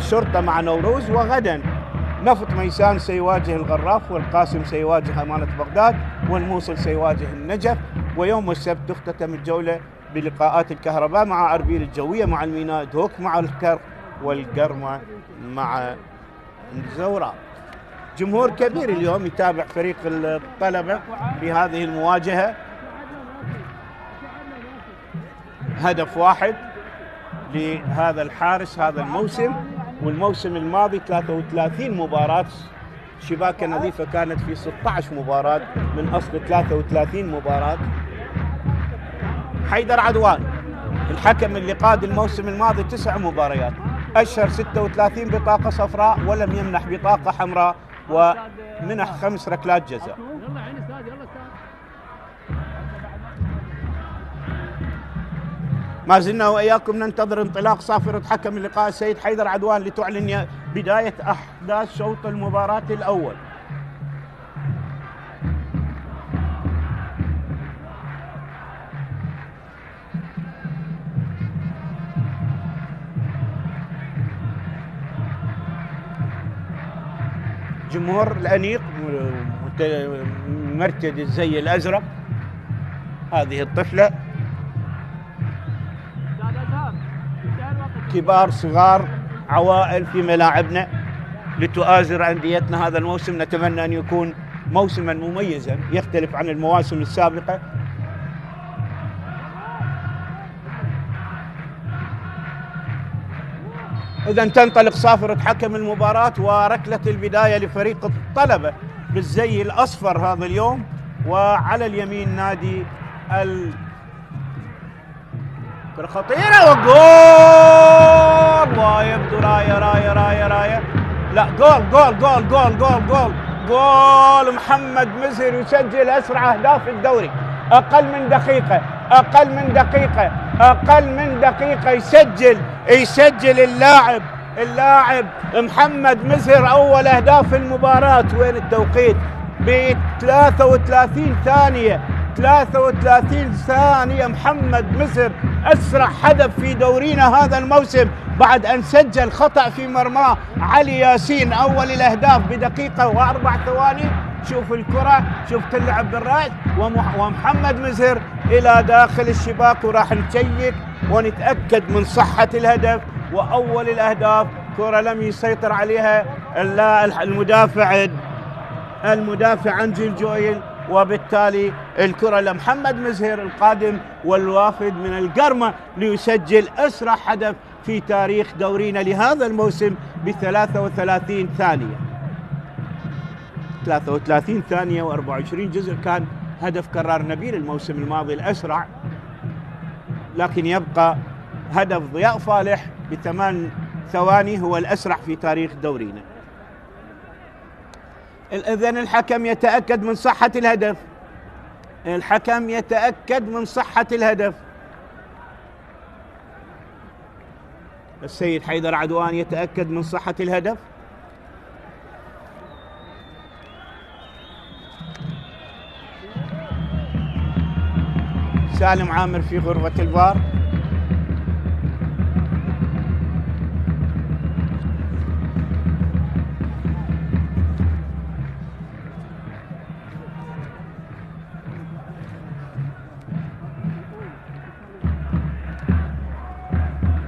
الشرطة مع نوروز. وغدا نفط ميسان سيواجه الغراف، والقاسم سيواجه أمانة بغداد، والموصل سيواجه النجف. ويوم السبت تختتم الجولة بلقاءات الكهرباء مع أربيل الجوية، مع الميناء دوك مع الكرخ، والقرمة مع الزوراء. جمهور كبير اليوم يتابع فريق الطلبة في هذه المواجهة. هدف واحد لهذا الحارس هذا الموسم، والموسم الماضي 33 مباراة شباكة نظيفة كانت في 16 مباراة من أصل 33 مباراة. حيدر عدوان الحكم اللي قاد الموسم الماضي 9 مباريات، أشهر 36 بطاقة صفراء ولم يمنح بطاقة حمراء، ومنح 5 ركلات جزاء. ما زلنا وإياكم ننتظر انطلاق صافرة حكم اللقاء السيد حيدر عدوان لتعلن بداية أحداث شوط المباراة الأول. جمهور الأنيق مرتدي الزي الأزرق، هذه الطفلة كبار صغار عوائل في ملاعبنا لتؤازر أنديتنا هذا الموسم. نتمنى أن يكون موسما مميزا يختلف عن المواسم السابقة. إذن تنطلق صافرة حكم المباراة وركلة البداية لفريق الطلبة بالزي الأصفر هذا اليوم، وعلى اليمين نادي خطيرة وجول، ويبدو راية لا جول محمد مزهر يسجل أسرع أهداف الدوري. أقل من دقيقة يسجل اللاعب محمد مزهر أول أهداف المباراة. وين التوقيت؟ ب 33 ثانية محمد مزهر أسرع هدف في دورينا هذا الموسم، بعد أن سجل خطأ في مرماه علي ياسين أول الأهداف بدقيقة و4 ثواني. شوف الكرة، شوف تلعب بالرأس، ومحمد مزهر إلى داخل الشباك، وراح نشيك ونتأكد من صحة الهدف. وأول الأهداف كرة لم يسيطر عليها المدافع أنجيل جويل، وبالتالي الكرة لمحمد مزهر القادم والوافد من القرمة ليسجل أسرع هدف في تاريخ دورينا لهذا الموسم ب 33 ثانية. 33 ثانية و24 جزء. كان هدف كرار نبيل الموسم الماضي الأسرع، لكن يبقى هدف ضياء فالح ب8 ثواني هو الأسرع في تاريخ دورينا. إذن الحكم يتأكد من صحة الهدف. السيد حيدر عدوان يتأكد من صحة الهدف. سالم عامر في غرفة الفار.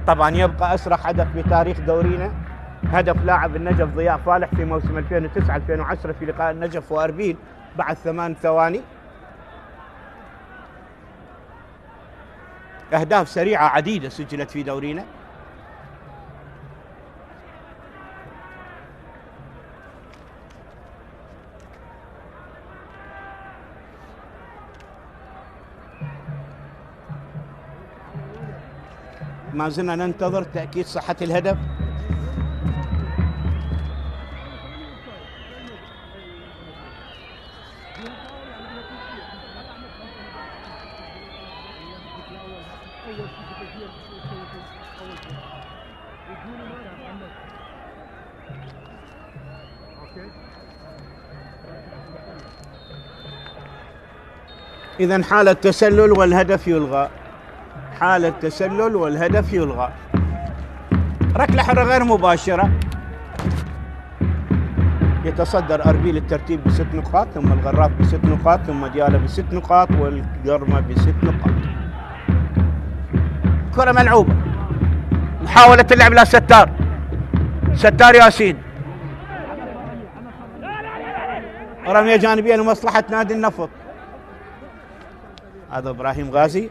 طبعا يبقى أسرع هدف بتاريخ دورينا هدف لاعب النجف ضياء فالح في موسم 2009-2010 في لقاء النجف وأربيل بعد 8 ثواني. أهداف سريعة عديدة سجلت في دورينا. ما زلنا ننتظر تأكيد صحة الهدف. إذن حالة تسلل والهدف يلغى. ركلة حرة غير مباشرة. يتصدر أربيل الترتيب ب6 نقاط، ثم الغراف ب6 نقاط، ثم ديالى ب6 نقاط، والقرمة ب6 نقاط. كرة ملعوبة، محاولة اللعب لستار، ستار ياسين، رمية جانبية لمصلحة نادي النفط. هذا إبراهيم غازي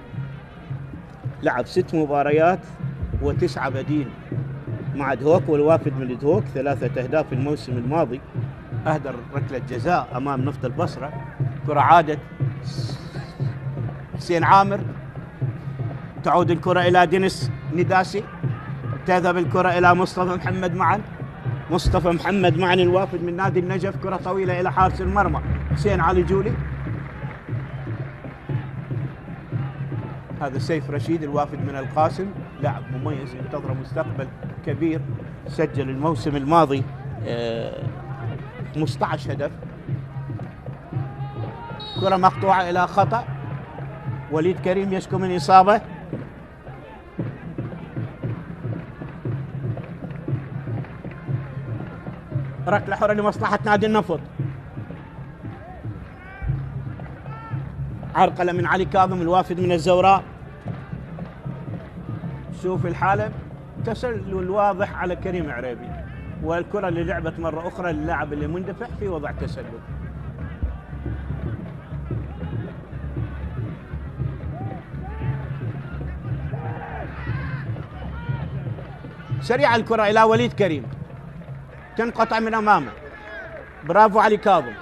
لعب 6 مباريات و9 بديل مع دهوك، والوافد من دهوك 3 أهداف في الموسم الماضي. أهدر ركلة جزاء أمام نفط البصرة. كرة عادت حسين عامر، تعود الكرة إلى دينيس نداسي، تذهب الكرة إلى مصطفى محمد معن. مصطفى محمد معن الوافد من نادي النجف، كرة طويلة إلى حارس المرمى حسين علي جولي. هذا سيف رشيد الوافد من القاسم، لاعب مميز ينتظر مستقبل كبير. سجل الموسم الماضي 15 هدف. كرة مقطوعة إلى خطأ، وليد كريم يشكو من إصابة. ركلة حرة لمصلحة نادي النفط. عرقلة من علي كاظم الوافد من الزوراء. شوف الحالة، تسلل واضح على كريم عريبي، والكرة اللي لعبت مرة أخرى للاعب اللي مندفع في وضع تسلل. سريع الكرة إلى وليد كريم، تنقطع من أمامه. برافو علي كاظم.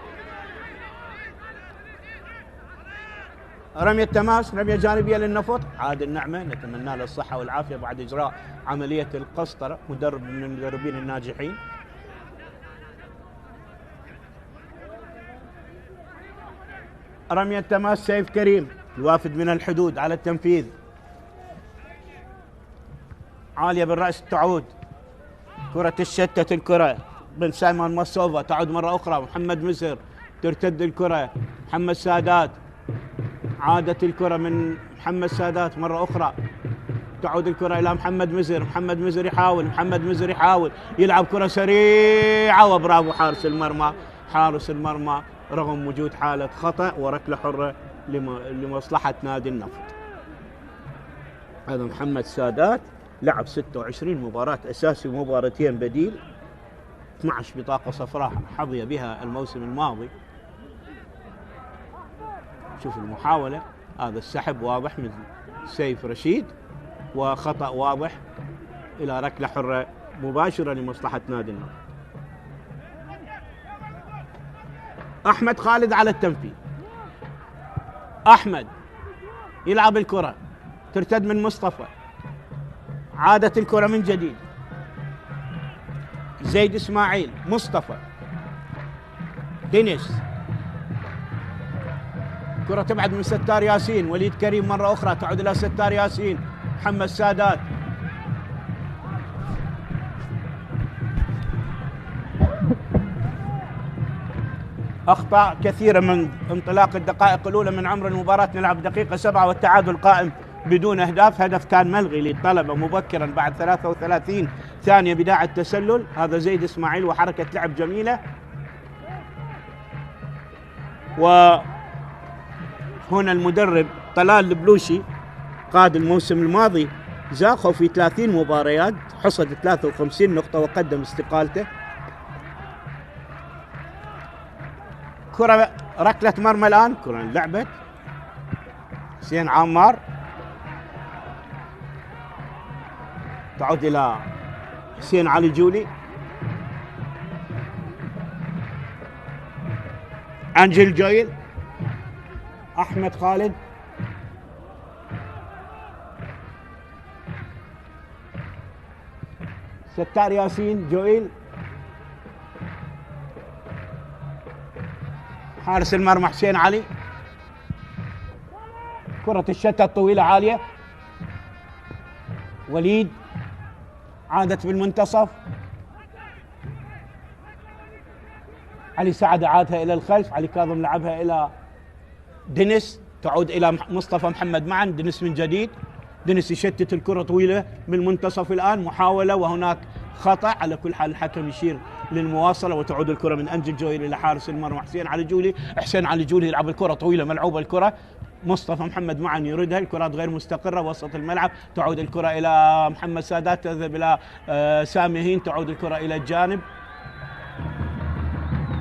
رمية تماس، رمية جانبية للنفط. عادل نعمة نتمنى له الصحة والعافية بعد إجراء عملية القسطرة، مدرب من المدربين الناجحين. رمية تماس سيف كريم الوافد من الحدود على التنفيذ. عالية بالرأس تعود كرة الشتت، الكرة بن سايمون مصوفة، تعود مرة أخرى محمد مزر، ترتد الكرة محمد سادات. عادت الكرة من محمد سادات مرة أخرى، تعود الكرة إلى محمد مزر. محمد مزر يحاول، محمد مزر يحاول يلعب كرة سريعة، وبرافو حارس المرمى. حارس المرمى رغم وجود حالة خطأ وركلة حرة لمصلحة نادي النفط. هذا محمد سادات لعب 26 مباراة أساسي ومباراتين بديل، 12 بطاقة صفراء حظي بها الموسم الماضي. شوف المحاولة، هذا السحب واضح من سيف رشيد، وخطأ واضح إلى ركلة حرة مباشرة لمصلحة نادي النفط. أحمد خالد على التنفيذ. أحمد يلعب الكرة، ترتد من مصطفى. عادت الكرة من جديد، زيد إسماعيل، مصطفى، دينيس. كرة تبعد من ستار ياسين. وليد كريم مرة أخرى، تعود إلى ستار ياسين. محمد سادات، أخطاء كثيرة من انطلاق الدقائق الأولى من عمر المباراة. نلعب دقيقة 7 والتعادل قائم بدون أهداف. هدف كان ملغي للطلبة مبكرا بعد 33 ثانية بداية التسلل. هذا زيد إسماعيل، وحركة لعب جميلة. وهنا المدرب طلال البلوشي قاد الموسم الماضي زاخو في 30 مباريات، حصد 53 نقطة وقدم استقالته. كرة ركلة مرمى الآن، كرة لعبت حسين عمار، تعود إلى حسين علي جولي. أنجل جويل، أحمد خالد، ستار ياسين، جويل، حارس المرمى حسين علي. كرة الشتة الطويلة عالية، وليد عادت بالمنتصف. علي سعد عادها إلى الخلف. علي كاظم لعبها إلى دينيس، تعود إلى مصطفى محمد معن. دينيس من جديد، دنس يشتت الكرة طويلة من المنتصف الآن، محاولة وهناك خطأ. على كل حال الحكم يشير للمواصلة وتعود الكرة من أنجل جويل إلى حارس المرمى حسين علي جولي. حسين علي جولي يلعب الكرة طويلة ملعوبة الكرة، مصطفى محمد معا يردها، الكرات غير مستقرة وسط الملعب، تعود الكرة إلى محمد سادات، تذهب إلى سامي هين، تعود الكرة إلى الجانب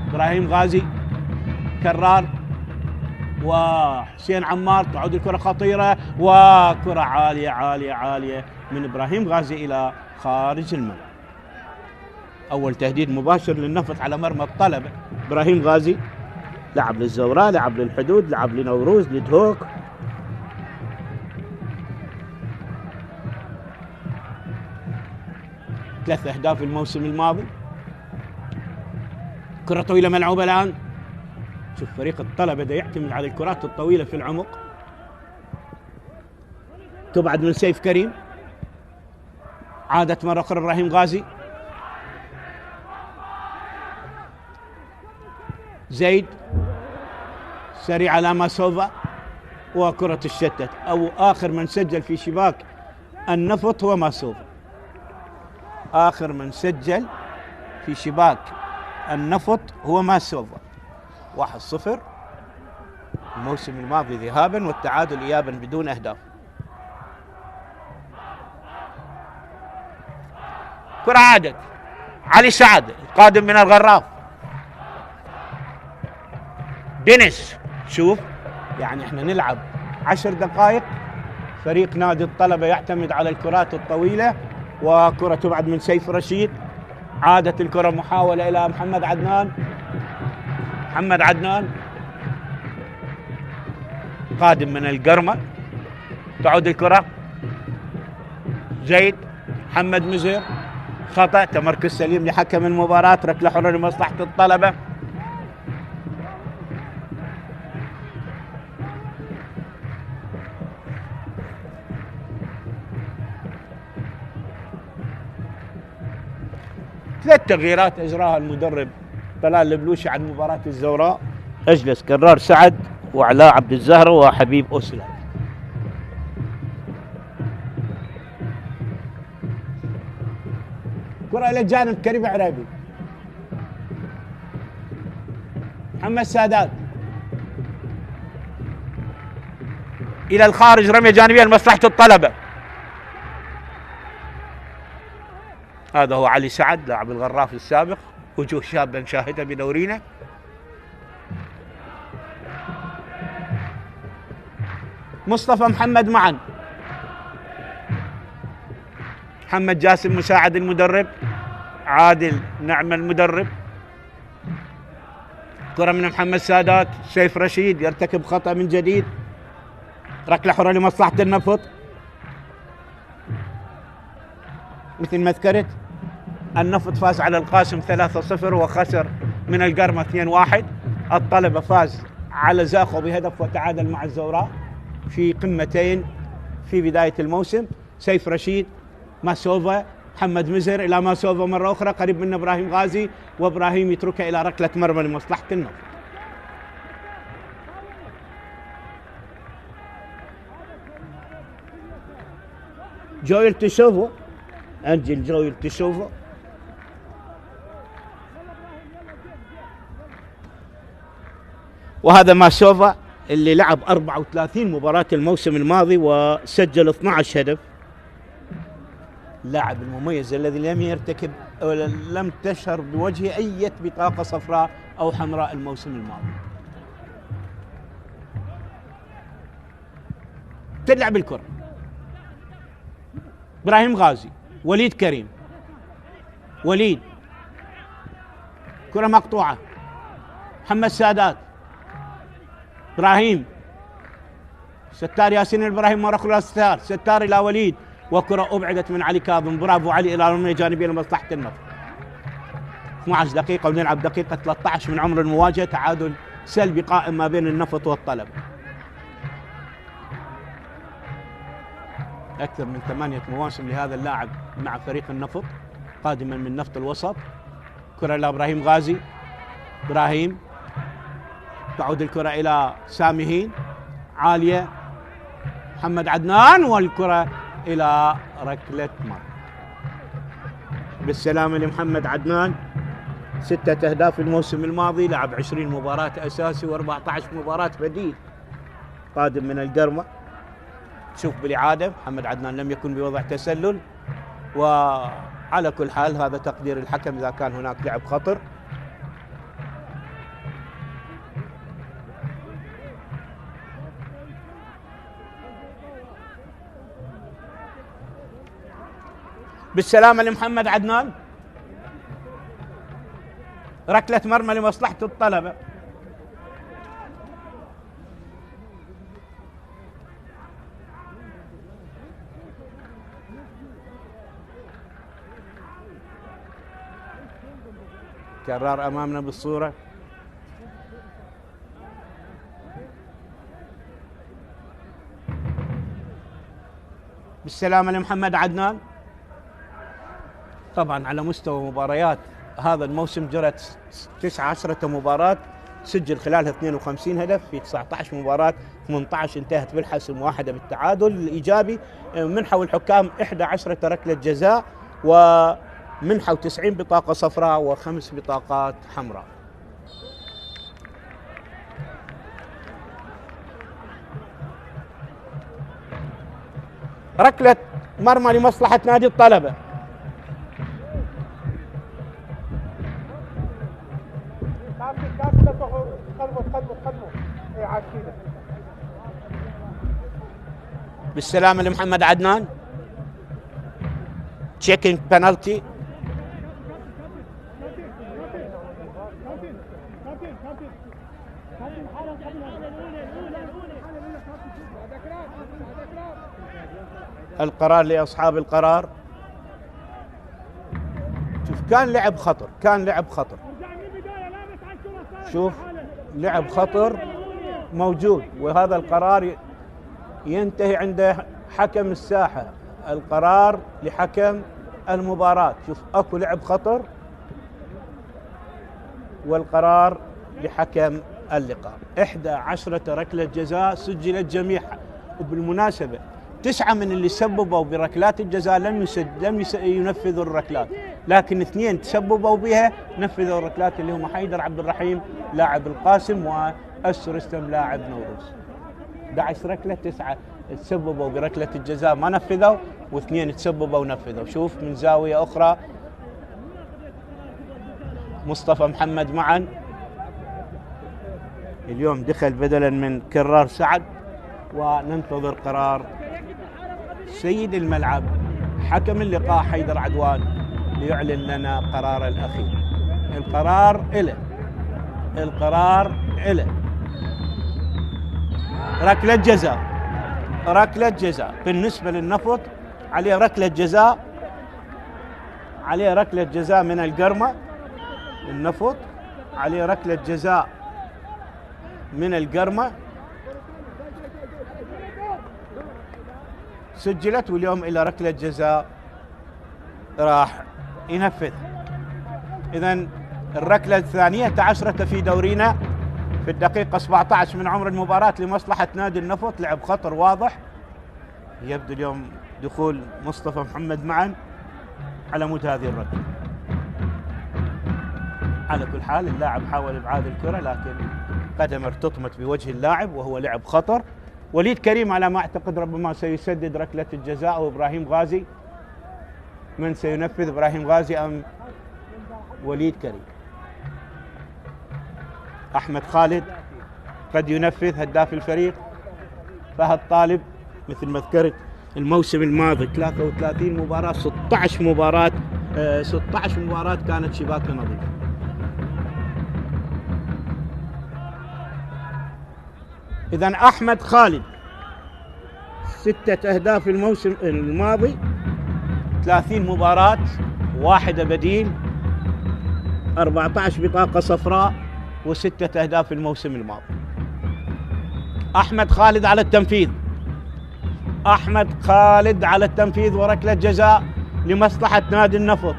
إبراهيم غازي، كرار وحسين عمار، تعود الكرة خطيرة وكرة عالية عالية عالية من إبراهيم غازي إلى خارج الملعب. أول تهديد مباشر للنفط على مرمى الطلبة. إبراهيم غازي لعب للزوراء، لعب للحدود، لعب لنوروز، لدهوك، ثلاث أهداف الموسم الماضي. كرة طويلة ملعوبة الآن. شوف فريق الطلبة ده يعتمد على الكرات الطويلة في العمق. تبعد من سيف كريم، عادت مرة أخرى إبراهيم غازي، زيد سريع على ماسوفا، وكرة الشتت. أو آخر من سجل في شباك النفط هو ماسوفا، آخر من سجل في شباك النفط هو ماسوفا. 1-0 الموسم الماضي ذهابا، والتعادل إيابا بدون أهداف. كرة عادت، علي سعد القادم من الغراف، دينيس. شوف يعني احنا نلعب 10 دقائق، فريق نادي الطلبة يعتمد على الكرات الطويلة، وكرة تبعد من سيف رشيد، عادت الكرة محاولة إلى محمد عدنان، محمد عدنان قادم من القرمة، تعود الكرة زيد، محمد مزير، خطأ، تمركز سليم لحكم المباراة، ركلة حرة لمصلحة الطلبة. ثلاث تغييرات اجراها المدرب طلال البلوشي عن مباراة الزوراء. اجلس كرار سعد وعلاء عبد الزهرة وحبيب أسلم. كرة إلى الجانب كريم عرابي، محمد سادات إلى الخارج، رمية جانبية لمصلحة الطلبة. هذا هو علي سعد لاعب الغراف السابق، وجوه شابة نشاهدها بدورينا. مصطفى محمد معا، محمد جاسم مساعد المدرب، عادل نعم المدرب. كرة من محمد سادات، سيف رشيد يرتكب خطأ من جديد، ركلة حرة لمصلحة النفط. مثل ما ذكرت النفط فاز على القاسم 3-0 وخسر من القرمة 2-1. الطلبة فاز على زاخو بهدف وتعادل مع الزوراء في قمتين في بداية الموسم. سيف رشيد، ماسوفا، محمد مزهر إلى ماسوفا مرة أخرى، قريب من إبراهيم غازي، وإبراهيم يتركها إلى ركلة مرمى لمصلحة النفط. جويل تشوفو، أنجل جويل تشوفو، وهذا ماسوفا اللي لعب 34 مباراة الموسم الماضي وسجل 12 هدف. اللاعب المميز الذي لم يرتكب ولم تشهر بوجهه أي بطاقة صفراء أو حمراء الموسم الماضي. تلعب الكرة إبراهيم غازي، وليد كريم، وليد، كرة مقطوعة، محمد سادات، إبراهيم، ستار ياسين إبراهيم مرة أخرى، ستار إلى وليد، وكرة أبعدت من علي كاظم. برافو علي إلى رمية جانبية لمصلحة النفط. 12 دقيقة ونلعب دقيقة 13 من عمر المواجهة. تعادل سلبي قائم ما بين النفط والطلبة. أكثر من 8 مواسم لهذا اللاعب مع فريق النفط، قادما من نفط الوسط. كرة إلى إبراهيم غازي، إبراهيم، تعود الكرة إلى سامي هين، عالية، محمد عدنان، والكرة إلى ركلة مرمى. بالسلامة لمحمد عدنان، 6 أهداف الموسم الماضي، لعب 20 مباراة أساسي و14 مباراة بديل، قادم من القرمة. شوف بالإعادة محمد عدنان لم يكن بوضع تسلل، وعلى كل حال هذا تقدير الحكم إذا كان هناك لعب خطر. بالسلامة لمحمد عدنان، ركلة مرمى لمصلحة الطلبة. كرار أمامنا بالصورة. بالسلامة لمحمد عدنان. طبعا على مستوى مباريات هذا الموسم جرت 19 مباراة، سجل خلالها 52 هدف في 19 مباراة، 18 انتهت بالحسم، 1 بالتعادل الإيجابي. منحوا الحكام 11 ركلة جزاء، ومنحوا 90 بطاقة صفراء و5 بطاقات حمراء. ركلة مرمى لمصلحة نادي الطلبة. بالسلامة لمحمد عدنان، تشيكينج بنالتي. القرار لأصحاب القرار. شوف كان لعب خطر، كان لعب خطر، شوف لعب خطر موجود، وهذا القرار ينتهي عند حكم الساحة. القرار لحكم المباراة. شوف اكو لعب خطر، والقرار لحكم اللقاء. 11 ركلة جزاء سجلت جميعها، وبالمناسبة 9 من اللي سببوا بركلات الجزاء لم ينفذوا الركلات، لكن 2 تسببوا بها نفذوا الركلات، اللي هم حيدر عبد الرحيم لاعب القاسم والسرستم لاعب نوروز. 11 ركلة، 9 تسببوا بركلة الجزاء ما نفذوا، و2 تسببوا ونفذوا. شوف من زاوية أخرى مصطفى محمد معا اليوم دخل بدلا من كرار سعد، وننتظر قرار سيد الملعب حكم اللقاء حيدر عدوان ليعلن لنا قرار الأخير. القرار إله ركلة جزاء، ركلة جزاء بالنسبة للنفط، عليه ركلة جزاء، عليه ركلة جزاء من القرمة. النفط عليه ركلة جزاء من القرمة سجلت، واليوم إلى ركلة جزاء راح ينفذ. إذن الركلة 12 في دورينا في الدقيقة 17 من عمر المباراة لمصلحة نادي النفط. لعب خطر واضح، يبدو اليوم دخول مصطفى محمد معا على مود هذه الركلة. على كل حال اللاعب حاول إبعاد الكرة، لكن قدمه ارتطمت بوجه اللاعب، وهو لعب خطر. وليد كريم على ما أعتقد ربما سيسدد ركلة الجزاء، وإبراهيم غازي. من سينفذ، إبراهيم غازي أم وليد كريم؟ أحمد خالد قد ينفذ، هداف الفريق. فهد طالب مثل ما ذكرت الموسم الماضي 33 مباراة، 16 مباراة كانت شباكه نظيفة. إذن أحمد خالد 6 أهداف الموسم الماضي، 30 مباراة، 1 بديل، 14 بطاقة صفراء، و6 أهداف الموسم الماضي. أحمد خالد على التنفيذ، أحمد خالد على التنفيذ، وركلة جزاء لمصلحة نادي النفط.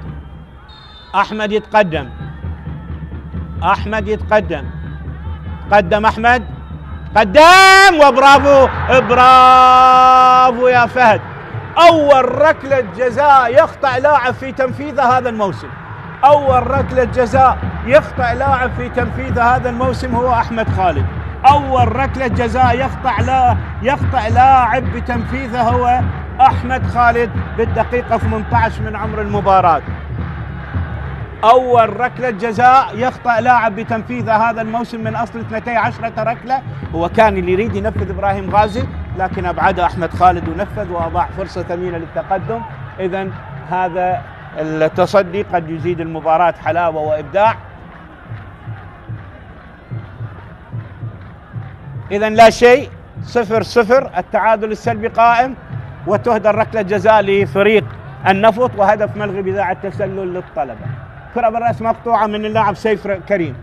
أحمد يتقدم، أحمد يتقدم، قدم أحمد، قدام وبرافو، برافو يا فهد. أول ركلة جزاء يخطأ لاعب في تنفيذ هذا الموسم، أول ركلة جزاء يخطأ لاعب في تنفيذ هذا الموسم هو أحمد خالد. أول ركلة جزاء يخطأ لاعب بتنفيذه هو أحمد خالد بالدقيقة 18 من عمر المباراة. أول ركلة جزاء يخطأ لاعب بتنفيذ هذا الموسم من أصل 12 ركلة. هو كان اللي يريد ينفذ إبراهيم غازي، لكن أبعده أحمد خالد ونفذ وأضاع فرصة ثمينة للتقدم. إذن هذا التصدي قد يزيد المباراة حلاوة وإبداع. إذن لا شيء، 0-0، التعادل السلبي قائم، وتهدر ركلة جزاء لفريق النفط، وهدف ملغي بذاع التسلل للطلبة. كرة بالرأس مقطوعة من اللاعب سيف كريم،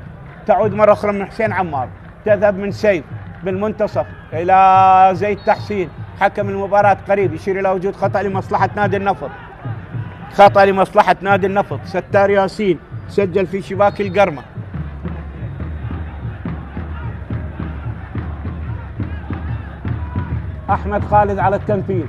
تعود مرة أخرى من حسين عمار، تذهب من سيف بالمنتصف إلى زيد تحسين. حكم المباراة قريب يشير إلى وجود خطأ لمصلحة نادي النفط، خطأ لمصلحة نادي النفط. ستار ياسين سجل في شباك القرمة. أحمد خالد على التنفيذ.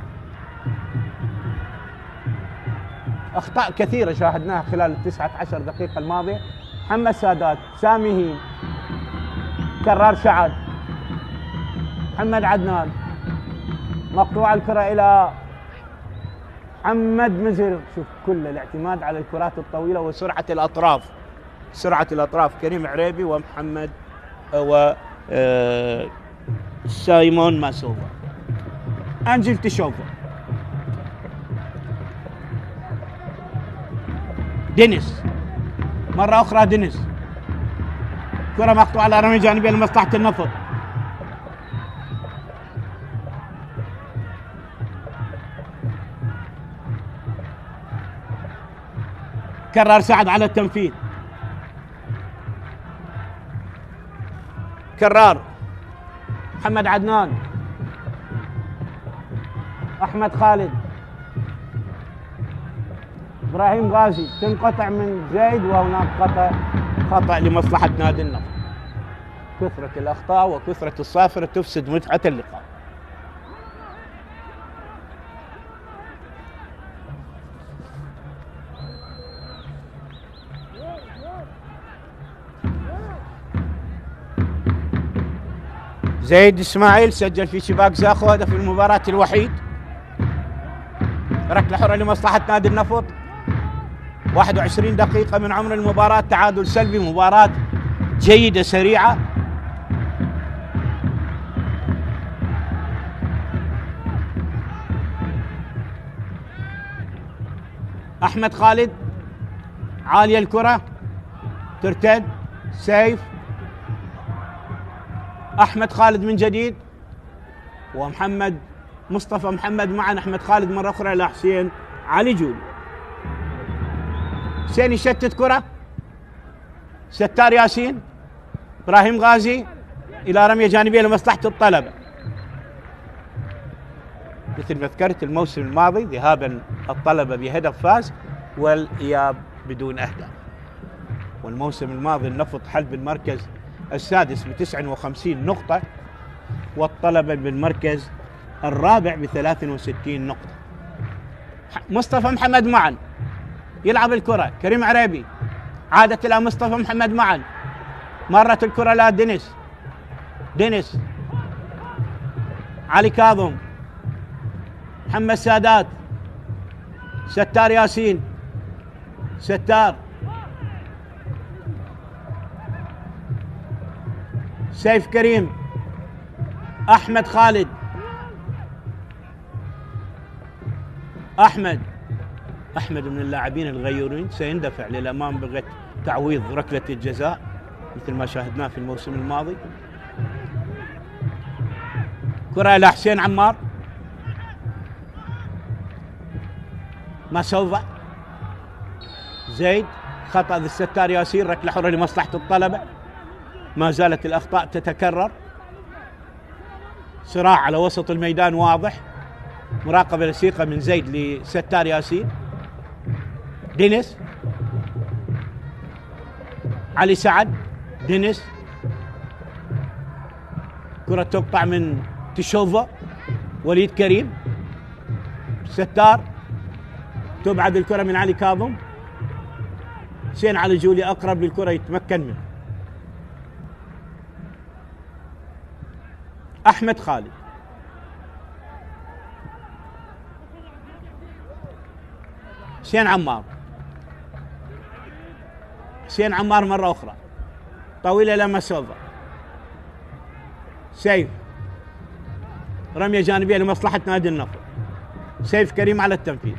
أخطاء كثيرة شاهدناها خلال 19 دقيقة الماضية. محمد سادات، سامي هين، كرار شعد، محمد عدنان، مقطوع الكرة إلى محمد مزر. شوف كل الاعتماد على الكرات الطويلة وسرعة الأطراف، سرعة الأطراف. كريم عريبي ومحمد سايمون ماسوفا. أنجل تشوفا، دينيس، مرة أخرى دينيس، كرة مقطوعة على رمي جانبية لمصلحة النفط. كرر سعد على التنفيذ، كرار محمد عدنان، أحمد خالد، إبراهيم غازي، تنقطع من زيد، وهناك خطأ لمصلحة نادي النفط. كثرة الأخطاء وكثرة الصافرة تفسد متعة اللقاء. زيد إسماعيل سجل في شباك زاخو هدف المباراة الوحيد. ركلة حرة لمصلحة نادي النفط. 21 دقيقة من عمر المباراة، تعادل سلبي، مباراة جيدة سريعة. أحمد خالد، عالية الكرة، ترتد، سيف، أحمد خالد من جديد، ومحمد مصطفى محمد معا أحمد خالد مرة أخرى إلى حسين علي جول. حسين يشتت كرة، ستار ياسين، إبراهيم غازي إلى رمية جانبية لمصلحة الطلبة. مثل ما ذكرت الموسم الماضي ذهابا الطلبة بهدف فاز والإياب بدون أهداف، والموسم الماضي النفط حل بالمركز السادس ب59 نقطة، والطلبة بالمركز الرابع ب63 نقطة. مصطفى محمد معا يلعب الكرة، كريم عريبي، عادت إلى مصطفى محمد معا، مرت الكرة إلى دينيس، علي كاظم، محمد سادات، ستار ياسين، ستار، سيف كريم، أحمد خالد، أحمد من اللاعبين الغيورين، سيندفع للأمام بغية تعويض ركلة الجزاء مثل ما شاهدناه في الموسم الماضي. كرة إلى حسين عمار، ماسوفا، زيد، خطأ للستار ياسين، ركلة حرة لمصلحة الطلبة. ما زالت الأخطاء تتكرر، صراع على وسط الميدان واضح، مراقبة لصيقة من زيد لستار ياسين، دينيس، علي سعد، دينيس، كرة كرة تقطع من تشوفا، وليد كريم ستار، تبعد الكرة من علي كاظم، حسين علي جولي أقرب للكرة يتمكن منه. أحمد خالد، حسين عمار، حسين عمار مرة أخرى طويلة لمسوفا، سيف، رمية جانبية لمصلحة نادي النفط، سيف كريم على التنفيذ.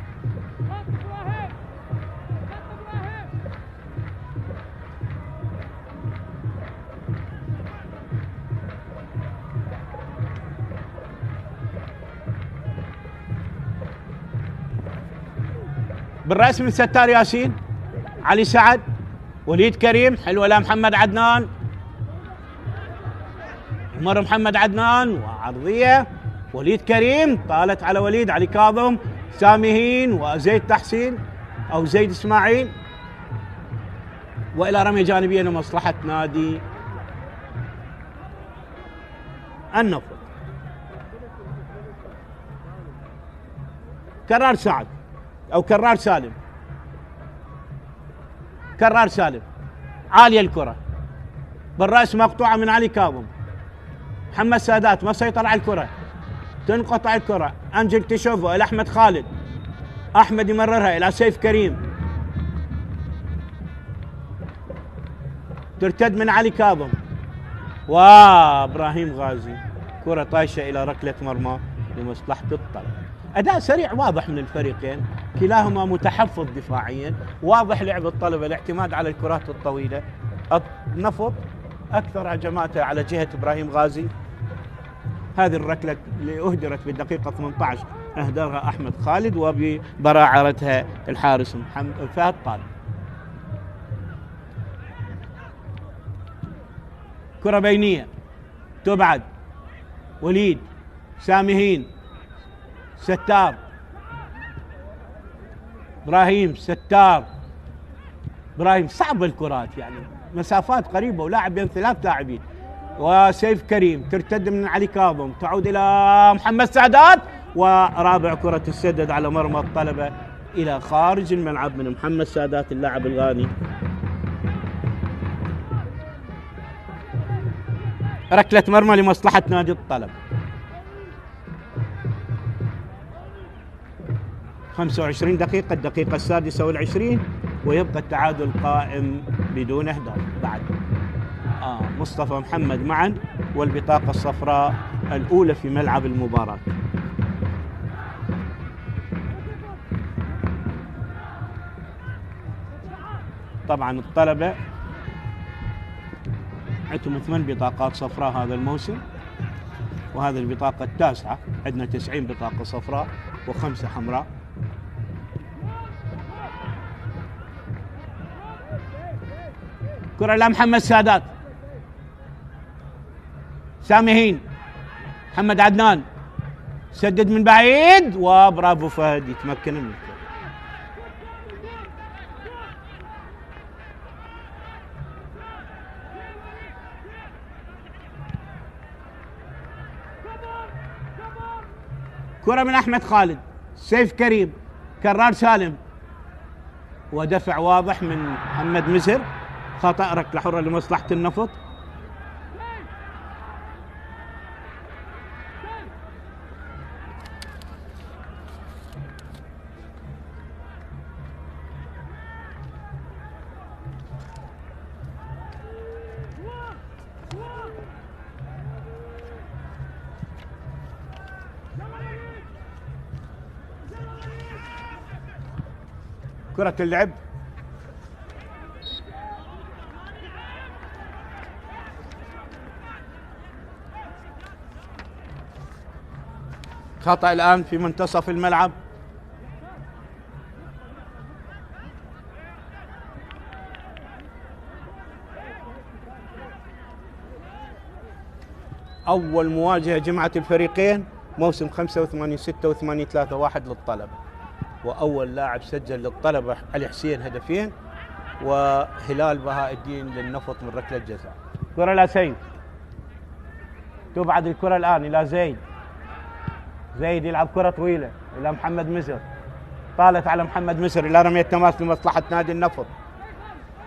بالرأس من ستار ياسين، علي سعد، وليد كريم، حلوة لمحمد عدنان، مر محمد عدنان وعرضية، وليد كريم طالت على وليد، علي كاظم، سامي وزيد تحسين أو زيد إسماعيل، وإلى رمية جانبية لمصلحة نادي النفط. كرار سعد أو كرار سالم، كرار سالم، عالية الكرة، بالرأس مقطوعة من علي كاظم، محمد سادات ما سيطر على الكرة، تنقطع الكرة، أنجل تشوفو إلى أحمد خالد، أحمد يمررها إلى سيف كريم، ترتد من علي كاظم وإبراهيم غازي، كرة طايشة إلى ركلة مرمى لمصلحة الطلب. أداء سريع واضح من الفريقين، كلاهما متحفظ دفاعيا، واضح لعب الطلبة الاعتماد على الكرات الطويلة. النفط أكثر هجماته على جهة إبراهيم غازي. هذه الركلة اللي أهدرت بالدقيقة 18 أهدرها أحمد خالد، وبراعرتها الحارس فهد طالب. كرة بينية تبعد، وليد، سامي، ستار، إبراهيم، ستار، إبراهيم. صعب الكرات يعني مسافات قريبة ولاعب بين ثلاث لاعبين. وسيف كريم ترتد من علي كاظم، تعود إلى محمد سعدات، ورابع كرة تسدد على مرمى الطلبة إلى خارج الملعب من محمد سادات اللاعب الغاني. ركلة مرمى لمصلحة نادي الطلب. 25 دقيقة، الدقيقة السادسة والعشرين، ويبقى التعادل قائم بدون أهداف بعد. مصطفى محمد معا والبطاقة الصفراء الأولى في ملعب المباراة. طبعا الطلبة عندهم 8 بطاقات صفراء هذا الموسم، وهذا البطاقة التاسعة، عندنا 90 بطاقة صفراء و5 حمراء. كرة لمحمد سادات، سامي، محمد عدنان، سدد من بعيد، وبرافو فهد يتمكن من الكرة. كرة من أحمد خالد، سيف كريم، كرار سالم، ودفع واضح من محمد مزهر، خطأ، ركلة حرة لمصلحة النفط. كرة اللعب خطأ الآن في منتصف الملعب. أول مواجهة جمعت الفريقين موسم 85 86 3-1 للطلبة، وأول لاعب سجل للطلبة علي حسين هدفين، وهلال بهاء الدين للنفط من ركلة جزاء. كرة لسيف، تبعد الكرة الآن إلى زيد. زيد يلعب كرة طويلة إلى محمد مزر، طالت على محمد مزر إلى رمية تماس لمصلحة نادي النفط.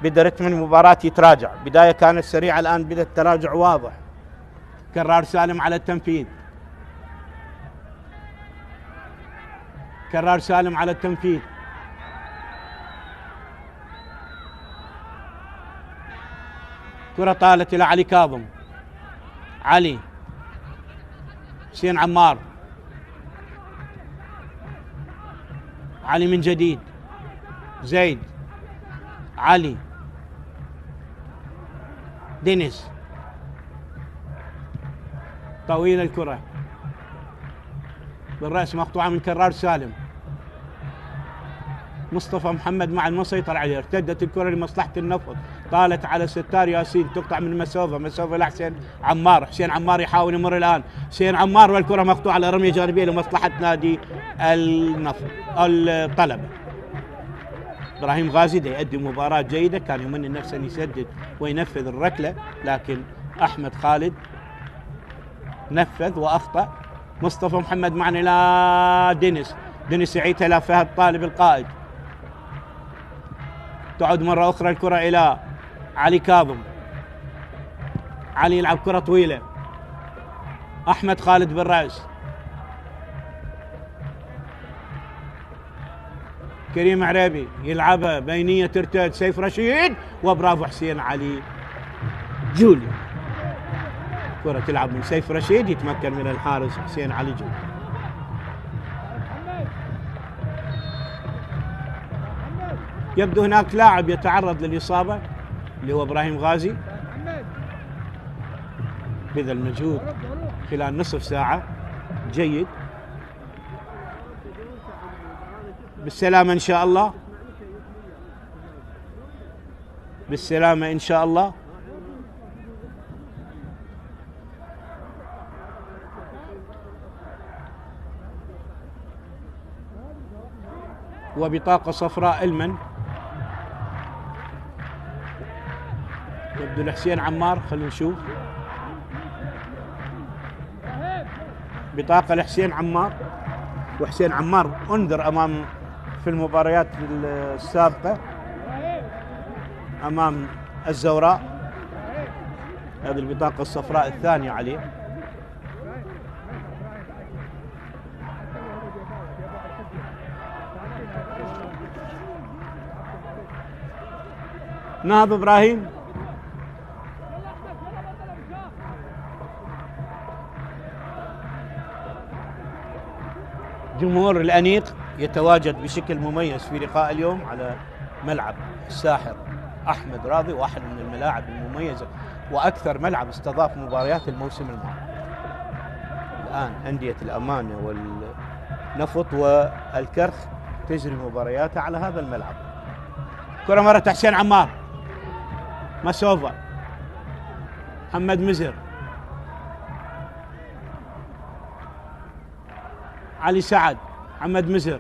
بدأ رتم المباراة يتراجع، بداية كانت سريعة الآن بدأ التراجع واضح. كرار سالم على التنفيذ، كرار سالم على التنفيذ. كرة طالت إلى علي كاظم، علي، حسين عمار، علي من جديد، زيد، علي، دينيس، طويل الكرة بالرأس مقطوعة من كرار سالم. مصطفى محمد مع المسيطر عليه، ارتدت الكرة لمصلحة النفط، طالت على ستار ياسين، تقطع من مسوفة لحسين عمار. حسين عمار يحاول يمر الآن، حسين عمار والكرة مقطوعة على رمية جانبية لمصلحة نادي النفط الطلبة. إبراهيم غازي دا يؤدي مباراة جيدة، كان يمني نفسه أن يسدد وينفذ الركلة، لكن أحمد خالد نفذ وأخطأ. مصطفى محمد معنا إلى دينيس، دينيس يعيدها إلى فهد طالب القائد، تعود مرة أخرى الكرة إلى علي كاظم، علي يلعب كرة طويلة، أحمد خالد بالرأس، كريم عريبي يلعبها بينية ترتد، سيف رشيد وبرافو حسين علي جولي. كرة تلعب من سيف رشيد، يتمكن من الحارس حسين علي جولي. يبدو هناك لاعب يتعرض للإصابة اللي هو إبراهيم غازي، بذل مجهود خلال نصف ساعة جيد. بالسلامة إن شاء الله، بالسلامة إن شاء الله. وبطاقة صفراء المن يبدو لحسين عمار، خلينا نشوف. بطاقة لحسين عمار، وحسين عمار انذر أمام في المباريات السابقة أمام الزوراء. هذه البطاقة الصفراء الثانية عليه. نهض إبراهيم، جمهور الأنيق يتواجد بشكل مميز في لقاء اليوم على ملعب الساحر أحمد راضي، واحد من الملاعب المميزة وأكثر ملعب استضاف مباريات الموسم الماضي. الآن أندية الأمانة والنفط والكرخ تجري مبارياتها على هذا الملعب. كرة مرت حسين عمار، مسوفة، محمد مزر، علي سعد، محمد مزر،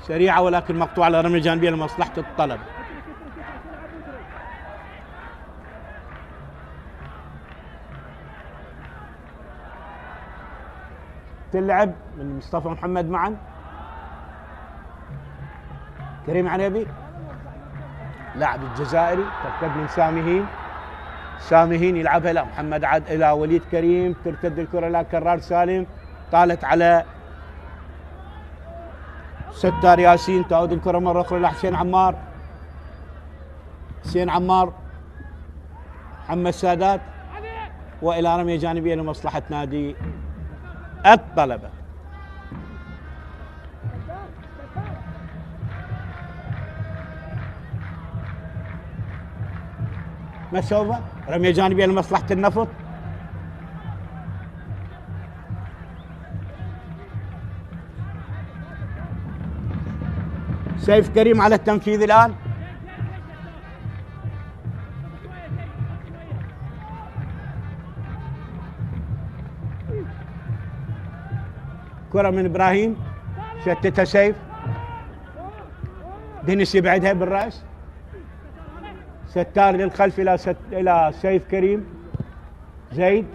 سريعة ولكن مقطوعة على رمية جانبية لمصلحة الطلب. تلعب من مصطفى محمد معا، كريم عريبي لاعب الجزائري، ترتد من سامهين، سامهين يلعبها الى محمد عاد الى وليد كريم، ترتد الكرة الى كرار سالم، طالت على ستار ياسين، تعود الكرة مرة أخرى إلى حسين عمار، حسين عمار، محمد سادات، وإلى رمية جانبية لمصلحة نادي الطلبة. مسوفة، رمية جانبية لمصلحة النفط، سيف كريم على التنفيذ الآن، كرة من إبراهيم شتتها سيف، دينيس يبعدها بالرأس، ستار للخلف إلى سيف كريم، زيد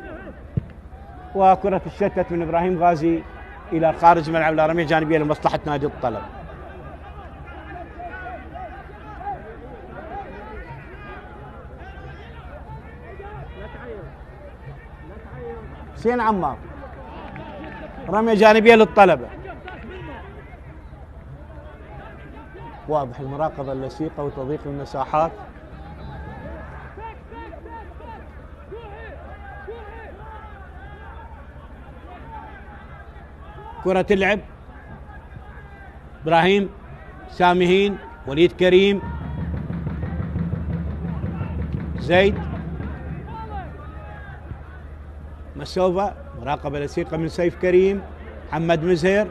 وكرة الشتت من إبراهيم غازي إلى خارج ملعب إلى رمية جانبية لمصلحة نادي الطلب. حسين عمار، رمية جانبية للطلبة. واضح المراقبة اللصيقة وتضييق المساحات. كرة اللعب إبراهيم، سامهين، وليد كريم، زيد، مسوفة، مراقبة لصيقة من سيف كريم، محمد مزهر،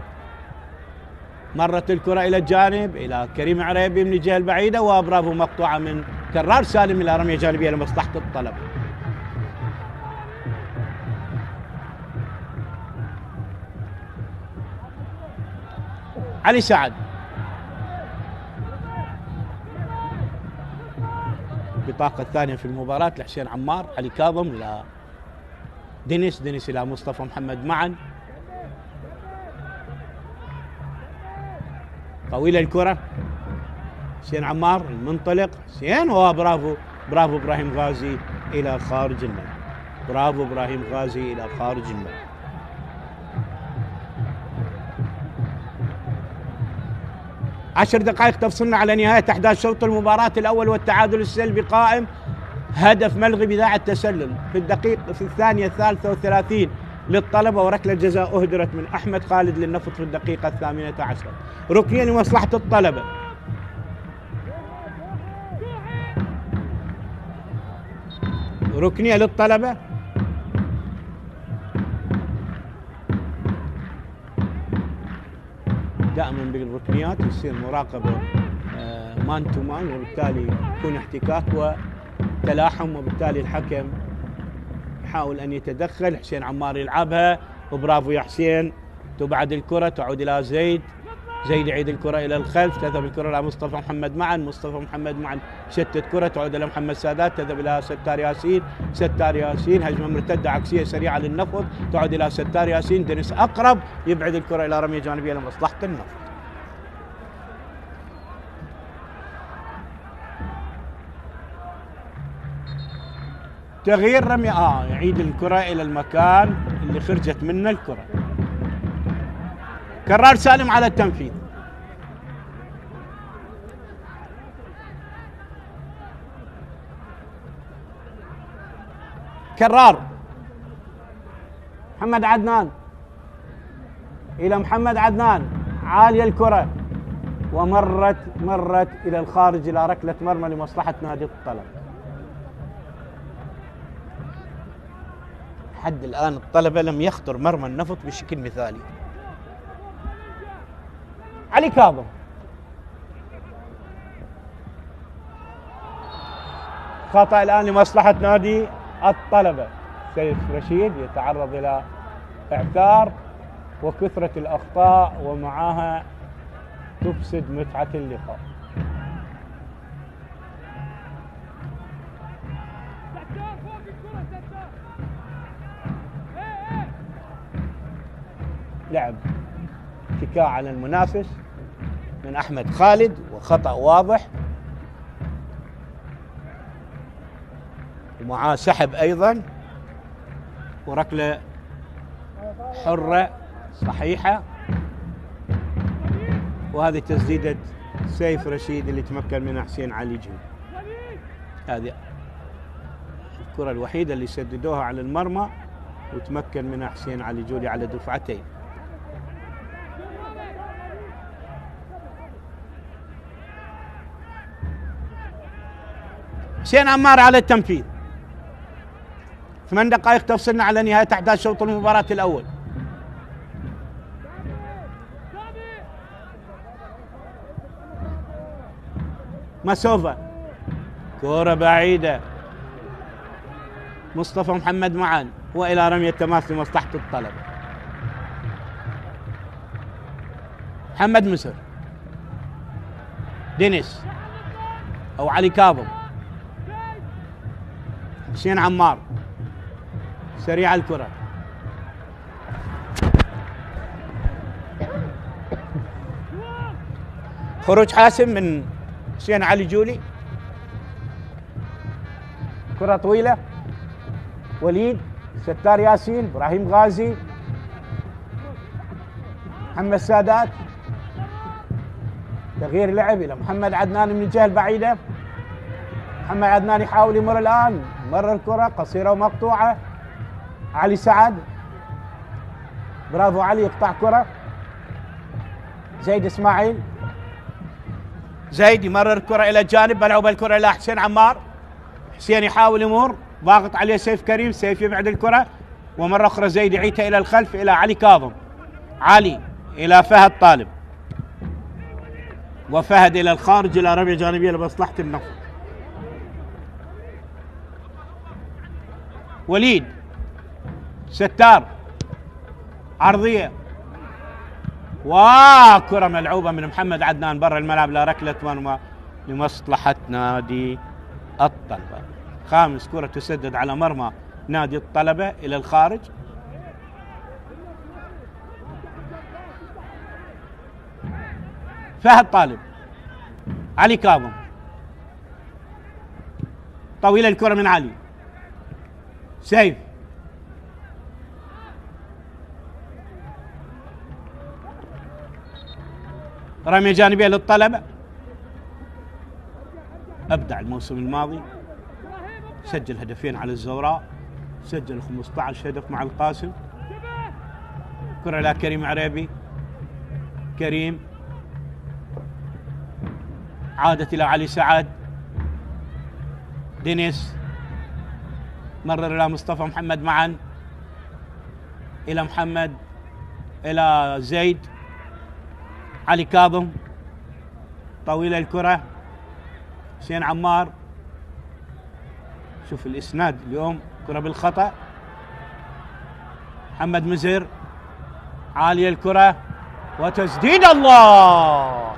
مرت الكرة إلى الجانب إلى كريم عريبي من الجهة البعيدة، وبرافو مقطوعة من كرار سالم إلى رمية جانبية لمصلحة الطلب. علي سعد، البطاقة الثانية في المباراة لحسين عمار. علي كاظم إلى دينيس إلى مصطفى محمد معا. طويلة الكرة، حسين عمار المنطلق، حسين، وبرافو إبراهيم غازي إلى خارج الملعب. برافو إبراهيم غازي إلى خارج الملعب. 10 دقائق تفصلنا على نهاية أحداث شوط المباراة الأول والتعادل السلبي قائم. هدف ملغي بداعي التسلل في الثانية 33 للطلبة، وركلة جزاء أهدرت من أحمد خالد للنفط في الدقيقة 18. ركنية لمصلحة الطلبة. ركنية للطلبة. دائما بالركنيات يصير مراقبة مان تو مان، وبالتالي يكون احتكاك وتلاحم، وبالتالي الحكم يحاول أن يتدخل. حسين عمار يلعبها، وبرافو يا حسين. تبعد الكرة تعود إلى زيد يعيد الكرة إلى الخلف، تذهب الكرة إلى مصطفى محمد معا، شتت كرة تعود إلى محمد سادات، تذهب إلى ستار ياسين، هجمة مرتدة عكسية سريعة للنفط، تعود إلى ستار ياسين. دينيس أقرب، يبعد الكرة إلى رمية جانبية لمصلحة النفط. تغيير رمية، يعيد الكرة إلى المكان اللي خرجت منه الكرة. كرار سالم على التنفيذ. كرار محمد عدنان إلى محمد عدنان، عالية الكرة ومرت إلى الخارج إلى ركلة مرمى لمصلحة نادي الطلب. حد الآن الطلبة لم يخطر مرمى النفط بشكل مثالي. علي كاظم، خطأ الآن لمصلحة نادي الطلبة. سيف رشيد يتعرض إلى إعثار، وكثرة الأخطاء ومعها تفسد متعة اللقاء. لعب اتكاء على المنافس من أحمد خالد، وخطأ واضح، ومعاه سحب أيضا، وركلة حرة صحيحة. وهذه تسديدة سيف رشيد اللي تمكن منها حسين علي جهود. هذه الكرة الوحيدة اللي سددوها على المرمى وتمكن منها حسين علي جولي على دفعتين. حسين عمار على التنفيذ. 8 دقائق تفصلنا على نهاية أحداث شوط المباراة الأول. مسوفة، كرة بعيدة، مصطفى محمد معان، وإلى رمية تماس لمصلحة الطلبة. محمد مسر، دينيس أو علي كاظم، حسين عمار، سريع الكرة، خروج حاسم من حسين علي جولي. كرة طويلة، وليد، ستار ياسين، ابراهيم غازي، محمد سادات. تغيير لعب الى محمد عدنان من الجهة البعيدة. محمد عدنان يحاول يمر الان، مر الكرة قصيرة ومقطوعة. علي سعد، برافو علي، يقطع كرة. زيد اسماعيل، زيد يمرر الكرة الى الجانب، بلعب الكرة الى حسين عمار. حسين يحاول يمر، ضاغط عليه سيف كريم، سيف يبعد الكرة، ومرة أخرى زيد يعيدها إلى الخلف إلى علي كاظم. علي إلى فهد طالب، وفهد إلى الخارج إلى رمية جانبية لمصلحة النفط. وليد، ستار، عرضية، وكرة ملعوبة من محمد عدنان برا الملعب لركلة مرمى لمصلحة نادي الطلبة. خامس كرة تسدد على مرمى نادي الطلبة إلى الخارج. فهد طالب، علي كاظم، طويلة الكرة من علي. سيف، رمية جانبية للطلبة. أبدع الموسم الماضي، سجل هدفين على الزوراء، سجل 15 هدف مع القاسم. كرة إلى كريم عريبي. كريم، عادت إلى علي سعد. دينيس، مرر إلى مصطفى محمد معا، إلى محمد، إلى زيد. علي كاظم، طويلة الكرة. حسين عمار، شوف الإسناد اليوم، كرة بالخطأ. محمد مزهر، عالية الكرة وتسديد. الله،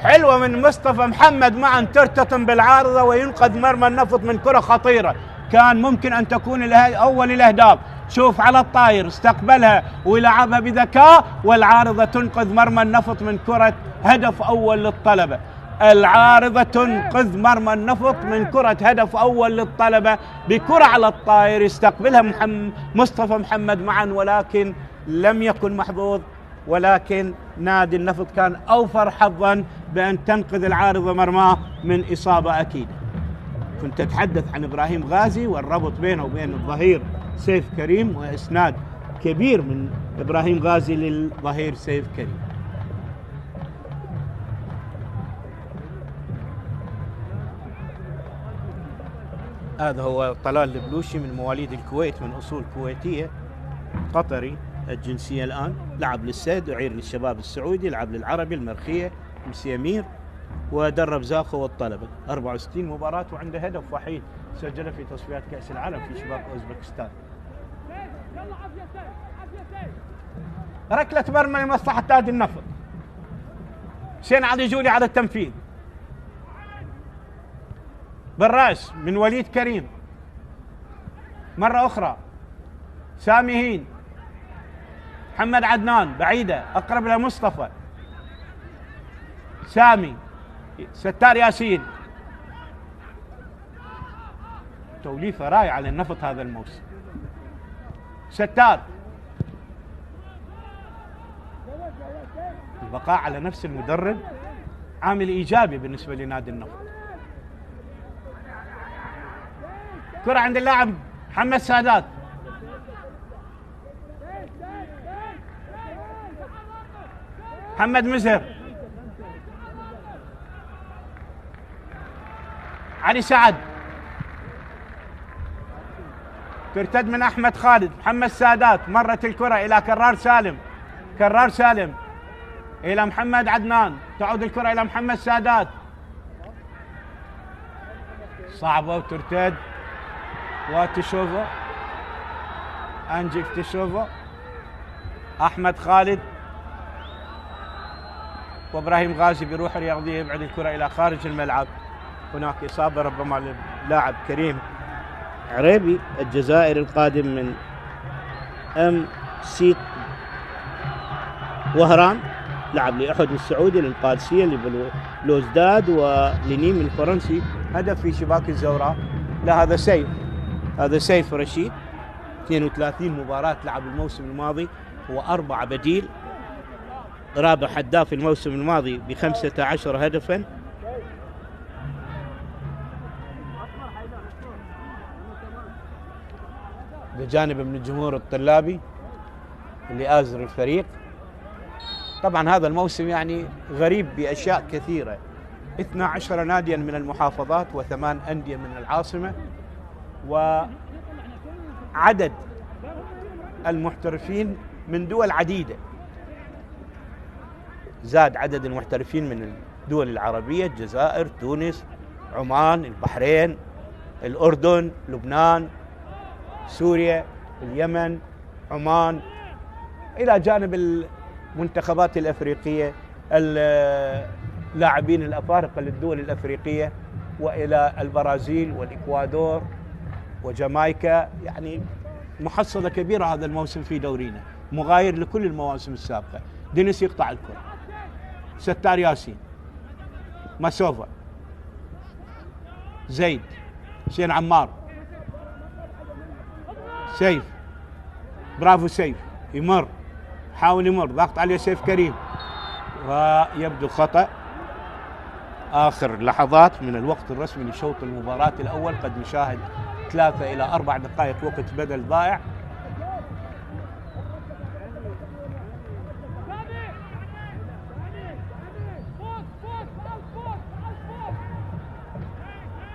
حلوة من مصطفى محمد معا، ترتطم بالعارضة وينقذ مرمى النفط من كرة خطيرة كان ممكن أن تكون أول الأهداف. شوف على الطاير، استقبلها ولعبها بذكاء، والعارضة تنقذ مرمى النفط من كرة هدف أول للطلبة. العارضة تنقذ مرمى النفط من كرة هدف أول للطلبة بكرة على الطاير يستقبلها مصطفى محمد معا، ولكن لم يكن محظوظ. ولكن نادي النفط كان أوفر حظا بأن تنقذ العارضة مرماه من إصابة أكيدة. كنت أتحدث عن إبراهيم غازي والربط بينه وبين الظهير سيف كريم، وإسناد كبير من إبراهيم غازي للظهير سيف كريم. هذا هو طلال البلوشي من مواليد الكويت، من أصول كويتية، قطري الجنسية الآن. لعب للسيد، وعير للشباب السعودي، لعب للعربي، المرخية، مسيامير، ودرب زاخو والطلبة. 64 مباراة وعنده هدف وحيد سجله في تصفيات كأس العالم في شباك أوزبكستان. ركلة مرمى لمصلحة نادي النفط. حسين علي جولي على التنفيذ، بالراس من وليد كريم. مرة أخرى سامي هين، محمد عدنان بعيدة، أقرب لمصطفى. سامي، ستار ياسين. توليفة رائعة للنفط هذا الموسم. ستار، البقاء على نفس المدرب عامل إيجابي بالنسبة لنادي النفط. كرة عند اللاعب محمد سادات. محمد مزهر، علي سعد، ترتد من أحمد خالد. محمد سادات، مرت الكرة إلى كرار سالم. كرار سالم إلى محمد عدنان، تعود الكرة إلى محمد سادات، صعبة وترتد. وتشوفه أنجيك تشوفه، أحمد خالد، وإبراهيم غازي بروح رياضية يبعد الكرة إلى خارج الملعب. هناك إصابة ربما للاعب كريم عريبي الجزائري القادم من MC وهران. لعب لأحد السعودي، للقادسية، لبلوزداد، ولنيم الفرنسي، هدف في شباك الزوراء. لا هذا سيف، هذا سيف رشيد، 32 مباراة لعب الموسم الماضي، هو 4 بديل، رابع هداف الموسم الماضي ب15 هدفا. بجانب من الجمهور الطلابي اللي آزر الفريق. طبعا هذا الموسم يعني غريب بأشياء كثيرة، 12 ناديا من المحافظات و8 أندية من العاصمة، وعدد المحترفين من دول عديدة، زاد عدد المحترفين من الدول العربية، الجزائر، تونس، عمان، البحرين، الأردن، لبنان، سوريا، اليمن، عمان، إلى جانب المنتخبات الأفريقية، اللاعبين الأفارقة للدول الأفريقية، وإلى البرازيل والإكوادور وجامايكا. يعني محصلة كبيرة هذا الموسم في دورينا، مغاير لكل المواسم السابقة. دينيس يقطع الكرة، ستار ياسين، ماسوفا، زيد، حسين عمار، سيف، برافو سيف، يمر، حاول يمر، ضغط عليه سيف كريم، ويبدو خطأ. آخر لحظات من الوقت الرسمي لشوط المباراة الأول، قد نشاهد 3 إلى 4 دقائق وقت بدل ضائع.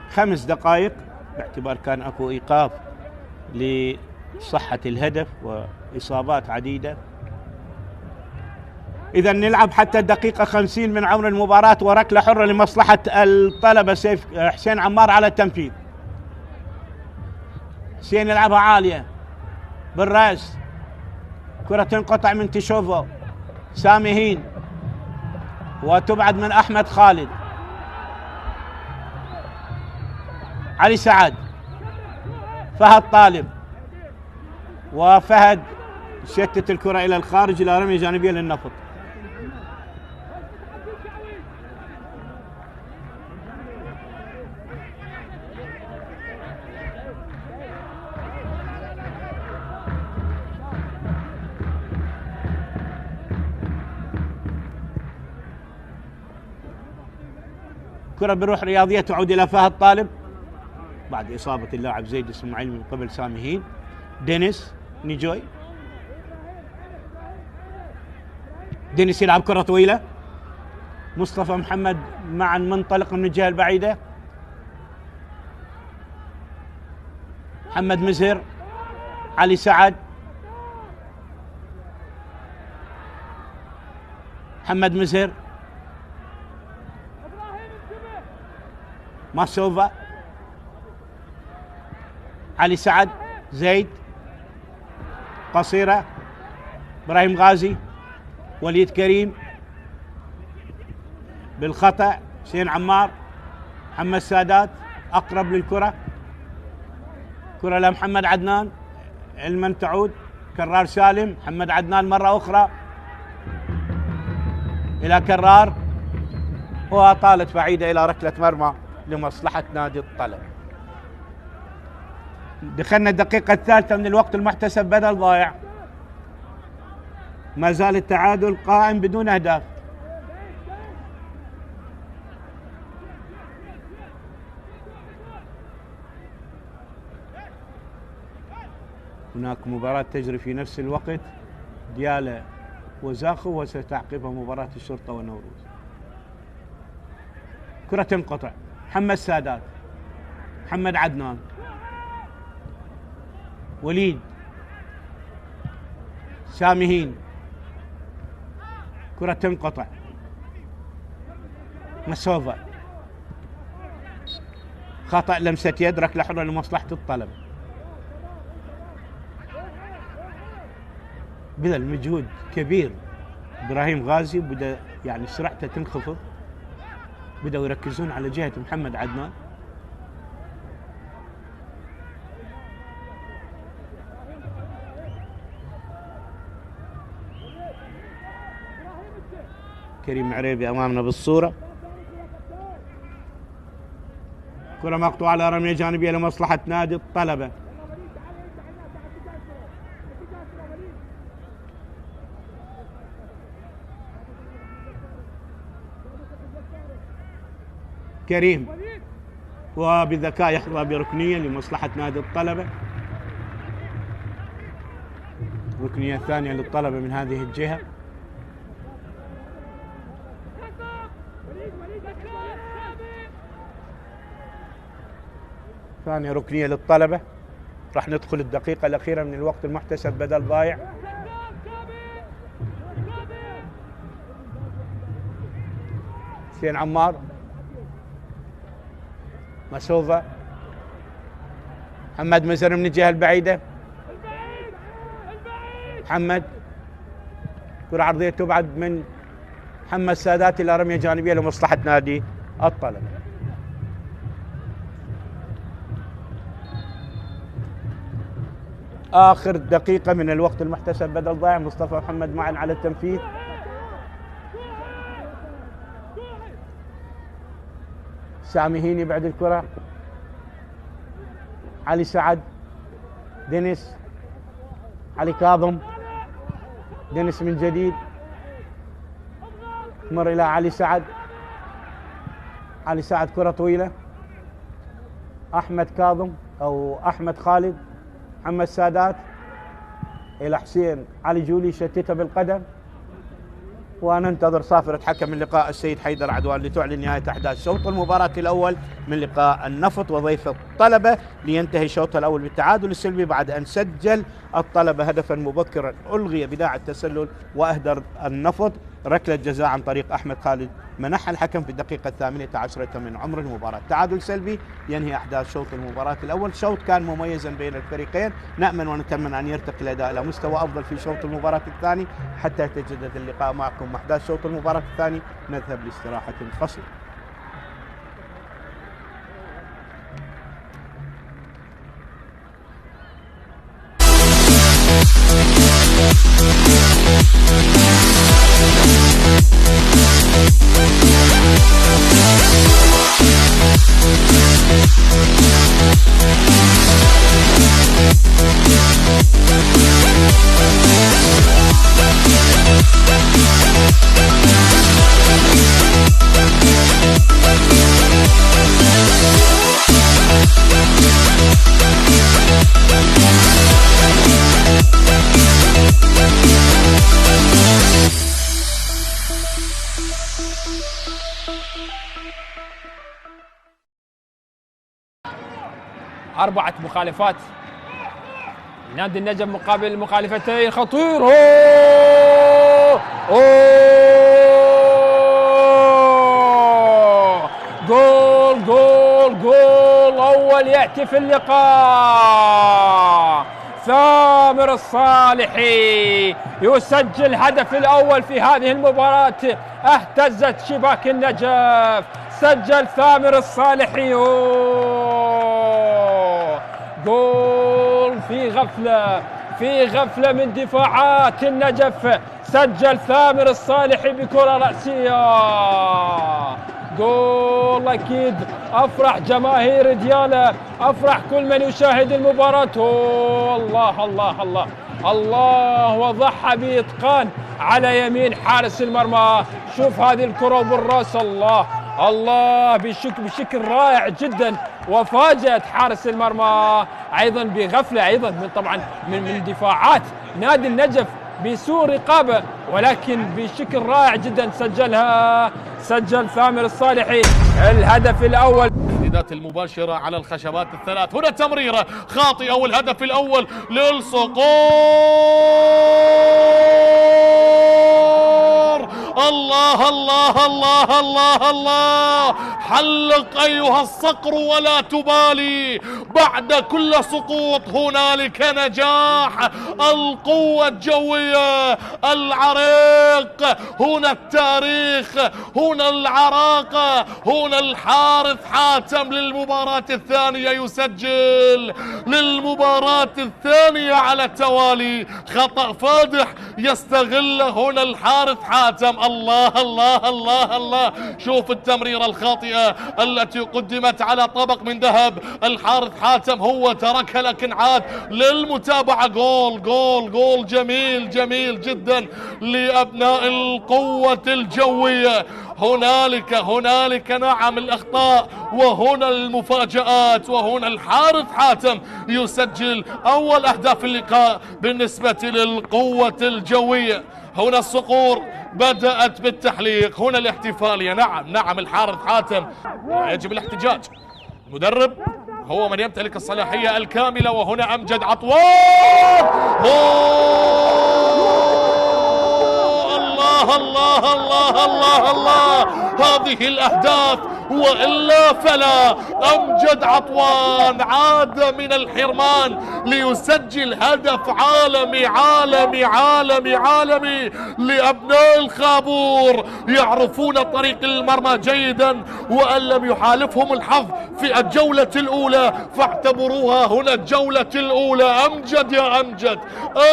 خمس دقائق باعتبار كان اكو ايقاف لصحة الهدف واصابات عديدة. اذا نلعب حتى الدقيقة 50 من عمر المباراة، وركلة حرة لمصلحة الطلبة. سيف حسين عمار على التنفيذ، حسين يلعبها عالية بالرأس، كرة تنقطع من تشوفو، سامي هين، وتبعد من احمد خالد، علي سعد، فهد طالب، وفهد شتت الكرة إلى الخارج إلى رمية جانبية للنفط. كرة بروح رياضية تعود إلى فهد طالب بعد إصابة اللاعب زيد اسماعيل من قبل سامي هين. دينيس نيجوي، دينيس يلعب كرة طويلة، مصطفى محمد معا منطلق من الجهة البعيدة، محمد مزهر، علي سعد، محمد مزهر، ماسوفا، علي سعد، زيد، قصيرة، ابراهيم غازي، وليد كريم، بالخطأ حسين عمار، محمد سادات اقرب للكرة، كرة لمحمد عدنان، علما تعود، كرار سالم، محمد عدنان مرة اخرى الى كرار، وطالت بعيدة الى ركلة مرمى لمصلحة نادي الطلب. دخلنا الدقيقة الثالثة من الوقت المحتسب بدل ضائع، ما زال التعادل قائم بدون أهداف. هناك مباراة تجري في نفس الوقت، ديالى وزاخو، وستعقبها مباراة الشرطة ونوروز. كرة تنقطع، محمد سادات، محمد عدنان، وليد، سامي هين، كرة تنقطع، مسوفا، خطأ لمسة يد، ركلة حرة لمصلحة الطلب. بذل مجهود كبير ابراهيم غازي، بدا يعني سرعته تنخفض، بدأوا يركزون على جهة محمد عدنان. كريم عريبي أمامنا بالصورة. كرة مقطوعة على رمية جانبية لمصلحة نادي الطلبة. كريم وبذكاء يحظى بركنية لمصلحة نادي الطلبة. ركنية ثانية للطلبة من هذه الجهة. ثانية ركنية للطلبة. راح ندخل الدقيقة الأخيرة من الوقت المحتسب بدل ضايع. حسين عمار، مسوفة، محمد مزر من الجهة البعيدة. محمد، كرة عرضية تبعد من محمد سادات إلى رمية جانبية لمصلحة نادي الطلبة. آخر دقيقة من الوقت المحتسب بدل ضايع. مصطفى محمد معا على التنفيذ. سامي هيني بعد الكرة. علي سعد، دينيس، علي كاظم، دينيس من جديد، مر إلى علي سعد. علي سعد كرة طويلة. أحمد كاظم أو أحمد خالد، محمد سادات إلى حسين علي جولي، شتتها بالقدم. وننتظر صافرة حكم اللقاء السيد حيدر عدوان لتعلن نهاية أحداث شوط المباراة الأول من لقاء النفط وضيف الطلبة، لينتهي الشوط الأول بالتعادل السلبي بعد أن سجل الطلبة هدفا مبكرا ألغي بداعي التسلل وأهدر النفط ركلة جزاء عن طريق أحمد خالد منحها الحكم في الدقيقة 18 من عمر المباراة. تعادل سلبي ينهي أحداث شوط المباراة الأول. شوط كان مميزا بين الفريقين، نأمل ونتمنى أن يرتقي الأداء إلى مستوى أفضل في شوط المباراة الثاني حتى يتجدد اللقاء معكم أحداث شوط المباراة الثاني. نذهب لاستراحة قصيرة. أربعة مخالفات نادي النجم مقابل المخالفتين. خطير، جول جول جول أول يأتي في اللقاء. ثامر الصالحي يسجل هدف الأول في هذه المباراة، اهتزت شباك النجف. سجل ثامر الصالحي، جول في غفلة من دفاعات النجف. سجل ثامر الصالحي بكرة رأسية، جول. أكيد أفرح جماهير ديالى، أفرح كل من يشاهد المباراة. الله الله الله الله، وضحى بإتقان على يمين حارس المرمى. شوف هذه الكرة بالراس، الله الله، بشكل رائع جدا. وفاجأت حارس المرمى ايضا بغفله، ايضا من دفاعات نادي النجف بسوء رقابه، ولكن بشكل رائع جدا سجل ثامر الصالحي الهدف الاول. التسديدات المباشره على الخشبات الثلاث. هنا تمريره خاطئه والهدف الاول للصقور. الله الله الله الله الله، حلق أيها الصقر ولا تبالي. بعد كل سقوط هنالك نجاح. القوة الجوية، العريق، هنا التاريخ، هنا العراقة، هنا الحارث حاتم للمباراة الثانية يسجل للمباراة الثانية على التوالي. خطأ فادح يستغل هنا الحارث حاتم. الله الله الله الله، شوف التمريرة الخاطئة التي قدمت على طبق من ذهب. الحارث حاتم هو تركها لكن عاد للمتابعة. جول جول جول جميل جميل جدا لأبناء القوة الجوية. هنالك نعم الأخطاء، وهنا المفاجآت، وهنا الحارث حاتم يسجل أول أهداف اللقاء بالنسبة للقوة الجوية. هنا الصقور بدأت بالتحليق، هنا الاحتفالية. نعم الحارث حاتم يجب الاحتجاج. المدرب هو من يمتلك الصلاحية الكاملة. وهنا أمجد عطوان. الله الله الله الله الله، هذه الأهداف وإلا فلا. أمجد عطوان عاد من الحرمان ليسجل هدف عالمي عالمي عالمي عالمي لأبناء الخابور. يعرفون طريق المرمى جيدا، وأن لم يحالفهم الحظ في الجولة الأولى فاعتبروها هنا الجولة الأولى. أمجد يا أمجد،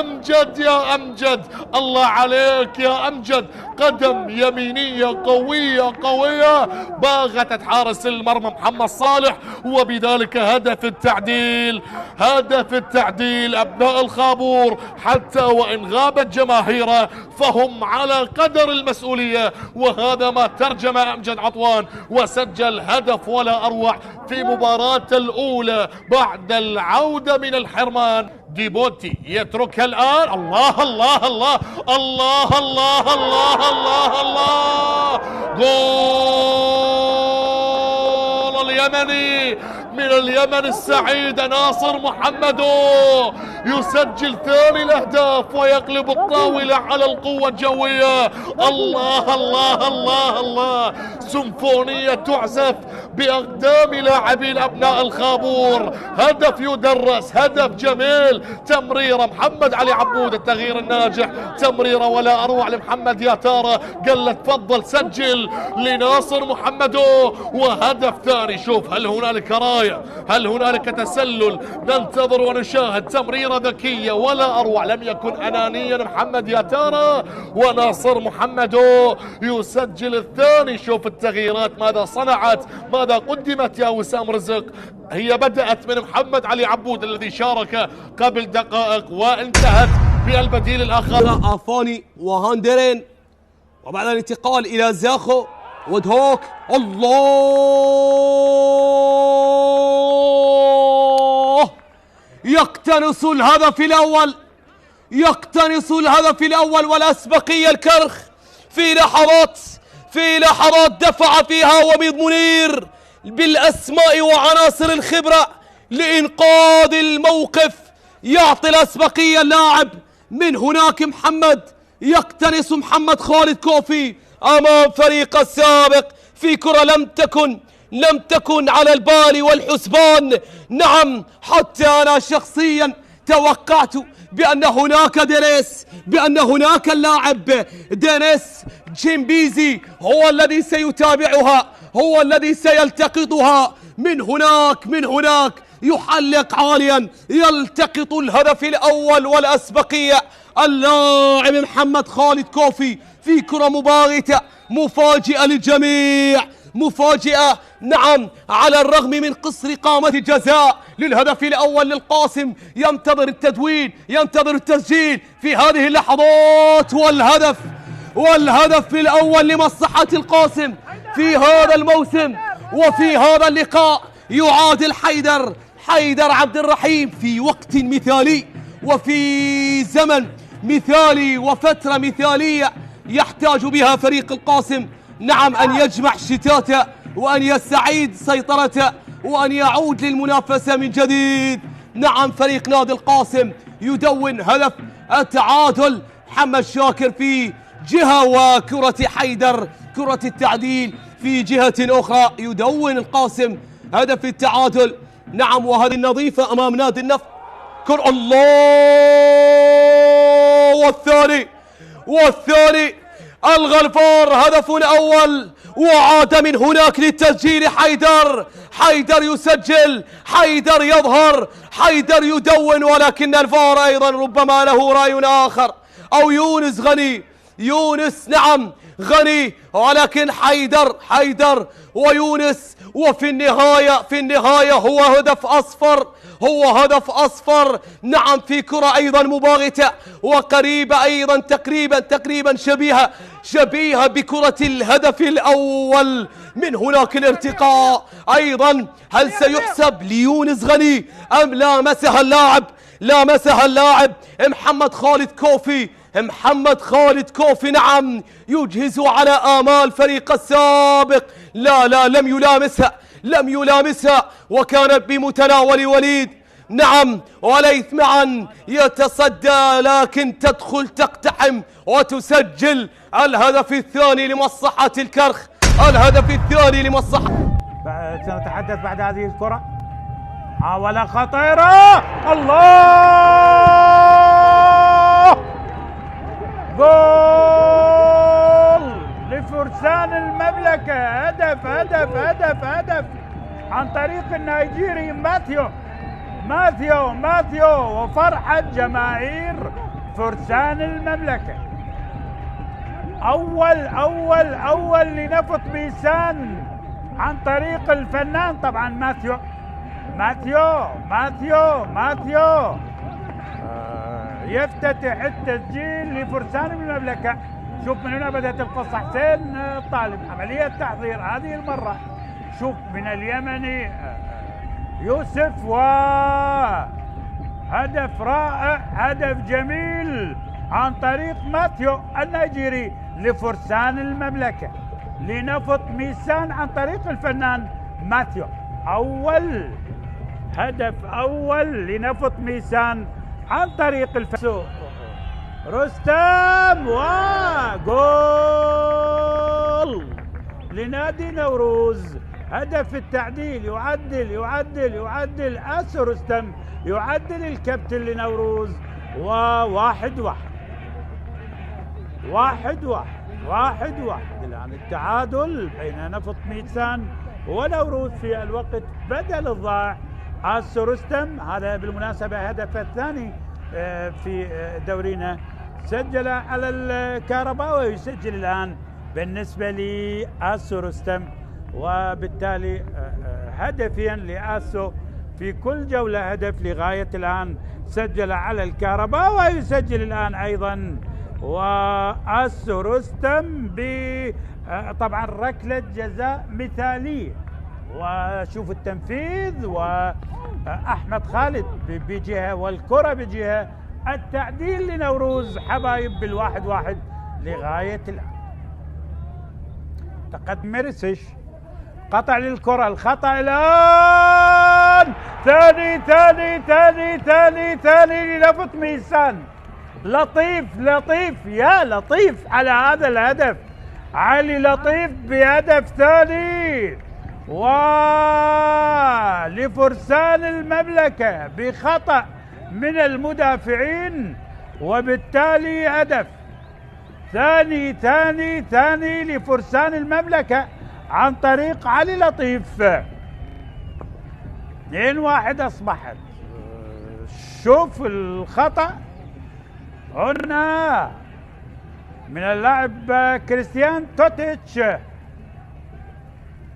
أمجد يا أمجد، الله عليك يا أمجد. قدم يمينية قوية قوية باغتت حارس المرمى محمد صالح، وبذلك هدف التعديل. هدف التعديل. أبناء الخابور حتى وإن غابت جماهيره فهم على قدر المسؤولية، وهذا ما ترجم أمجد عطوان وسجل هدف ولا أروع في مباراة الأولى بعد العودة من الحرمان. ديبوتي يتركها الآن. الله الله الله الله الله الله الله الله، جول اليمني من اليمن السعيد ناصر محمدو يسجل ثاني الأهداف ويقلب الطاولة على القوة الجوية. الله الله الله الله، سيمفونية تعزف بأقدام لاعبين أبناء الخابور. هدف يدرس، هدف جميل. تمريرة محمد علي عبود التغيير الناجح، تمريرة ولا أروع لمحمد ياتارا. قال له تفضل سجل لناصر محمدو، وهدف ثاني. شوف هل هنالك راية، هل هنالك تسلل؟ ننتظر ونشاهد. تمريرة ذكية ولا أروع، لم يكن أنانيا محمد ياتارا، وناصر محمدو يسجل الثاني. شوف التغييرات ماذا صنعت، ماذا قدمت يا وسام رزق. هي بدأت من محمد علي عبود الذي شارك قبل دقائق، وانتهت بالبديل الآخر آفاني وهاندرين، وبعد الانتقال إلى زاخو ودهوك. الله، يقتنص الهدف الأول، يقتنص الهدف الأول والأسبقية الكرخ في لحظات دفع فيها وميض منير بالأسماء وعناصر الخبرة لإنقاذ الموقف. يعطي الأسبقية اللاعب من هناك محمد، يقتنص محمد خالد كوفي أمام فريق السابق في كرة لم تكن على البال والحسبان. نعم، حتى أنا شخصيا توقعت بأن هناك اللاعب دينيس جيمبيزي هو الذي سيتابعها، هو الذي سيلتقطها. من هناك يحلق عاليا، يلتقط الهدف الأول والأسبقية. اللاعب محمد خالد كوفي في كرة مباغتة مفاجئة للجميع، مفاجئة. نعم، على الرغم من قصر قامة جزاء للهدف الأول للقاسم، ينتظر التدوين، ينتظر التسجيل في هذه اللحظات. والهدف الأول لمصلحة القاسم في هذا الموسم وفي هذا اللقاء. يعادل حيدر عبد الرحيم في وقت مثالي وفي زمن مثالي وفترة مثالية يحتاج بها فريق القاسم. نعم، أن يجمع شتاته وأن يستعيد سيطرته وأن يعود للمنافسة من جديد. نعم، فريق نادي القاسم يدون هدف التعادل. محمد شاكر في جهة وكرة حيدر كرة التعديل في جهة أخرى. يدون القاسم هدف التعادل. نعم، وهذه النظيفة أمام نادي النفط. الله، والثاني الغلفار هدف أول، وعاد من هناك للتسجيل. حيدر يسجل، حيدر يظهر، حيدر يدون، ولكن الفار أيضا ربما له رأي آخر. أو يونس غني. يونس نعم غني، ولكن حيدر ويونس، وفي النهاية هو هدف أصفر. نعم في كرة أيضا مباغتة وقريبة أيضا تقريبا شبيهة بكرة الهدف الأول. من هناك الارتقاء أيضا، هل سيحسب ليونس غني أم لامسها اللاعب محمد خالد كوفي نعم يجهز على آمال فريق السابق. لا لم يلامسها وكانت بمتناول وليد نعم وليث معا يتصدى، لكن تدخل تقتحم وتسجل الهدف الثاني لمصلحة الكرخ. سنتحدث بعد هذه الكرة. محاولة خطيرة، الله، جول لفرسان المملكة. هدف عن طريق النيجيري ماثيو وفرحة جماهير فرسان المملكة. أول لنفط بيسان عن طريق الفنان طبعا ماثيو يفتتح التسجيل لفرسان المملكة. شوف من هنا بدأت القصة. حسين الطالب عملية تحضير هذه المرة، شوف من اليمني يوسف، وهدف رائع، هدف جميل عن طريق ماثيو النيجيري لفرسان المملكة. لنفط ميسان عن طريق الفنان ماثيو. هدف أول لنفط ميسان عن طريق الفنان رستم، وجول لنادي نوروز. هدف التعديل، يعدل آسو رستم، يعدل الكابتن لنوروز، وواحد الآن التعادل بين نفط ميسان ونوروز في الوقت بدل الضائع. آسو رستم هذا بالمناسبة هدف الثاني في دورينا، سجل على الكهرباء ويسجل الآن بالنسبة لآسو رستم، وبالتالي هدفيا لآسو في كل جولة، هدف لغاية الآن. سجل على الكهرباء ويسجل الآن أيضا، وآسو رستم طبعا ركلة جزاء مثالية. وشوف التنفيذ، وأحمد خالد بجهة والكرة بجهة، التعديل لنوروز حبايب بالواحد لغاية الآن. تقدم ميرسيش، قطع للكرة، الخطأ الآن، ثاني لنفط ميسان. لطيف يا لطيف على هذا الهدف، علي لطيف بهدف ثاني، ولفرسان المملكة بخطأ من المدافعين، وبالتالي هدف ثاني لفرسان المملكة عن طريق علي لطيف. 2-1 أصبحت. شوف الخطأ هنا من اللاعب كريستيان توتيتش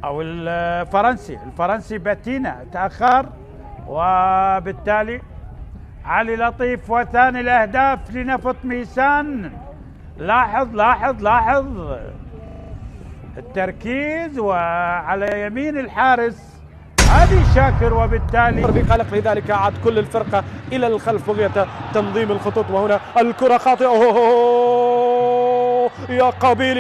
أو الفرنسي باتينا، تأخر، وبالتالي علي لطيف وثاني الأهداف لنفط ميسان. لاحظ التركيز، وعلى يمين الحارس هذه شاكر، وبالتالي بقلق. لذلك عاد كل الفرقة إلى الخلف بغية تنظيم الخطوط. وهنا الكرة خاطئة، يا قابيل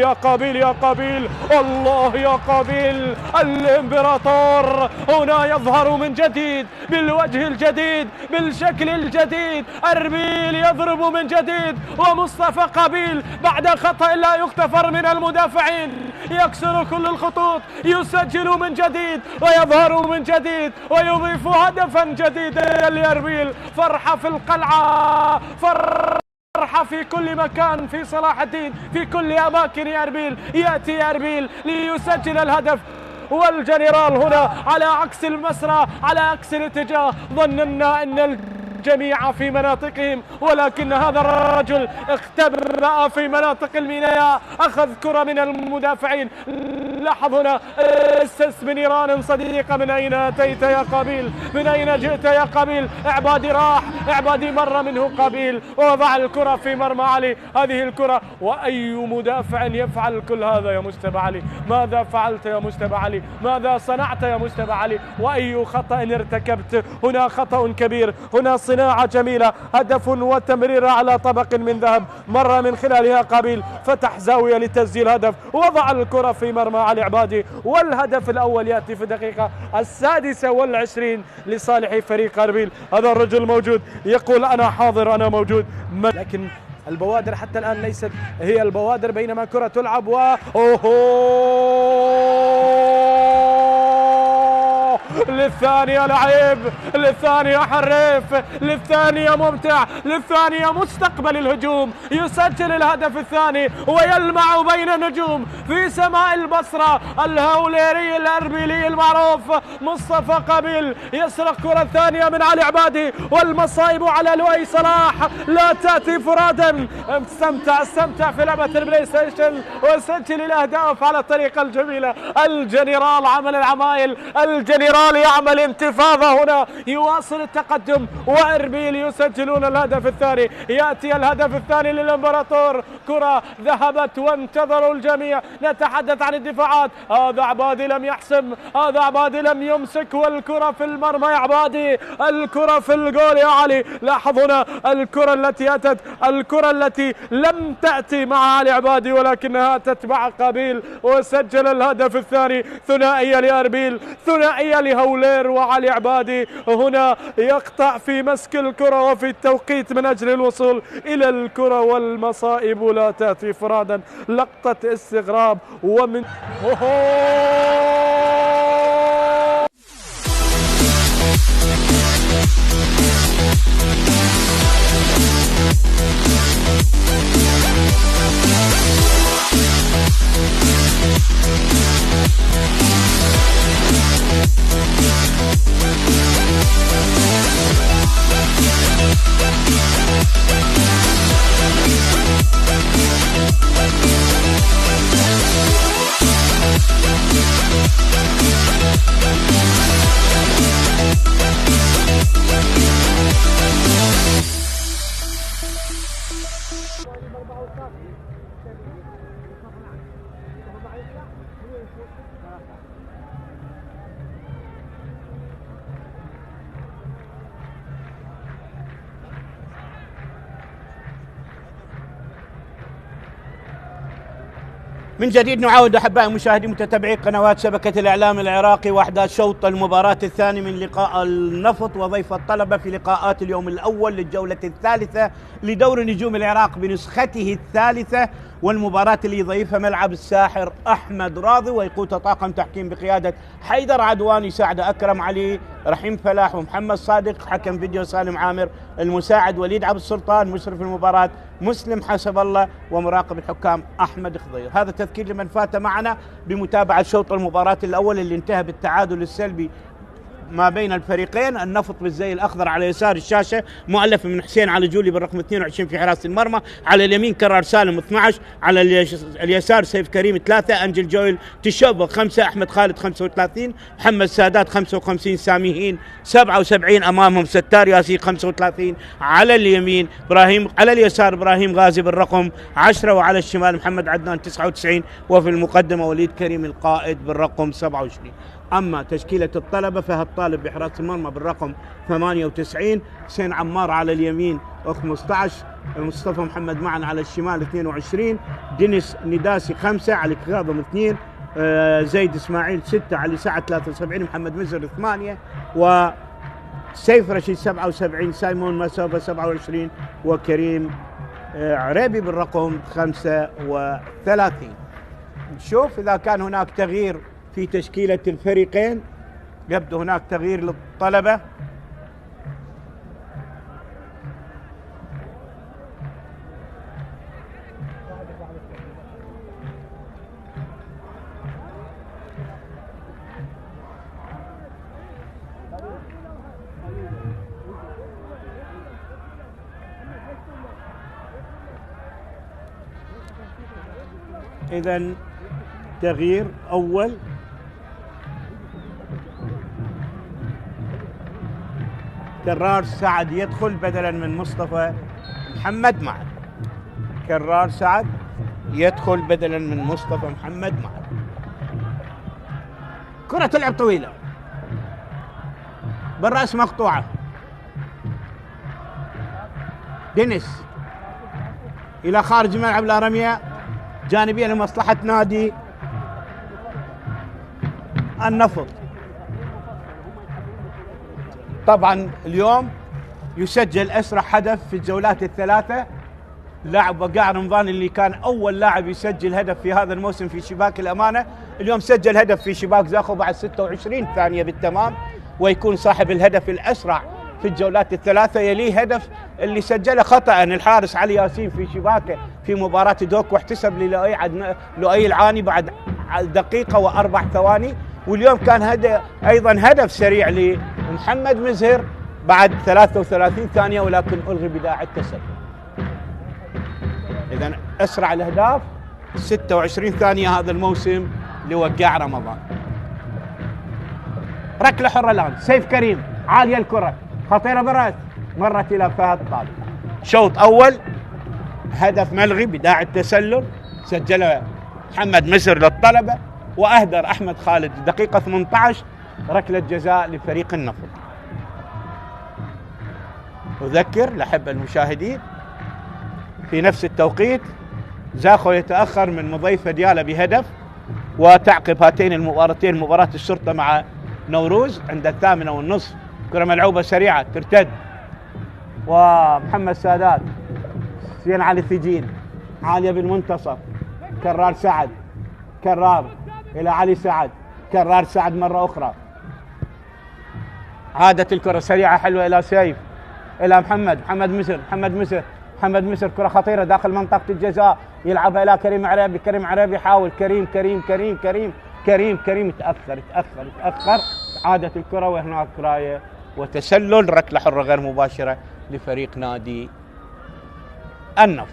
الله يا قابيل. الإمبراطور هنا يظهر من جديد بالوجه الجديد بالشكل الجديد. أربيل يضرب من جديد، ومصطفى قابيل بعد خطأ لا يغتفر من المدافعين يكسر كل الخطوط، يسجل من جديد ويظهر من جديد ويضيف هدفا جديدا لأربيل. فرحة في القلعة، فرحة في كل مكان في صلاح الدين، في كل أماكن أربيل. يأتي أربيل ليسجل الهدف، والجنرال هنا على عكس المسرى، على عكس الاتجاه. ظننا أن الجميع في مناطقهم، ولكن هذا الرجل اختبأ في مناطق الميناء، أخذ كرة من المدافعين. لاحظ هنا السس بنيران صديقة، من أين أتيت يا قابيل؟ من أين جئت يا قابيل؟ إعبادي راح، إعبادي مر منه قابيل ووضع الكرة في مرمى علي. هذه الكرة، وأي مدافع يفعل كل هذا يا مجتبى علي؟ ماذا فعلت يا مجتبى علي؟ ماذا صنعت يا مجتبى علي؟ وأي خطأ ارتكبت؟ هنا خطأ كبير، هنا صناعة جميلة، هدف وتمرير على طبق من ذهب، مر من خلالها قابيل، فتح زاوية لتسجيل هدف، وضع الكرة في مرمى علي عبادي، والهدف الأول يأتي في الدقيقة 26 لصالح فريق أربيل. هذا الرجل موجود يقول أنا حاضر أنا موجود، لكن البوادر حتى الآن ليست هي البوادر، بينما كرة تلعب للثانية لعيب، للثانية حريف، للثانية ممتع، للثانية مستقبل الهجوم، يسجل الهدف الثاني ويلمع بين النجوم في سماء البصرة. الهوليري الأربيلي المعروف مصطفى قابيل يسرق كرة ثانية من علي عبادي، والمصائب على لؤي صلاح لا تأتي فرادا. استمتع في لعبة البلاي ستيشن وسجل الأهداف على الطريقة الجميلة. الجنرال عمل العمايل، الجنرال يعمل انتفاضة هنا، يواصل التقدم، وأربيل يسجلون الهدف الثاني. يأتي الهدف الثاني للإمبراطور، كرة ذهبت وانتظروا الجميع. نتحدث عن الدفاعات، هذا عبادي لم يحسم، هذا عبادي لم يمسك، والكرة في المرمى يا عبادي، الكرة في الجول يا علي. لاحظ هنا الكرة التي أتت، الكرة التي لم تأتي مع علي عبادي ولكنها تتبع قابيل، وسجل الهدف الثاني. ثنائية لأربيل، ثنائية لهولير وعلي عبادي. هنا يقطع في مسك الكرة وفي التوقيت من أجل الوصول إلى الكرة، والمصائب لا تأتي فرادا. لقطة استغراب ومن من جديد نعود أحبائي المشاهدين متتبعي قنوات شبكة الإعلام العراقي وأحداث شوط المباراة الثاني من لقاء النفط وضيف الطلبة في لقاءات اليوم الأول للجولة الثالثة لدور نجوم العراق بنسخته الثالثة، والمباراة اللي يضيفها ملعب الساحر أحمد راضي ويقودها طاقم تحكيم بقيادة حيدر عدواني، سعد أكرم علي، رحيم فلاح ومحمد صادق، حكم فيديو سالم عامر، المساعد وليد عبد السلطان، مشرف المباراة مسلم حسب الله، ومراقب الحكام أحمد خضير. هذا تذكير لمن فات معنا بمتابعة شوط المباراة الأول اللي انتهى بالتعادل السلبي ما بين الفريقين. النفط بالزي الأخضر على يسار الشاشة مؤلف من حسين على جولي بالرقم 22 في حراسة المرمى، على اليمين كرر سالم 12، على اليسار سيف كريم 3، أنجل جويل تشوبة 5، أحمد خالد 35، محمد سادات 55، ساميهين 77، أمامهم ستار ياسين 35، على اليمين إبراهيم، على اليسار إبراهيم غازي بالرقم 10، وعلى الشمال محمد عدنان 99، وفي المقدمة وليد كريم القائد بالرقم 27. أما تشكيلة الطلبة فالطالب بحراسة المرمى بالرقم 98 حسين عمار على اليمين 15، مصطفى محمد معن على الشمال 22، دينيس نداسي 5، علي كاظم 2، زيد إسماعيل 6، علي سعد 73، محمد مزر 8، وسيف رشيد 77، سايمون مسوبة 27، وكريم عريبي بالرقم 35. نشوف إذا كان هناك تغيير في تشكيلة الفريقين. يبدو هناك تغيير للطلبة. إذن تغيير أول، كرار سعد يدخل بدلا من مصطفى محمد معه. كرار سعد يدخل بدلا من مصطفى محمد معه. كرة تلعب طويلة بالرأس مقطوعة. دينيس إلى خارج الملعب، لا رمية جانبية لمصلحة نادي النفط. طبعا اليوم يسجل أسرع هدف في الجولات الثلاثة لاعب وقاع رمضان، اللي كان أول لاعب يسجل هدف في هذا الموسم في شباك الأمانة. اليوم سجل هدف في شباك زاخو بعد 26 ثانية بالتمام، ويكون صاحب الهدف الأسرع في الجولات الثلاثة. يليه هدف اللي سجله خطأ الحارس علي ياسين في شباكه في مباراة دوك، واحتسب لؤي العاني بعد دقيقة وأربع ثواني. واليوم كان أيضا هدف سريع لمحمد مزهر بعد 33 ثانية، ولكن ألغي بداعي التسلل. إذن أسرع الأهداف 26 ثانية هذا الموسم لوقاع رمضان. ركلة حرة الآن، سيف كريم عالية الكرة خطيرة برأس، مرت إلى فهد طالب. شوط أول هدف ملغي بداعي التسلل سجله محمد مزهر للطلبة، وأهدر أحمد خالد دقيقة 18 ركلة جزاء لفريق النفط. أذكر لأحب المشاهدين في نفس التوقيت زاخو يتأخر من مضيفة ديالى بهدف، وتعقب هاتين المباراتين مباراة الشرطة مع نوروز عند 8:30. كرة ملعوبة سريعة ترتد، ومحمد سادات سين علي الثجين عالية بالمنتصف. كرار سعد، كرار إلى علي سعد، كرار سعد مرة أخرى، عادت الكرة سريعة حلوة إلى سيف، إلى محمد مزهر كرة خطيرة داخل منطقة الجزاء، يلعبها إلى كريم عرابي يحاول كريم تأخر. عادت الكرة وهناك راية وتسلل، ركلة حرة غير مباشرة لفريق نادي النفط.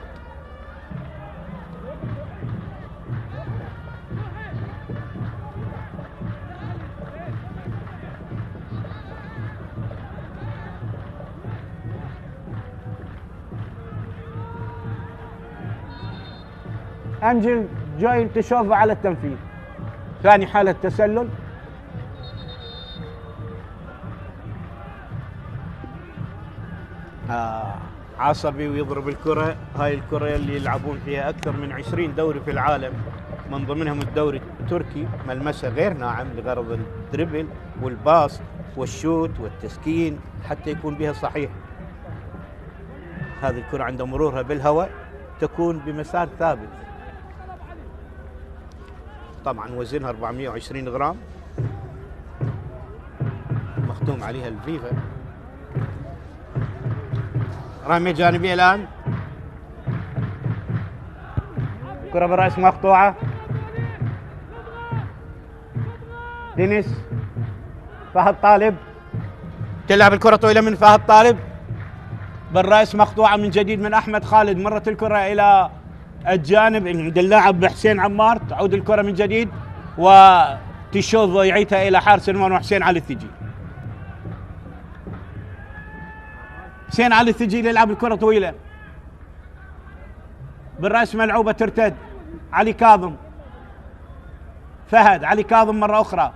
أنجل جوين تشوفه على التنفيذ، ثاني حالة تسلل. عصبي ويضرب الكرة. هاي الكرة اللي يلعبون فيها أكثر من 20 دوري في العالم، من ضمنهم الدوري التركي، ملمسه غير ناعم لغرض الدريبل والباص والشوت والتسكين حتى يكون بها صحيح. هذه الكرة عند مرورها بالهواء تكون بمسار ثابت. طبعا وزنها 420 غرام، مختوم عليها الفيفا. رمية جانبية الآن، كرة بالرأس مقطوعة. دينيس فهد طالب، تلعب الكرة طويلة من فهد طالب بالرأس مقطوعة من جديد من أحمد خالد. مرت الكرة إلى الجانب عند اللاعب حسين عمار، تعود الكرة من جديد وتشوف يعيدها إلى حارس المرمى حسين علي الثجي. حسين علي الثجي يلعب الكرة طويلة بالرأس ملعوبة ترتد. علي كاظم، فهد علي كاظم مرة أخرى.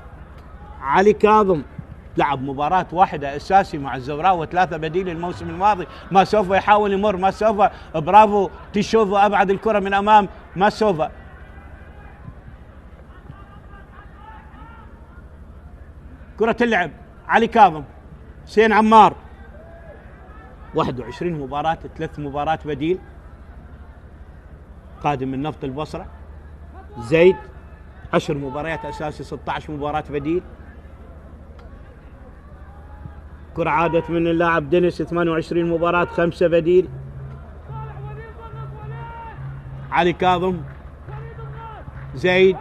علي كاظم لعب مباراة واحدة أساسي مع الزوراء و3 بديل الموسم الماضي، ما سوف يحاول يمر، ما سوف. برافو تشوفو، أبعد الكرة من أمام ما سوف. كرة اللعب علي كاظم، حسين عمار، 21 مباراة، 3 مباريات بديل، قادم من نفط البصرة. زيد 10 مباريات أساسي، 16 مباراة بديل. كرة عادت من اللاعب دينيس، 28 مباراة، 5 بديل. علي كاظم، زيد،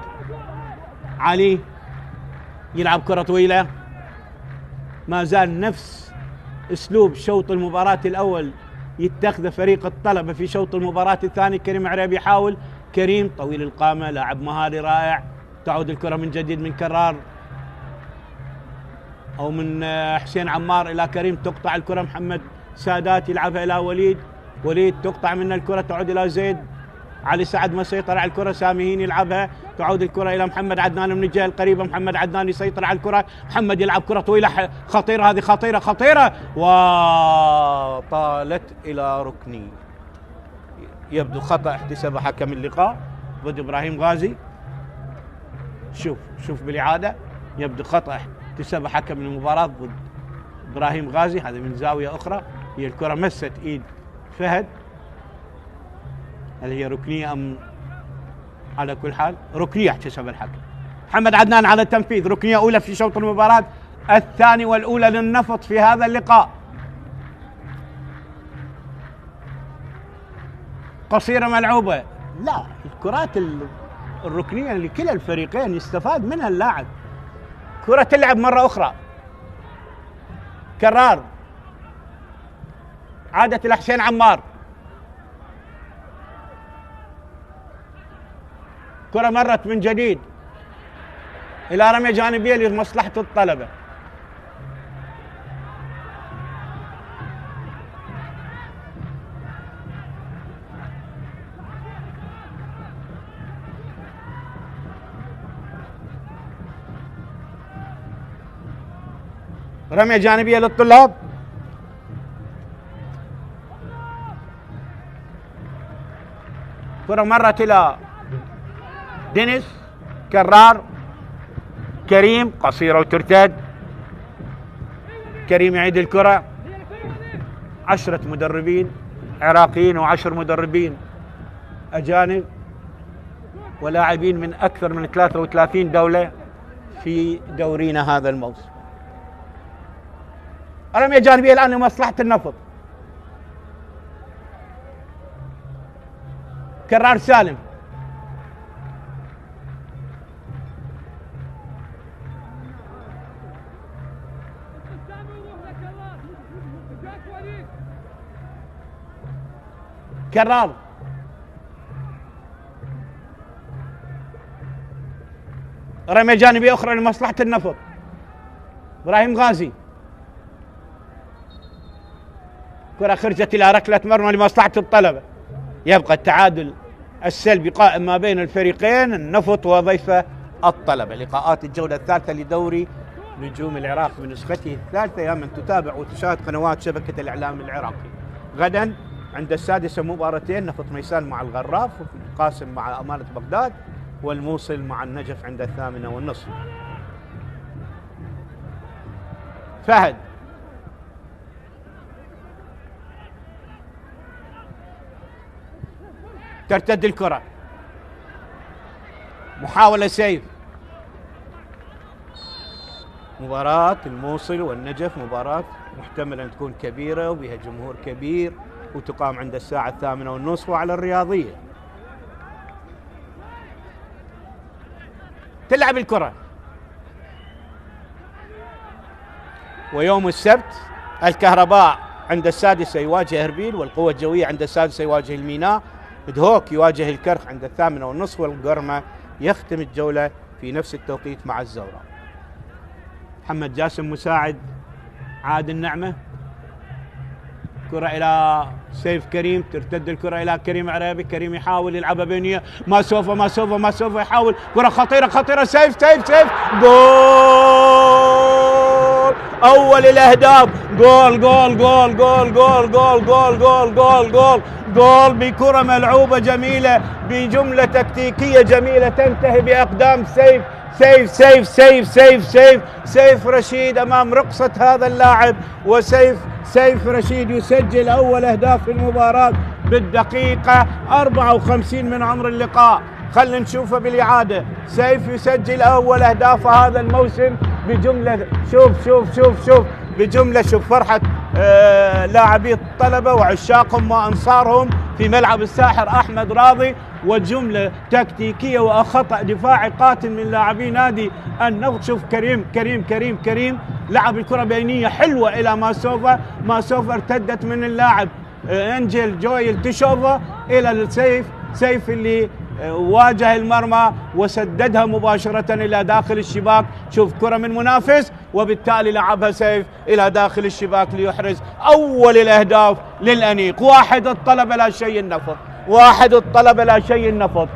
علي يلعب كرة طويلة. ما زال نفس اسلوب شوط المباراة الاول يتخذ فريق الطلبة في شوط المباراة الثاني. كريم عرابي يحاول كريم طويل القامة، لاعب مهاري رائع. تعود الكرة من جديد من كرار أو من حسين عمار إلى كريم، تقطع الكرة محمد سادات يلعبها إلى وليد تقطع من الكرة، تعود إلى زيد. علي سعد ما سيطر على الكرة، سامي يلعبها، تعود الكرة إلى محمد عدنان من الجهة القريبة. محمد عدنان يسيطر على الكرة، محمد يلعب كرة طويلة خطيرة، هذه خطيرة وطالت إلى ركني. يبدو خطأ احتسب حكم اللقاء ضد إبراهيم غازي. شوف بالإعادة، يبدو خطأ احتسب حكم المباراة ضد إبراهيم غازي. هذا من زاوية أخرى، هي الكرة مست إيد فهد، هل هي ركنية أم؟ على كل حال ركنية احتسب الحكم. محمد عدنان على التنفيذ، ركنية أولى في شوط المباراة الثاني والأولى للنفط في هذا اللقاء. قصيرة ملعوبة، لا الكرات الركنية لكلا الفريقين يستفاد منها اللاعب. كرة تلعب مرة أخرى، كرار عادت إلى حسين عمار، كرة مرت من جديد إلى رمية جانبية لمصلحة الطلبة. رمية جانبية للطلاب، كرة مرت إلى دينيس، كرار، كريم قصيرة وترتد. كريم يعيد الكرة. 10 مدربين عراقيين و10 مدربين أجانب ولاعبين من أكثر من 33 دولة في دورينا هذا الموسم. رمية جانبية الآن لمصلحة النفط. كرار سالم، كرار، رمية جانبية أخرى لمصلحة النفط. إبراهيم غازي، كرة خرجت إلى ركلة مرمى لمصلحة الطلبة. يبقى التعادل السلبي قائم ما بين الفريقين، النفط وضيفه الطلبة. لقاءات الجولة الثالثة لدوري نجوم العراق بنسخته الثالثة، يا من تتابع وتشاهد قنوات شبكة الإعلام العراقي. غدا عند 6 مباراتين، نفط ميسان مع الغراف، قاسم مع أمانة بغداد، والموصل مع النجف عند 8:30. فهد ترتد الكرة، محاولة سيف. مباراة الموصل والنجف مباراة محتمل أن تكون كبيرة وبها جمهور كبير، وتقام عند 8:30 وعلى الرياضية. تلعب الكرة. ويوم السبت الكهرباء عند 6 يواجه إربيل، والقوة الجوية عند 6 يواجه الميناء، دهوك يواجه الكرخ عند 8:30، والقرمة يختم الجولة في نفس التوقيت مع الزوراء. محمد جاسم مساعد عادل نعمة، كرة إلى سيف كريم، ترتد الكرة إلى كريم عرابي. كريم يحاول يلعبها بينية، ما سوف يحاول، كرة خطيرة، سيف جول. أول الأهداف، جول بكرة ملعوبة جميلة، بجملة تكتيكية جميلة تنتهي بأقدام سيف رشيد أمام رقصة هذا اللاعب. سيف رشيد يسجل أول أهداف في المباراة بالدقيقة 54 من عمر اللقاء. خلينا نشوفه بالإعادة. سيف يسجل أول أهداف هذا الموسم بجملة، شوف فرحة لاعبي الطلبة وعشاقهم وأنصارهم في ملعب الساحر أحمد راضي، وجملة تكتيكية وخطأ دفاعي قاتل من لاعبي نادي النفط. شوف كريم لعب الكرة بينية حلوة إلى ماسوفا ارتدت من اللاعب انجل جويل تشوفا إلى السيف اللي واجه المرمى وسددها مباشرة إلى داخل الشباك. شوف كرة من منافس، وبالتالي لعبها سيف إلى داخل الشباك ليحرز أول الأهداف للأنيق. واحد الطلب لا شيء النفض، واحد الطلب لا شيء النفض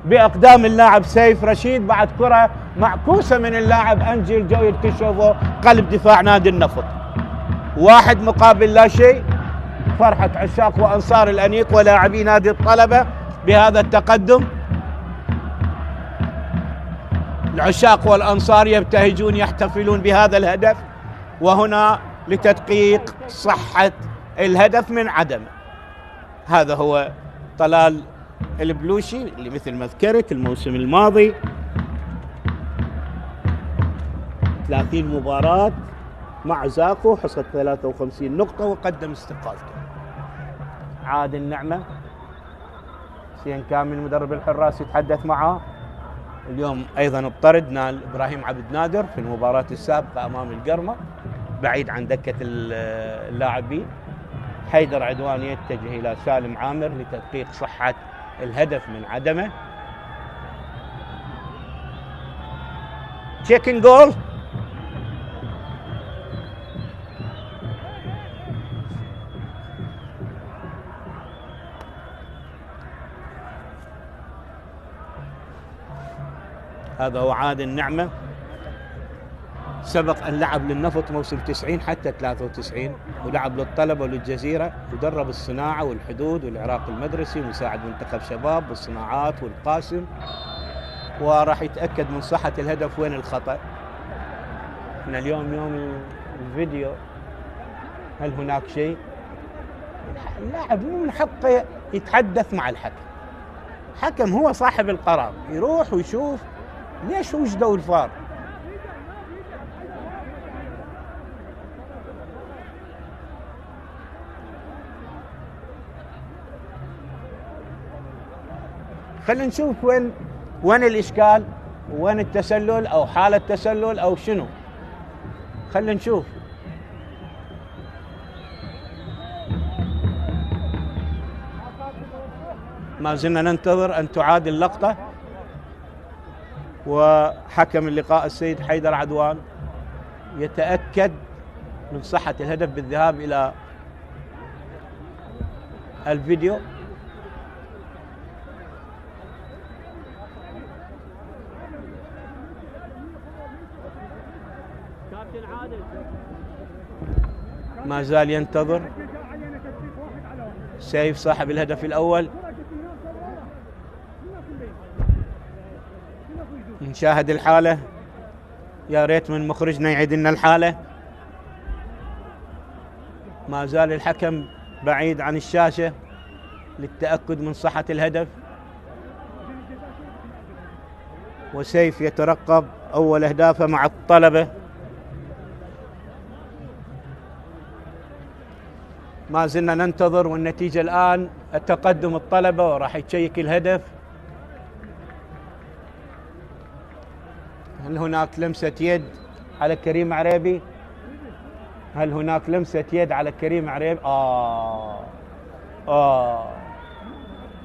بأقدام اللاعب سيف رشيد بعد كرة معكوسة من اللاعب أنجيل جويد كشوفو قلب دفاع نادي النفط. واحد مقابل لا شيء. فرحة عشاق وأنصار الأنيق ولاعبي نادي الطلبة بهذا التقدم. العشاق والأنصار يبتهجون يحتفلون بهذا الهدف، وهنا لتدقيق صحة الهدف من عدمه. هذا هو طلال البلوشي اللي مثل ما ذكرت الموسم الماضي 30 مباراة مع زاكو، حصد 53 نقطة وقدم استقالته. عاد النعمة سين كامل مدرب الحراس يتحدث معه. اليوم أيضا اضطرد نال إبراهيم عبد نادر في المباراة السابقة أمام القرمة بعيد عن دكة اللاعبين. حيدر عدوان يتجه إلى سالم عامر لتدقيق صحة الهدف من عدمه. تشيكن جول. هذا هو عاد النعمة، سبق أن لعب للنفط موسم 90 حتى 93، ولعب للطلبة وللجزيرة، ودرب الصناعة والحدود والعراق المدرسي، مساعد منتخب شباب بالصناعات والقاسم، وراح يتأكد من صحة الهدف وين الخطأ. احنا اليوم يوم الفيديو، هل هناك شيء؟ اللاعب مو من حقه يتحدث مع الحكم. الحكم هو صاحب القرار، يروح ويشوف ليش وجدوا الفار. خلينا نشوف وين الإشكال، وين التسلل أو حالة تسلل أو شنو. خلينا نشوف. ما زلنا ننتظر أن تعاد اللقطة، وحكم اللقاء السيد حيدر عدوان يتأكد من صحة الهدف بالذهاب إلى الفيديو. ما زال ينتظر سيف صاحب الهدف الأول. نشاهد الحالة، يا ريت من مخرجنا يعيد لنا الحالة. ما زال الحكم بعيد عن الشاشة للتأكد من صحة الهدف، وسيف يترقب أول أهدافه مع الطلبة. ما زلنا ننتظر، والنتيجة الآن التقدم الطلبة، وراح يتشيك الهدف. هل هناك لمسة يد على كريم عريبي؟ هل هناك لمسة يد على كريم عريبي؟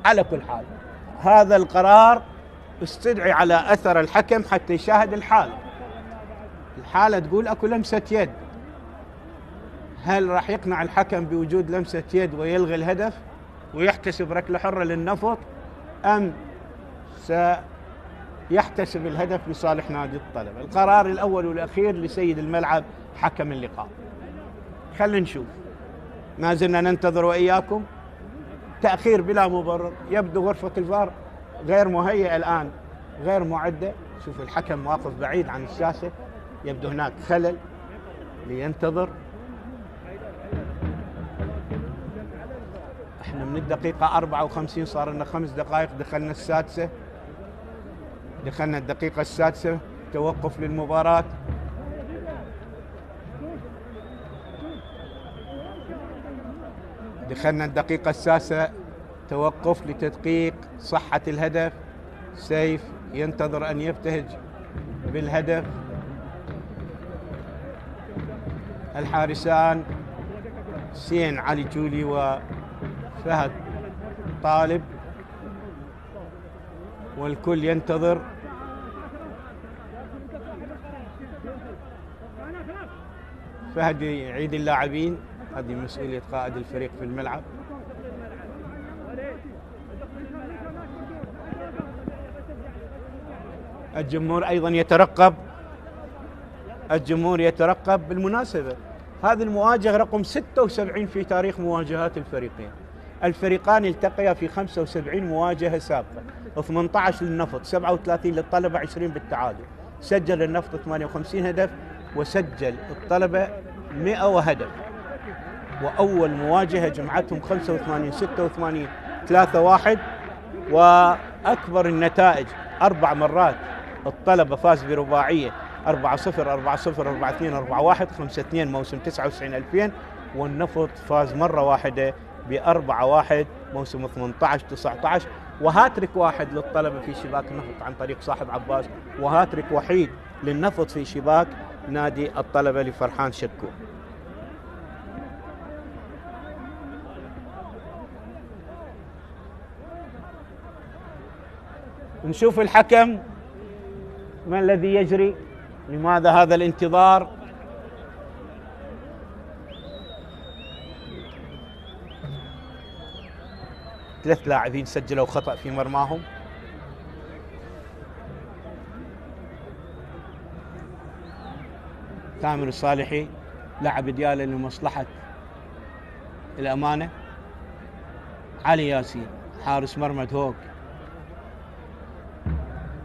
على كل حال هذا القرار استدعي على أثر الحكم حتى يشاهد الحالة. الحالة تقول أكو لمسة يد. هل راح يقنع الحكم بوجود لمسة يد ويلغي الهدف ويحتسب ركلة حرة للنفط، أم سيحتسب الهدف لصالح نادي الطلبة؟ القرار الأول والأخير لسيد الملعب حكم اللقاء. خلينا نشوف. ما زلنا ننتظر وإياكم. تأخير بلا مبرر. يبدو غرفة الفار غير مهيئة الآن، غير معدة. شوف الحكم واقف بعيد عن الشاشة، يبدو هناك خلل لينتظر. احنا من الدقيقة 54 صار لنا 5 دقائق، دخلنا السادسة، دخلنا الدقيقة السادسة، توقف للمباراة. دخلنا الدقيقة السادسة، توقف لتدقيق صحة الهدف. سيف ينتظر أن يبتهج بالهدف. الحارسان سين علي جولي وفهد طالب والكل ينتظر. فهد يعيد اللاعبين، هذه مسؤولية قائد الفريق في الملعب. الجمهور أيضا يترقب، الجمهور يترقب. بالمناسبة هذه المواجهة رقم 76 في تاريخ مواجهات الفريقين. الفريقان التقيا في 75 مواجهة سابقة، 18 للنفط، 37 للطلبة، 20 بالتعادل. سجل النفط 58 هدف وسجل الطلبة 100 هدف. وأول مواجهة جمعتهم 85 86 3-1. وأكبر النتائج 4 مرات الطلبة فاز برباعية 4-0 4-0 4-2 4-1 5-2 موسم 99-2000. والنفط فاز مرة واحدة ب4-1 موسم 18-19. وهاتريك واحد للطلبة في شباك النفط عن طريق صاحب عباس، وهاتريك وحيد للنفط في شباك نادي الطلبة لفرحان شكو. نشوف الحكم، ما الذي يجري؟ لماذا هذا الانتظار؟ ثلاث لاعبين سجلوا خطأ في مرماهم. تامر الصالحي لعب دياله لمصلحة الأمانة. علي ياسين حارس مرمى هوك،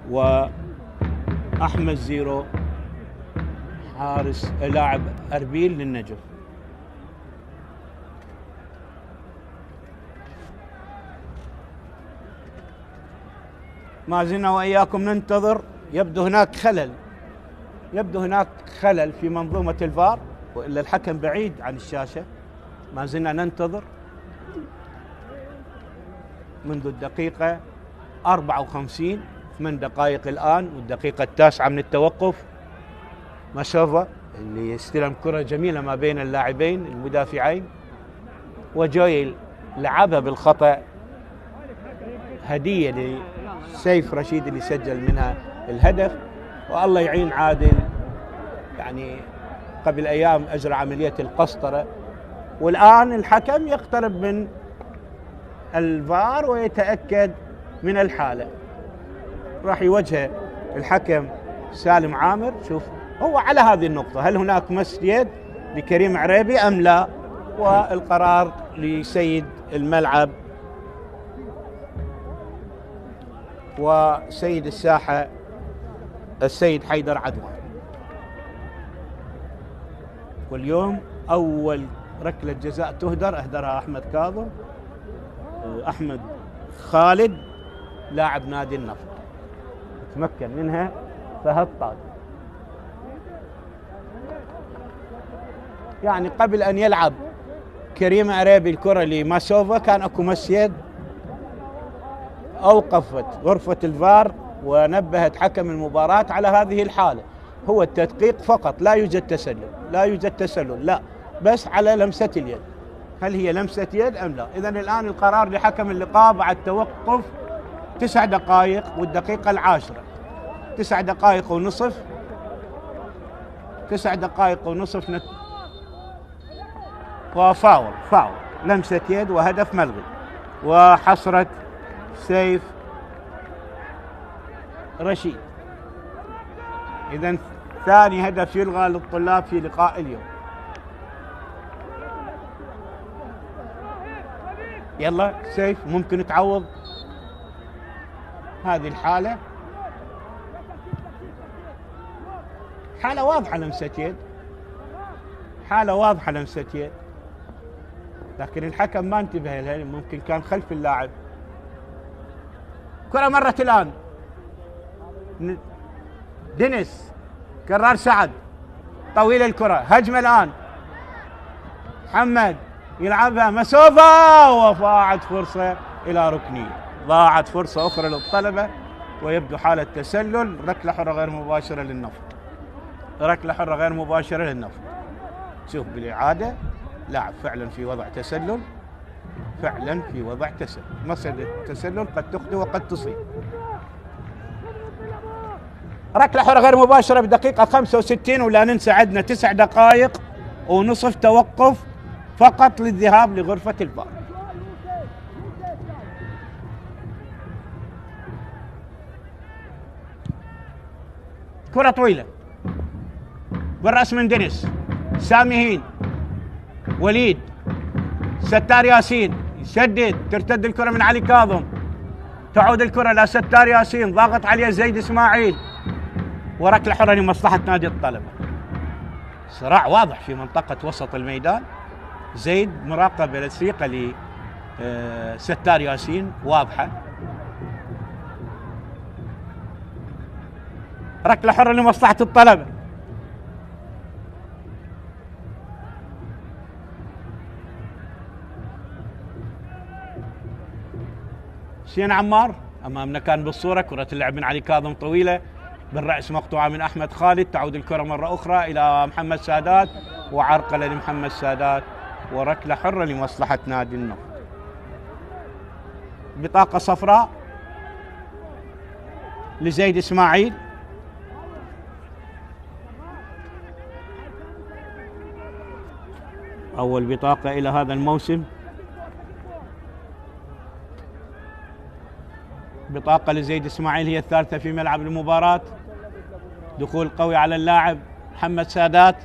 وأحمد زيرو حارس لاعب أربيل للنجف. ما زلنا وإياكم ننتظر. يبدو هناك خلل في منظومة الفار، وإلا الحكم بعيد عن الشاشة. ما زلنا ننتظر منذ الدقيقة 54، 8 دقائق الآن والدقيقة 9 من التوقف. ماسوفا اللي يستلم كرة جميلة ما بين اللاعبين المدافعين، وجويل لعبها بالخطأ، هدية لسيف رشيد اللي سجل منها الهدف. والله يعين عادل، يعني قبل أيام أجرى عملية القسطرة، والآن الحكم يقترب من الفار ويتأكد من الحالة. راح يوجه الحكم سالم عامر. شوف هو على هذه النقطة، هل هناك مس يد لكريم عريبي أم لا؟ والقرار لسيد الملعب وسيد الساحة السيد حيدر عدوان. واليوم أول ركلة جزاء تهدر، أهدرها أحمد كاظم، أحمد خالد لاعب نادي النفط، تمكن منها فهد طاق. يعني قبل أن يلعب كريم عريبي الكرة لماسوفا كان أكو مسيد. أوقفت غرفة الفار ونبهت حكم المباراة على هذه الحالة. هو التدقيق فقط، لا يوجد تسلل، لا، بس على لمسة اليد. هل هي لمسة يد أم لا؟ إذن الآن القرار لحكم اللقاء بعد توقف 9 دقائق والدقيقة 10، 9 دقائق ونصف، 9 دقائق ونصف وفاول لمسة يد وهدف ملغي، وحصرت سيف رشيد. إذن ثاني هدف يلغى للطلاب في لقاء اليوم. يلا سيف ممكن تعوض هذه الحالة. حالة واضحة لمسة يد، حالة واضحة لمسة يد، لكن الحكم ما انتبه لها، ممكن كان خلف اللاعب. كرة مرت الآن، دينيس كرار سعد طويل الكرة، هجمة الآن، محمد يلعبها مسوفا، وضاعت فرصة إلى ركنية، ضاعت فرصة أخرى للطلبة، ويبدو حالة تسلل. ركلة حرة غير مباشرة للنفط، ركلة حرة غير مباشرة للنفط. شوف بالإعادة، لاعب فعلا في وضع تسلل، فعلا في وضع تسلل. مسألة التسلل قد تخطئ وقد تصيب، ركلة حرة غير مباشرة بدقيقة 65، ولا ننسى عندنا 9 دقائق ونصف توقف فقط للذهاب لغرفة الفار. كرة طويلة بالرأس من دينيس، سامي هين، وليد، ستار ياسين يسدد، ترتد الكرة من علي كاظم، تعود الكرة لستار ياسين، ضاغط عليه زيد اسماعيل، وركلة حرة لمصلحة نادي الطلبة. صراع واضح في منطقة وسط الميدان، زيد مراقبة للثقة لستار ياسين واضحة. ركلة حرة لمصلحة الطلبة. حسين عمار امامنا كان بالصورة، كرة اللعب من علي كاظم طويلة بالرأس مقطوعة من أحمد خالد، تعود الكرة مرة أخرى إلى محمد سادات، وعرقلة لمحمد سادات، وركلة حرة لمصلحة نادي النفط. بطاقة صفراء لزيد إسماعيل، أول بطاقة إلى هذا الموسم. بطاقة لزيد إسماعيل هي الثالثة في ملعب المباراة. دخول قوي على اللاعب محمد سادات.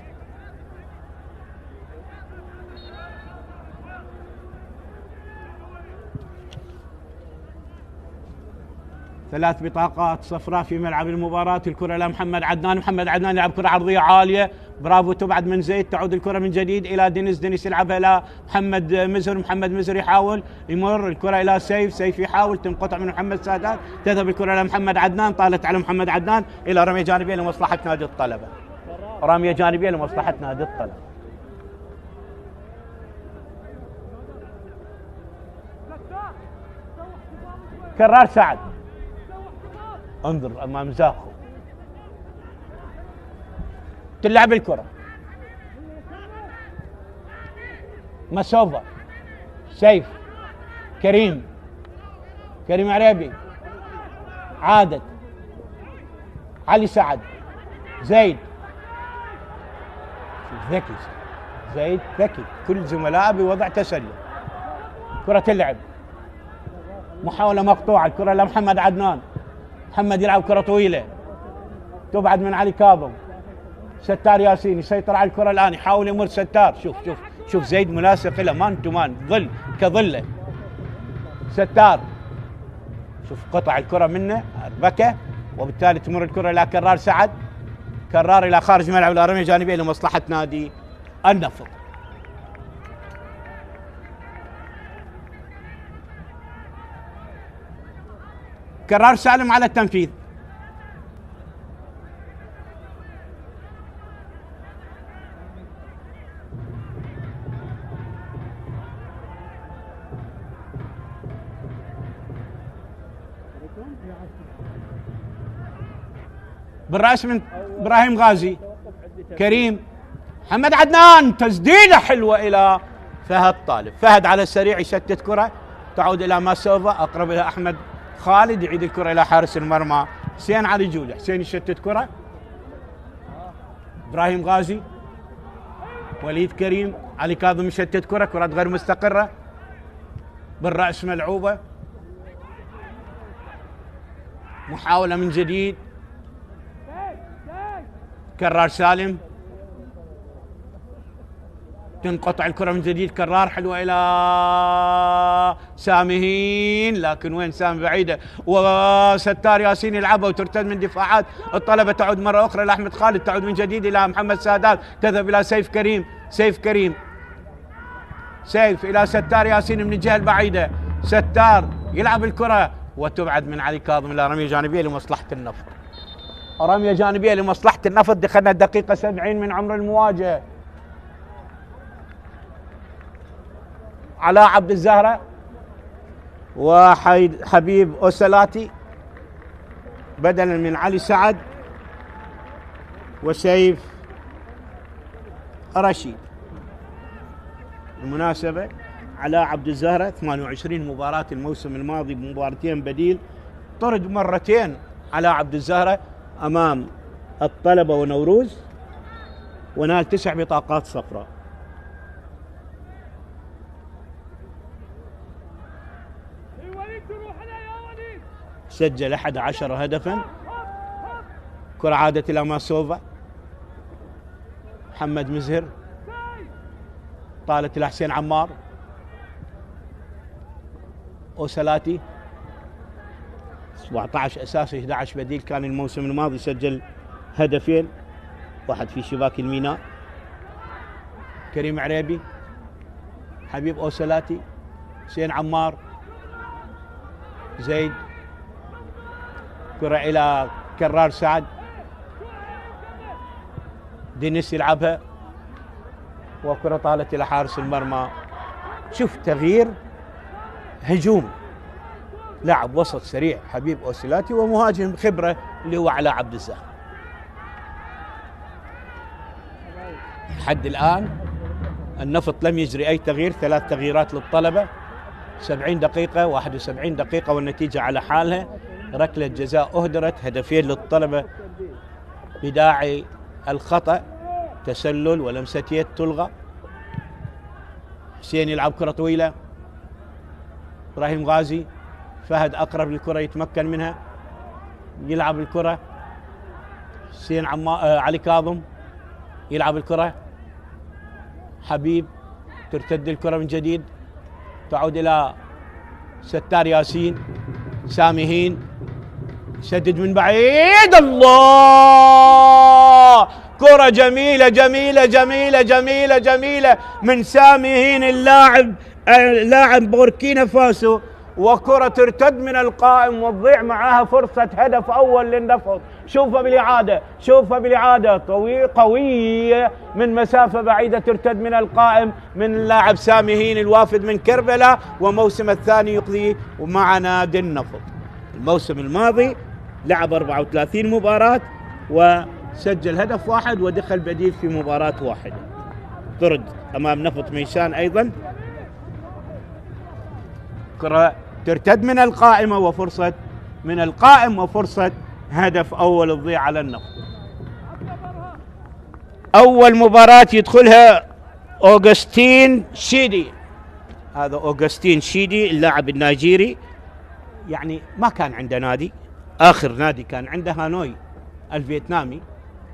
ثلاث بطاقات صفراء في ملعب المباراة. الكرة لمحمد عدنان، محمد عدنان يلعب كرة عرضية عالية، برافو، تبعد من زيد، تعود الكرة من جديد إلى دينيس، دينيس يلعبها إلى محمد مزر، محمد مزر يحاول يمر الكرة إلى سيف، سيف يحاول، تنقطع من محمد سادات، تذهب الكرة لمحمد عدنان، طالت على محمد عدنان إلى رمية جانبية لمصلحة نادي الطلبة. رمية جانبية لمصلحة نادي الطلبة. كرار سعد، انظر امام زاخو، تلعب الكرة مسوفا، سيف، كريم عريبي، عادت، علي سعد، زيد، ذكي، زيد ذكي، كل زملائه بوضع تسلل. كرة اللعب، محاولة مقطوعة، الكرة لمحمد عدنان، محمد يلعب كرة طويلة تبعد من علي كاظم، ستار ياسين يسيطر على الكرة الآن، يحاول يمر ستار، شوف زيد ملاصق له مان تو مان، ظل كظله. ستار شوف قطع الكرة منه، أربكة، وبالتالي تمر الكرة إلى كرار سعد، كرار إلى خارج ملعب إلى رمية جانبية لمصلحة نادي النفط. كرار سالم على التنفيذ. بالرأس من إبراهيم غازي، كريم، محمد عدنان، تسديدة حلوة إلى فهد طالب، فهد على السريع يشتت كرة، تعود إلى ماسوفا، أقرب إلى أحمد خالد، يعيد الكرة إلى حارس المرمى حسين علي جولة، حسين يشتت كرة، إبراهيم غازي، وليد كريم، علي كاظم يشتت كرة، كرة غير مستقرة، بالرأس ملعوبة، محاولة من جديد، كرار سالم، تنقطع الكرة من جديد، كرار حلوة إلى سامي، لكن وين سامي بعيدة، وستار ياسين يلعبها وترتد من دفاعات الطلبة، تعود مرة أخرى إلى أحمد خالد، تعود من جديد إلى محمد سادات، تذهب إلى سيف كريم، سيف إلى ستار ياسين من الجهة البعيدة، ستار يلعب الكرة وتبعد من علي كاظم إلى رمية جانبية لمصلحة النفط. رمية جانبية لمصلحة النفط، دخلنا الدقيقة 70 من عمر المواجهة. علاء عبد الزهرة وحبيب أوسلاتي بدلا من علي سعد وسيف رشيد. بالمناسبة علاء عبد الزهرة 28 مباراة الموسم الماضي بمباراتين بديل، طرد مرتين علاء عبد الزهرة، أمام الطلبة ونوروز ونال 9 بطاقات صفراء. سجل 11 هدفا. كرة عادت إلى ماسوفا. محمد مزهر طالت إلى حسين عمار. أوسلاتي 17 أساسي 11 بديل، كان الموسم الماضي سجل هدفين، واحد في شباك الميناء. كريم عريبي، حبيب أوسلاتي، حسين عمار، زيد. كرة إلى كرار سعد. دينيس يلعبها وكرة طالت إلى حارس المرمى. شوف تغيير هجوم، لاعب وسط سريع حبيب أوسلاتي ومهاجم خبرة اللي هو علاء عبد الزاهر. لحد الآن النفط لم يجري أي تغيير، 3 تغييرات للطلبة. 70 دقيقة 71 دقيقة والنتيجة على حالها. ركلة جزاء أهدرت، هدفين للطلبة بداعي الخطأ، تسلل ولمسة يد تلغى. حسين يلعب كرة طويلة. إبراهيم غازي، فهد أقرب للكرة يتمكن منها، يلعب الكرة. حسين علي كاظم يلعب الكرة. حبيب، ترتد الكرة من جديد، تعود إلى ستار ياسين. سامهين سدد من بعيد. الله، كرة جميلة جميلة جميلة جميلة جميلة من سامهين لاعب بوركينا فاسو، وكرة ترتد من القائم وتضيع معها فرصة هدف أول للنفط. شوفها بالإعادة، شوفها بالإعادة، قوية من مسافة بعيدة، ترتد من القائم من اللاعب سامهين الوافد من كربلاء، وموسم الثاني يقضي مع نادي النفط. الموسم الماضي لعب 34 مباراة وسجل هدف واحد ودخل بديل في مباراة واحدة. طرد أمام نفط ميشان أيضا. كرة ترتد من القائمة وفرصة من القائم وفرصة هدف أول تضيع على النفط. أول مباراة يدخلها أوغستين شيدي. هذا أوغستين شيدي اللاعب النيجيري، يعني ما كان عنده نادي، آخر نادي كان عنده هانوي الفيتنامي،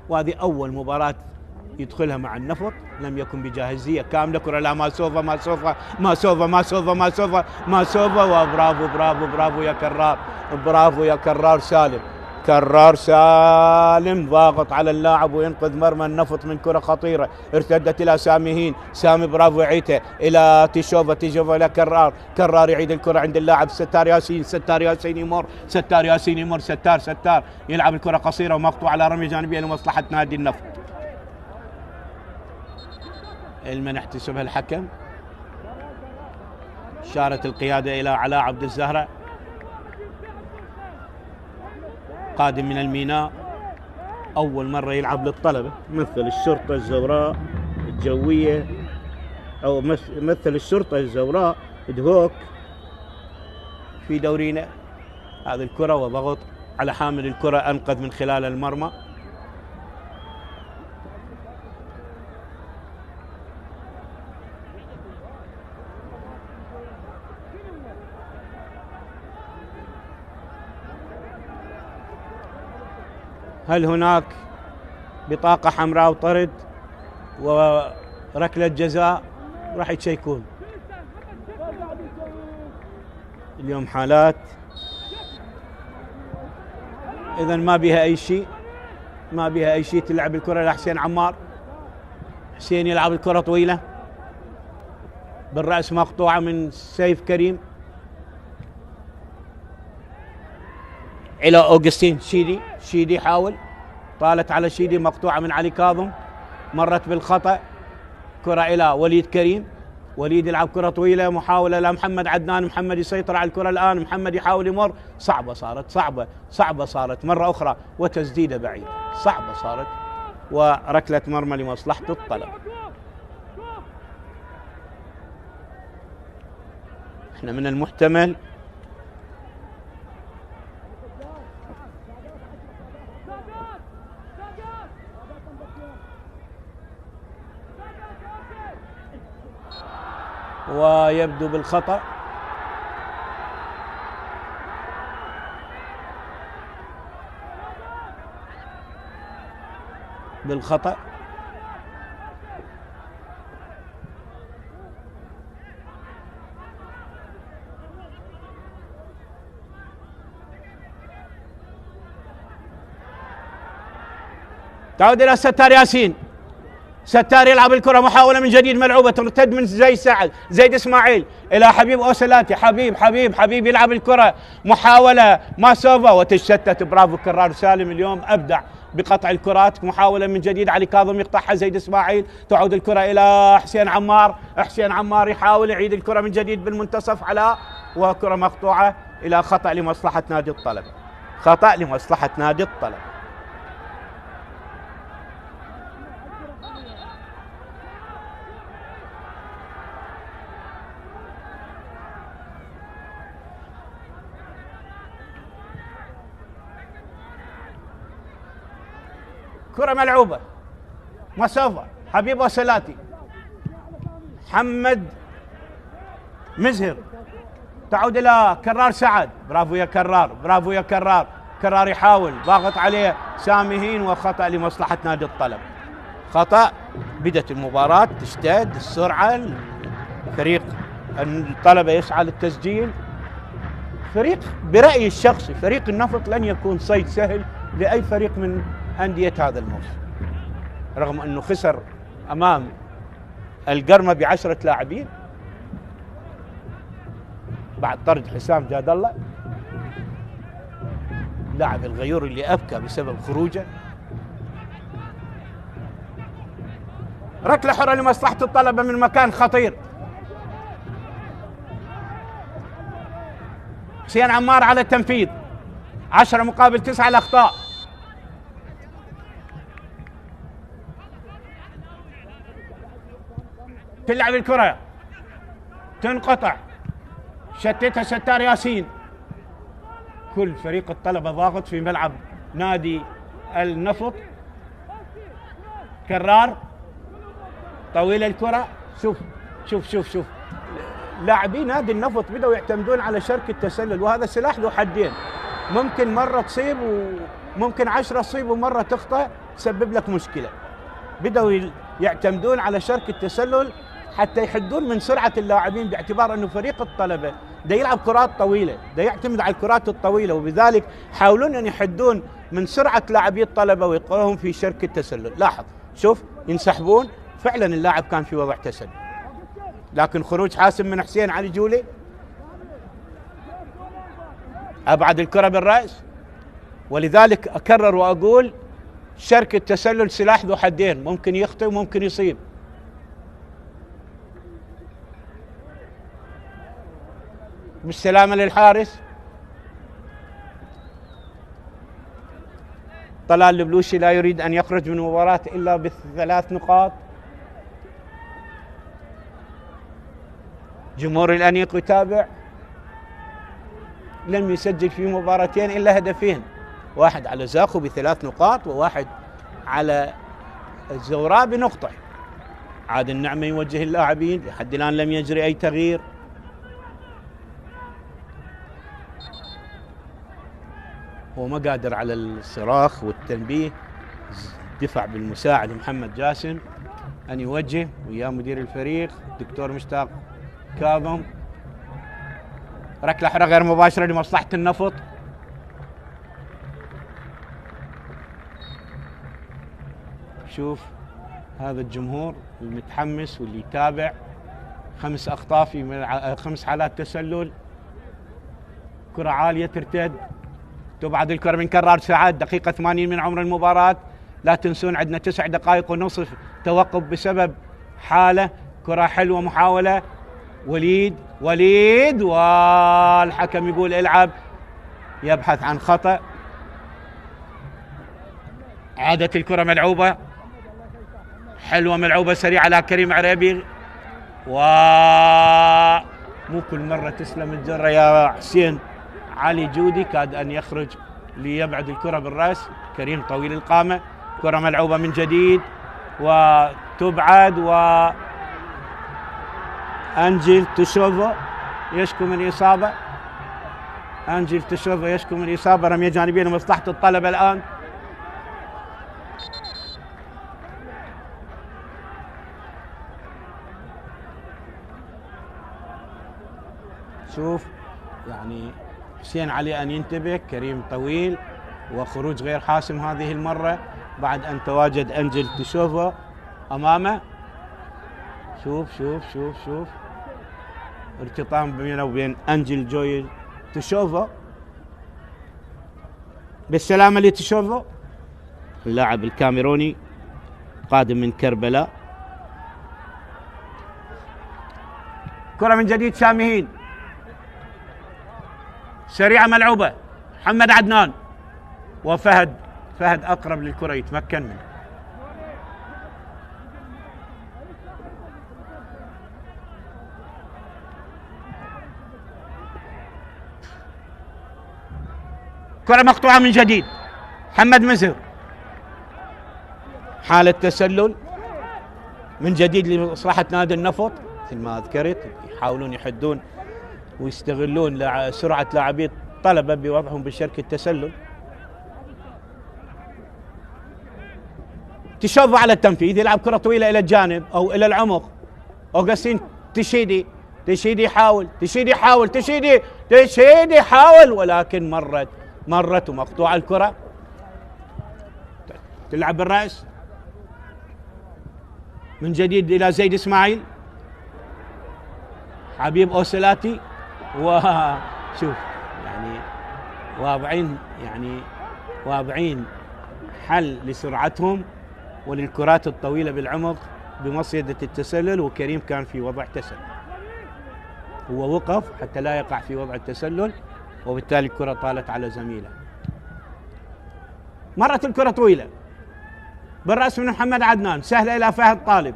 وهذه أول مباراة يدخلها مع النفط. لم يكن بجاهزية كاملة. كرة لا ماسوفا ماسوفا ماسوفا ماسوفا ماسوفا ماسوفا، وبرافو برافو برافو يا كرار، برافو يا كرار سالم. كرار سالم ضاغط على اللاعب وينقذ مرمى النفط من كرة خطيرة. ارتدت إلى سامهين، سامي برافو يعيدها إلى تيشوفا، تيشوفا إلى كرار، كرار يعيد الكرة عند اللاعب ستار ياسين، ستار ياسين يمر، ستار ياسين يمر، ستار يلعب الكرة قصيرة ومقطوعة على رمي جانبية لمصلحة نادي النفط. المن احتسبها الحكم. شارت القيادة إلى علاء عبد الزهرة، قادم من الميناء، أول مرة يلعب للطلبة، مثل الشرطة الزوراء الجوية أو مثل الشرطة الزوراء دهوك في دورينا. هذه الكرة وضغط على حامل الكرة، أنقذ من خلال المرمى. هل هناك بطاقة حمراء وطرد وركلة جزاء؟ راح يتشيكون اليوم حالات، إذا ما بها أي شيء، ما بها أي شيء. تلعب الكرة لحسين عمار. حسين يلعب الكرة طويلة بالرأس مقطوعة من سيف كريم إلى أوغستين شيدي. شيدي حاول، طالت على شيدي مقطوعة من علي كاظم، مرت بالخطأ. كرة إلى وليد كريم. وليد يلعب كرة طويلة، محاولة لمحمد عدنان. محمد يسيطر على الكرة الآن، محمد يحاول يمر، صعبة صارت، صعبة صارت مرة أخرى، وتسديدة بعيدة، صعبة صارت، وركلة مرمى لمصلحة الطلب. احنا من المحتمل ويبدو بالخطأ. بالخطأ. تعود إلى ستار ياسين. ستار يلعب الكرة، محاولة من جديد ملعوبة، ترتد من زيد إسماعيل إلى حبيب أوسلاتي. حبيب يلعب الكرة، محاولة ماسوفا وتشتت. برافو كرار سالم اليوم أبدع بقطع الكرات. محاولة من جديد، علي كاظم يقطعها زيد إسماعيل، تعود الكرة إلى حسين عمار يحاول يعيد الكرة من جديد بالمنتصف. علاء، وكرة مقطوعة إلى خطأ لمصلحة نادي الطلبة. خطأ لمصلحة نادي الطلبة. كرة ملعوبة، مسافة، حبيب وسلاتي، محمد مزهر، تعود إلى كرار سعد. برافو يا كرار. كرار يحاول، ضاغط عليه سامهين، وخطأ لمصلحة نادي الطلب. خطأ. بدأت المباراة تشتد السرعة، فريق الطلبة يسعى للتسجيل. فريق برأيي الشخصي فريق النفط لن يكون صيد سهل لأي فريق من أندية هذا الموسم، رغم أنه خسر أمام القرمة ب10 لاعبين بعد طرد حسام جاد الله، لاعب الغيور اللي أبكى بسبب خروجه. ركلة حرة لمصلحة الطلبة من مكان خطير. حسين عمار على التنفيذ، 10 مقابل 9 الأخطاء. تلعب الكرة، تنقطع، شتتها ستار ياسين. كل فريق الطلبة ضاغط في ملعب نادي النفط. كرار طويل الكرة. شوف لاعبين نادي النفط بدأوا يعتمدون على شرك التسلل، وهذا سلاح ذو حدين، ممكن مرة تصيب وممكن 10 تصيب ومرة تخطأ تسبب لك مشكلة. بدأوا يعتمدون على شرك التسلل حتى يحدون من سرعة اللاعبين، باعتبار أنه فريق الطلبة ده يلعب كرات طويلة، ده يعتمد على الكرات الطويلة، وبذلك حاولون أن يحدون من سرعة لاعبي الطلبة ويقرهم في شرك التسلل. لاحظ، شوف ينسحبون، فعلا اللاعب كان في وضع تسلل، لكن خروج حاسم من حسين علي جولي، أبعد الكرة بالرأس. ولذلك أكرر وأقول شرك التسلل سلاح ذو حدين، ممكن يخطئ وممكن يصيب. بالسلامة للحارس. طلال البلوشي لا يريد أن يخرج من المباراة إلا ب3 نقاط. جمهور الأنيق يتابع. لم يسجل في مباراتين إلا هدفين، واحد على زاخو ب3 نقاط، وواحد على الزوراء بنقطة. عاد النعمة يوجه اللاعبين، لحد الآن لم يجري أي تغيير. هو ما قادر على الصراخ والتنبيه، دفع بالمساعد محمد جاسم أن يوجه، ويا مدير الفريق دكتور مشتاق كاظم. ركلة حرة غير مباشرة لمصلحة النفط. شوف هذا الجمهور المتحمس واللي يتابع. 5 أخطاء في 5 حالات تسلل. كرة عالية ترتد، تبعد الكرة من كرار سعد. دقيقة 80 من عمر المباراة. لا تنسون عندنا 9 دقائق ونصف توقف بسبب حالة. كرة حلوة، محاولة. وليد والحكم يقول العب، يبحث عن خطأ. عادت الكرة ملعوبة حلوة، ملعوبة سريعة على كريم عريبي، ومو كل مرة تسلم الجرة يا حسين علي جودي، كاد أن يخرج ليبعد الكرة بالرأس. كريم طويل القامة. كرة ملعوبة من جديد وتبعد، أنجيل تشوفو يشكو من إصابة. أنجيل تشوفو يشكو من إصابة. رمية جانبية لمصلحة الطلبة الآن. شوف يعني حسين علي أن ينتبه. كريم طويل وخروج غير حاسم هذه المرة بعد أن تواجد أنجيل تشوفو أمامه. شوف شوف شوف شوف ارتطام بينه وبين أنجيل جويل تشوفو. بالسلامة لتشوفو اللاعب الكاميروني قادم من كربلاء. كرة من جديد شامهين سريعة ملعوبة. محمد عدنان وفهد. فهد أقرب للكرة يتمكن منه. كرة مقطوعة من جديد. محمد مزر حالة تسلل من جديد لمصلحة نادي النفط. مثل ما ذكرت يحاولون يحدون ويستغلون سرعة لاعبي الطلبة بوضعهم بشركة التسلل. تشوفو على التنفيذ يلعب كرة طويلة إلى الجانب أو إلى العمق. أوغستين تشيدي. تشيدي يحاول. تشيدي يحاول. تشيدي يحاول ولكن مرت ومقطوعة الكرة. تلعب بالرأس من جديد إلى زيد إسماعيل. حبيب أوسلاتي. وشوف يعني واضعين حل لسرعتهم وللكرات الطويلة بالعمق بمصيدة التسلل. وكريم كان في وضع تسلل. هو وقف حتى لا يقع في وضع التسلل وبالتالي الكرة طالت على زميله. مرت الكرة طويلة بالرأس من محمد عدنان سهلة إلى فهد طالب.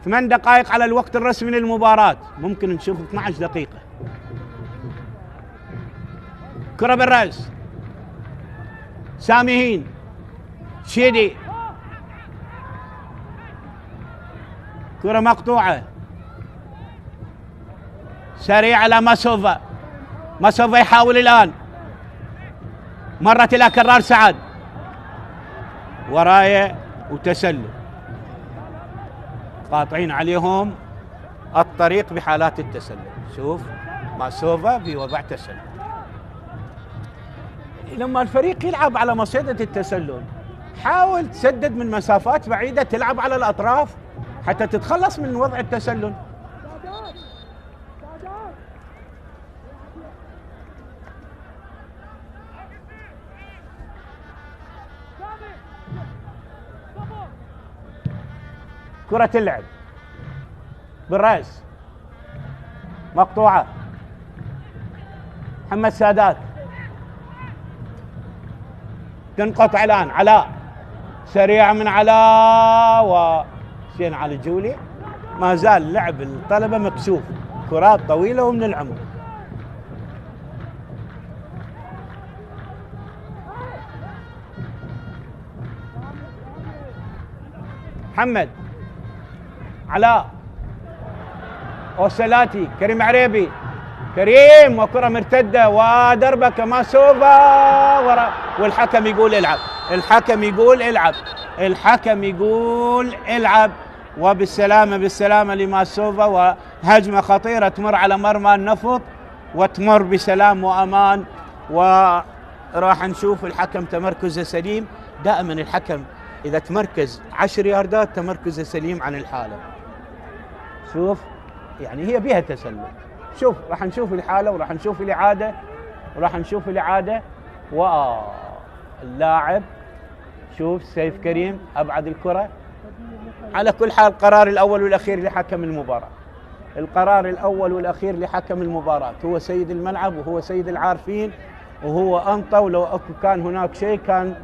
8 دقائق على الوقت الرسمي للمباراة. ممكن نشوف 12 دقيقة. كرة بالرأس سامهين شيدي. كرة مقطوعة سريع على ماسوفا. ماسوفا يحاول الآن. مرت إلى كرار سعد. وراية وتسلل. قاطعين عليهم الطريق بحالات التسلل. شوف ماسوفا في وضع تسلل. لما الفريق يلعب على مصيدة التسلل حاول تسدد من مسافات بعيدة. تلعب على الأطراف حتى تتخلص من وضع التسلل. كرة اللعب بالرأس مقطوعة. محمد سادات تنقطع الآن. علاء سريع من علاء وحسين علي جولي. ما زال لعب الطلبة مكسوف. كرات طويلة ومن العمق. محمد علاء أوسلاتي. كريم عريبي. كريم وكرة مرتدة ودربكة ماسوفا والحكم يقول العب. الحكم يقول العب. وبالسلامة لماسوفا. وهجمة خطيرة تمر على مرمى النفط وتمر بسلام وأمان. وراح نشوف الحكم تمركزه سليم. دائما الحكم إذا تمركز 10 ياردات تمركزه سليم عن الحالة. شوف يعني هي بها تسلل. شوف راح نشوف الحالة وراح نشوف الإعادة. واللاعب شوف سيف كريم أبعد الكرة. على كل حال القرار الأول والأخير لحكم المباراة. القرار الأول والأخير لحكم المباراة هو سيد الملعب وهو سيد العارفين وهو أنطى. ولو كان هناك شيء كان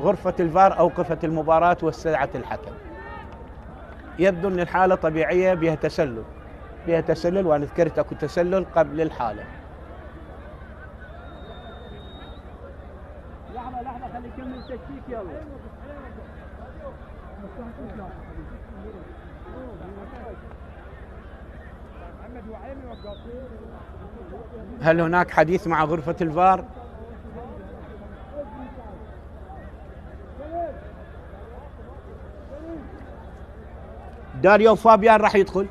غرفة الفار أوقفت المباراة واستدعت الحكم. يبدو أن الحالة طبيعية بها تسلل وأنا ذكرت أكو تسلل قبل الحالة. لحظة خلي يكمل تشكيك يلا. هل هناك حديث مع غرفة الفار؟ داريو فابيان راح يدخل،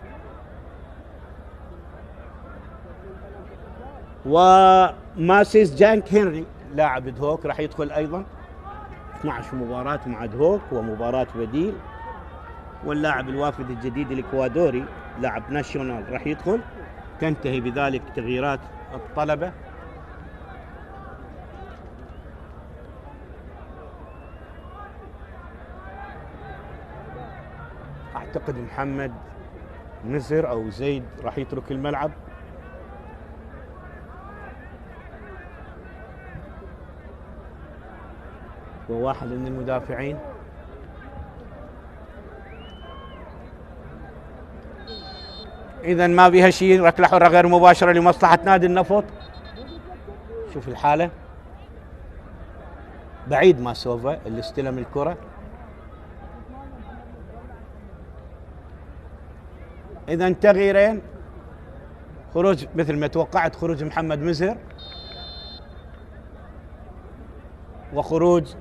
وماسيس جانك هنري لاعب دهوك راح يدخل ايضا. 12 مباراة مع دهوك ومباراة بديل، واللاعب الوافد الجديد الاكوادوري لاعب ناشيونال راح يدخل. تنتهي بذلك تغييرات الطلبة. اعتقد محمد مزر او زيد راح يترك الملعب. وواحد من المدافعين. اذا ما بها شيء، ركله حره غير مباشره لمصلحه نادي النفط. شوف الحاله، بعيد ماسوفا اللي استلم الكره. اذا تغييرين، خروج مثل ما توقعت، خروج محمد مزهر وخروج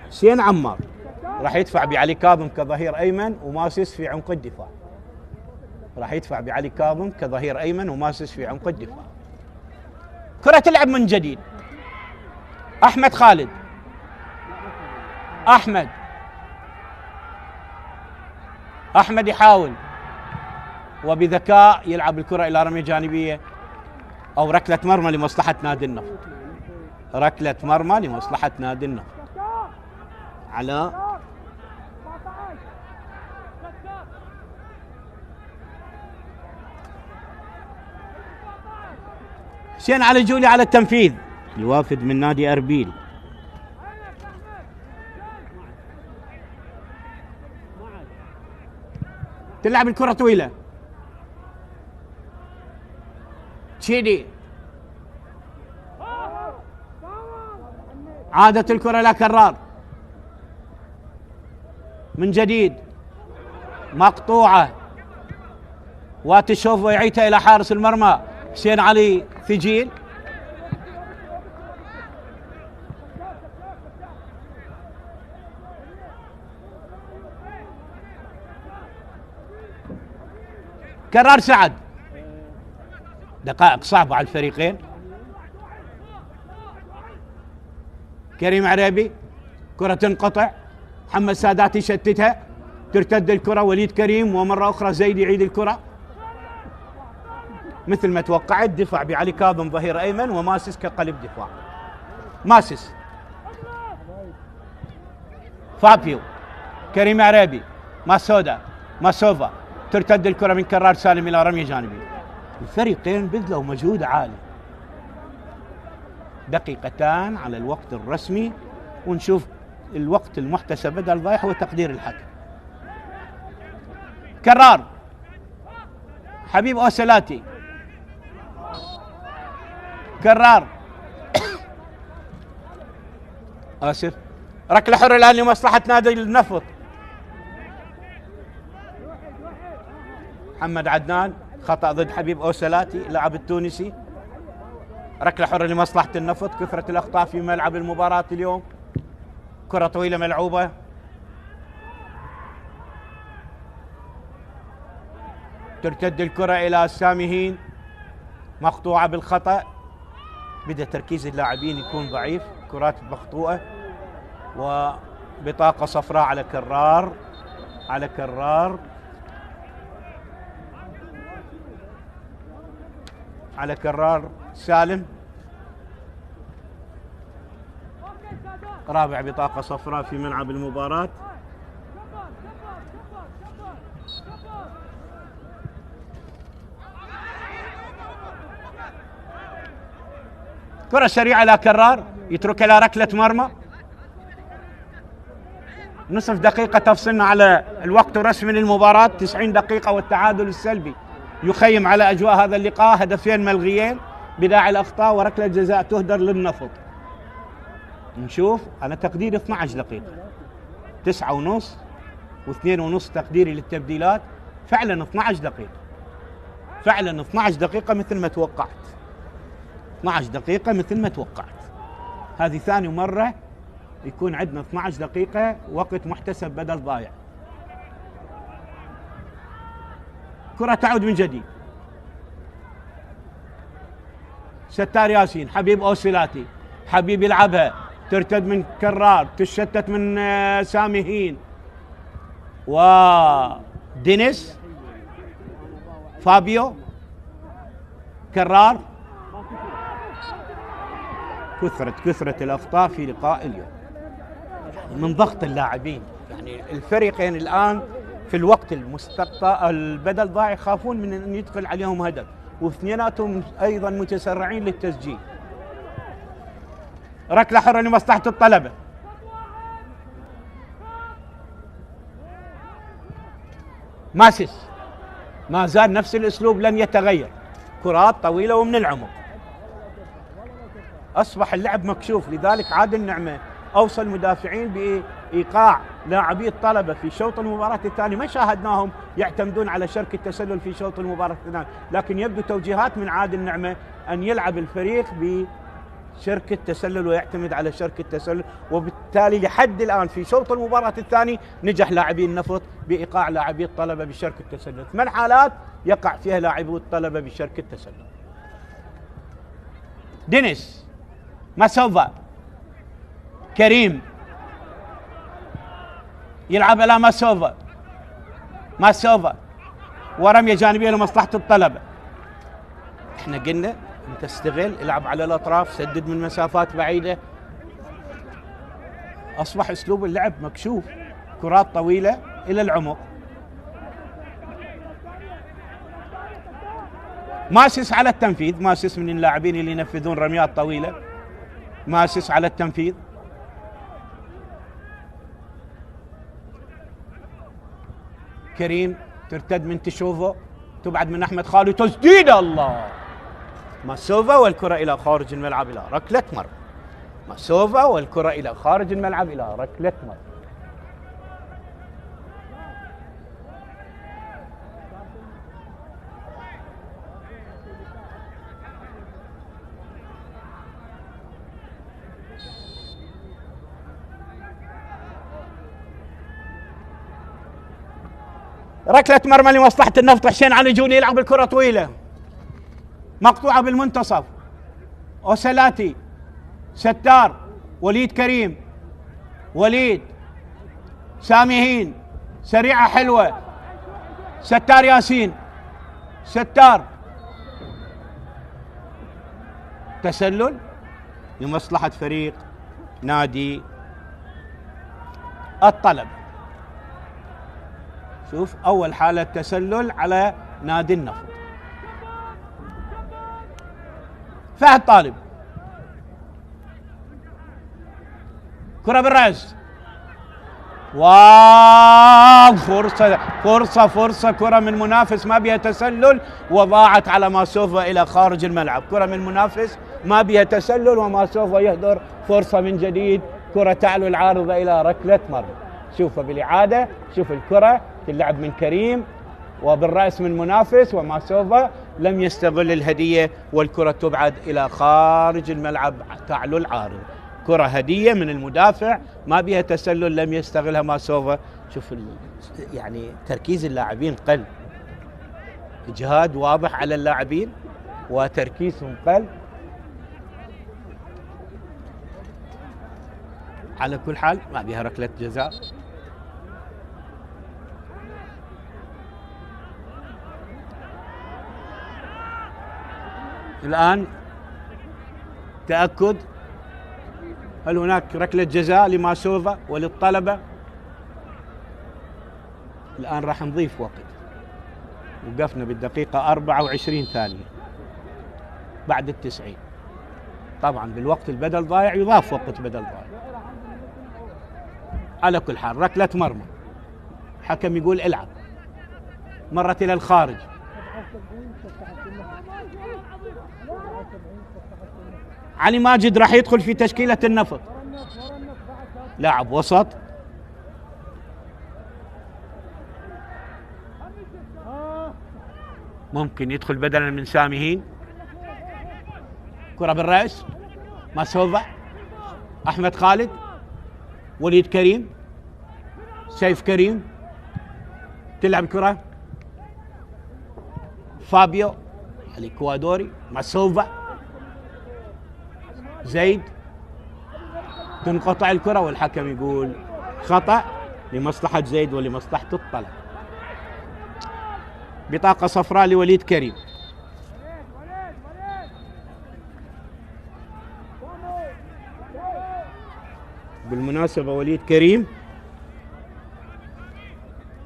حسين عمار. راح يدفع بعلي كاظم كظهير ايمن وماسس في عمق الدفاع. راح يدفع بعلي كاظم كظهير ايمن وماسس في عمق الدفاع. كرة تلعب من جديد. احمد خالد، احمد يحاول وبذكاء يلعب الكرة الى رمية جانبية او ركلة مرمى لمصلحة نادي النفط. ركلة مرمى لمصلحة نادي النفط. علاء حسين علي جولي على التنفيذ، الوافد من نادي أربيل. تلعب الكرة طويلة، تشيدي، عادت الكرة إلى كرار من جديد، مقطوعة، واتشوف ويعيدها إلى حارس المرمى حسين علي ثجيل. كرار سعد. دقائق صعبة على الفريقين. كريم عريبي، كرة تنقطع، محمد سادات يشتتها، ترتد الكرة، وليد كريم، ومرة أخرى زيد يعيد الكرة. مثل ما توقعت، دفع بعلي كاظم ظهير أيمن وماسس كقلب دفاع. ماسس، فابيو، كريم عريبي، ماسوفا، ترتد الكرة من كرار سالم إلى رمية جانبية. الفريقين بذلوا مجهود عالي. دقيقتان على الوقت الرسمي، ونشوف الوقت المحتسب بدل ضايع وتقدير الحكم. كرار، حبيب أوسلاتي، كرار آسف، ركلة حرة الآن لمصلحة نادي النفط. محمد عدنان، خطأ ضد حبيب أوسلاتي اللاعب التونسي. ركلة حرة لمصلحة النفط. كثرة الأخطاء في ملعب المباراة اليوم. كرة طويلة ملعوبة، ترتد الكرة إلى سامي، مقطوعة بالخطأ. بدأ تركيز اللاعبين يكون ضعيف، كرات مخطوئة، وبطاقة صفراء على كرار سالم. رابع بطاقة صفراء في ملعب المباراة. كرة سريعة إلى كرار، يترك لها ركلة مرمى. نصف دقيقة تفصلنا على الوقت الرسمي للمباراة، 90 دقيقة والتعادل السلبي يخيم على أجواء هذا اللقاء. هدفين ملغيين بداعي الأخطاء وركلة جزاء تهدر للنفط. نشوف على تقدير 12 دقيقة، 9:30 و2:30 تقديري للتبديلات. فعلا 12 دقيقة، فعلا 12 دقيقة مثل ما توقعت، 12 دقيقة مثل ما توقعت. هذه ثاني مرة يكون عندنا 12 دقيقة وقت محتسب بدل ضايع. كرة تعود من جديد، ستار ياسين، حبيب أوسيلاتي، حبيب يلعبها، ترتد من كرار، تشتت من سامي هين ودينيس، فابيو، كرار. كثرة الأخطاء في لقاء اليوم من ضغط اللاعبين. يعني الفريقين الآن في الوقت المستقطع البدل ضاع يخافون من أن يدخل عليهم هدف، واثنيناتهم أيضا متسرعين للتسجيل. ركلة حرة لمصلحة الطلبة. ماسس ما زال نفس الأسلوب لن يتغير، كرات طويلة ومن العمق. أصبح اللعب مكشوف، لذلك عادل نعمة أوصل مدافعين بإيقاع لاعبي الطلبة في شوط المباراة الثاني. ما شاهدناهم يعتمدون على شرك التسلل في شوط المباراة الثاني، لكن يبدو توجيهات من عادل نعمة أن يلعب الفريق بشرك التسلل ويعتمد على شرك التسلل، وبالتالي لحد الآن في شوط المباراة الثاني نجح لاعبي النفط بإيقاع لاعبي الطلبة بشرك التسلل. 8 حالات يقع فيها لاعبو الطلبة بشرك التسلل. دينيس، ماسوفا، كريم يلعب على ماسوفا ورمية جانبية لمصلحة الطلبة. احنا قلنا انت استغل، العب على الاطراف، سدد من مسافات بعيدة. اصبح اسلوب اللعب مكشوف، كرات طويلة الى العمق. ماسس على التنفيذ، ماسس من اللاعبين اللي ينفذون رميات طويلة. ماسس على التنفيذ. كريم ترتد من تشوفو، تبعد من احمد خالد، تسديد الله. ماسوفا والكرة الى خارج الملعب الى ركلة مرمى. ماسوفا والكرة الى خارج الملعب الى ركلة مرمى. ركلة مرمى لمصلحة النفط. حسين علي جوني يلعب الكرة طويلة مقطوعة بالمنتصف. أوسلاتي، ستار، وليد كريم، وليد، سامي هين، سريعة حلوة، ستار ياسين، ستار، تسلل لمصلحة فريق نادي الطلبة. شوف أول حالة تسلل على نادي النفط. فهد طالب، كرة بالرأس، واو، فرصة كرة من منافس ما بها تسلل وضاعت على ماسوفا إلى خارج الملعب. كرة من منافس ما بها تسلل وماسوفا يهدر فرصة من جديد. كرة تعلو العارضة إلى ركلة مرمى. شوفها بالإعادة، شوف الكرة تلعب من كريم وبالرأس من منافس، وماسوفا لم يستغل الهدية والكرة تبعد إلى خارج الملعب تعلو العارض. كرة هدية من المدافع ما بها تسلل لم يستغلها ماسوفا. شوف يعني تركيز اللاعبين قل، إجهاد واضح على اللاعبين وتركيزهم قل. على كل حال ما بها ركلة جزاء. الآن تأكد هل هناك ركلة جزاء لماسوفا وللطلبة. الآن راح نضيف وقت، وقفنا بالدقيقة 24 ثانية بعد ال90. طبعا بالوقت البدل ضايع يضاف وقت بدل ضايع. على كل حال ركلة مرمى، حكم يقول العب، مرت إلى الخارج. علي ماجد راح يدخل في تشكيلة النفط، لاعب وسط. ممكن يدخل بدلا من سامي. كرة بالرأس، ماسوفا، أحمد خالد، وليد كريم، سيف كريم، تلعب كرة فابيو الإكوادوري، ماسوفا، زيد، تنقطع الكرة والحكم يقول خطأ لمصلحة زيد ولمصلحة الطلب. بطاقة صفراء لوليد كريم. بالمناسبة وليد كريم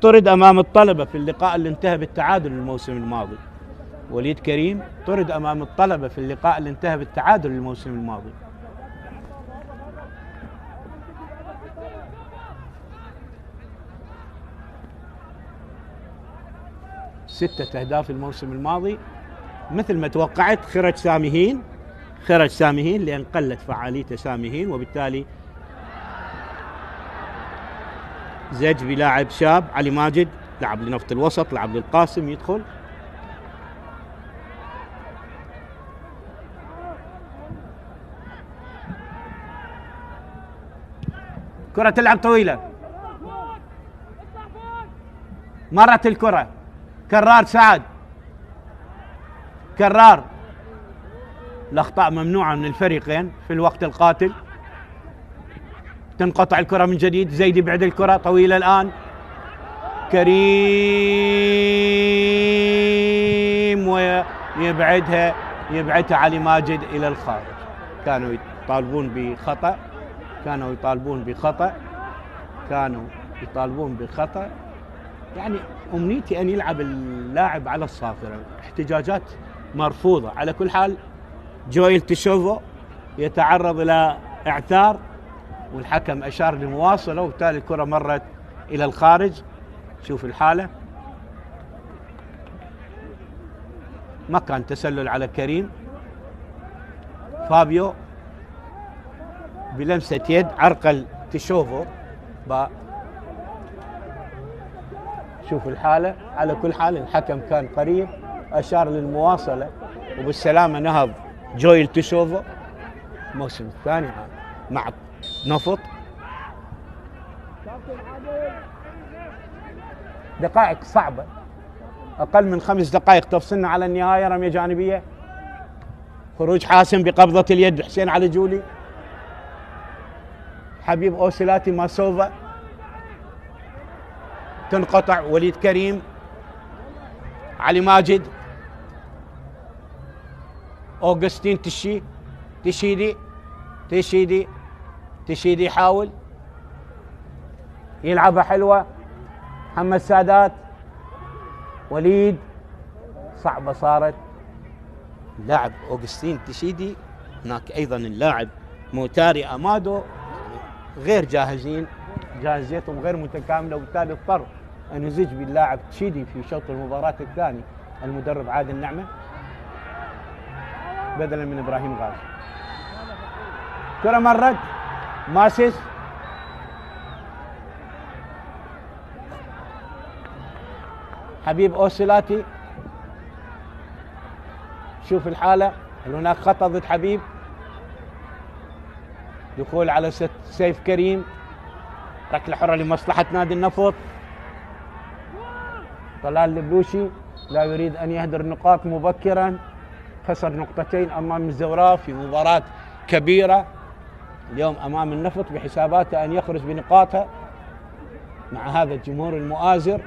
طرد أمام الطلبة في اللقاء اللي انتهى بالتعادل الموسم الماضي. وليد كريم طرد أمام الطلبة في اللقاء اللي انتهى بالتعادل الموسم الماضي. ستة أهداف الموسم الماضي. مثل ما توقعت خرج سامي هين لأن قلت فعاليته سامي هين، وبالتالي زج بلاعب شاب علي ماجد، لعب لنفط الوسط، لعب للقاسم، يدخل كرة تلعب طويلة، مرت الكرة، كرار سعد، كرار، الأخطاء ممنوعة من الفريقين في الوقت القاتل. تنقطع الكرة من جديد، زيد يبعد الكرة طويلة الآن، كريم ويبعدها علي ماجد إلى الخارج. كانوا يطالبون بخطأ. يعني أمنيتي أن يلعب اللاعب على الصافرة. احتجاجات مرفوضة. على كل حال جويل تشوفو يتعرض إلى إعثار والحكم أشار لمواصلة، وبالتالي الكرة مرت إلى الخارج. شوف الحالة، ما كان تسلل على كريم. فابيو بلمسة يد عرقل تشوفو. شوف الحالة. على كل حال الحكم كان قريب، أشار للمواصلة، وبالسلامة نهض جويل تشوفو. الموسم الثاني مع نفط. دقائق صعبة، أقل من 5 دقائق تفصلنا على النهاية. رمية جانبية، خروج حاسم بقبضة اليد حسين علي جولي، حبيب أوسلاتي، ماسوفا، تنقطع. وليد كريم، علي ماجد، أوغستين تشيدي يحاول يلعبها حلوة. محمد سادات، وليد، صعبة صارت. اللاعب أوغستين تشيدي، هناك أيضا اللاعب موتاري أمادو غير جاهزين، جاهزيتهم غير متكاملة، وبالتالي اضطر أن يزج باللاعب تشيدي في شوط المباراة الثاني المدرب عادل نعمة بدلا من إبراهيم غازي. كرة مرت، ماسس، حبيب أوسلاتي. شوف الحالة، هل هناك خطأ ضد حبيب؟ دخول على سيف كريم، ركلة حرة لمصلحة نادي النفط. طلال البلوشي لا يريد أن يهدر نقاط مبكرا، خسر نقطتين أمام الزوراء في مباراة كبيرة اليوم أمام النفط، بحساباته أن يخرج بنقاطها مع هذا الجمهور المؤازر.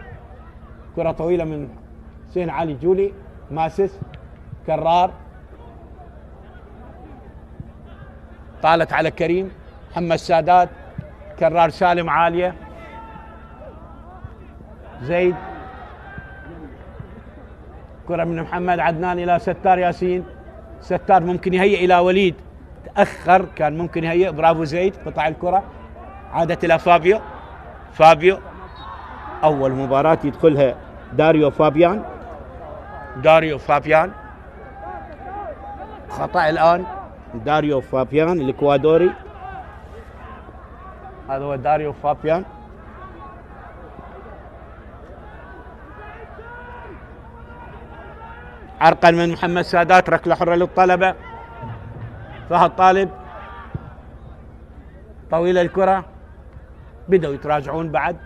كرة طويلة من حسين علي جولي، ماسس، كرار، طالت على كريم. محمد سادات، كرار سالم عالية، زيد، كرة من محمد عدنان إلى ستار ياسين. ستار ممكن يهيئ إلى وليد، تأخر، كان ممكن يهيئ. برافو زيد، قطع الكرة، عادت إلى فابيو. أول مباراة يدخلها داريو فابيان. خطأ الآن. داريو فابيان الإكوادوري، هذا هو داريو فابيان. عرقل من محمد سادات، ركلة حرة للطلبة. فهد طالب طويلة الكرة، بدأوا يتراجعون بعد،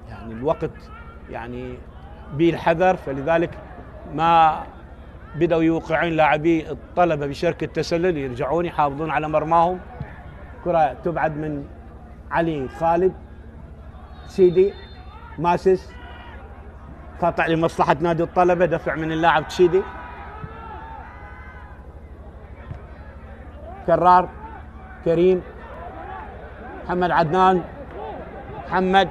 يعني الوقت يعني بالحذر، فلذلك ما بدأوا يوقعون لاعبي الطلبة بشركة تسلل، يرجعون يحافظون على مرماهم. كرة تبعد من علي خالد سيدي، ماسس خطأ لمصلحة نادي الطلبة، دفع من اللاعب تشيدي. كرار كريم، محمد عدنان، محمد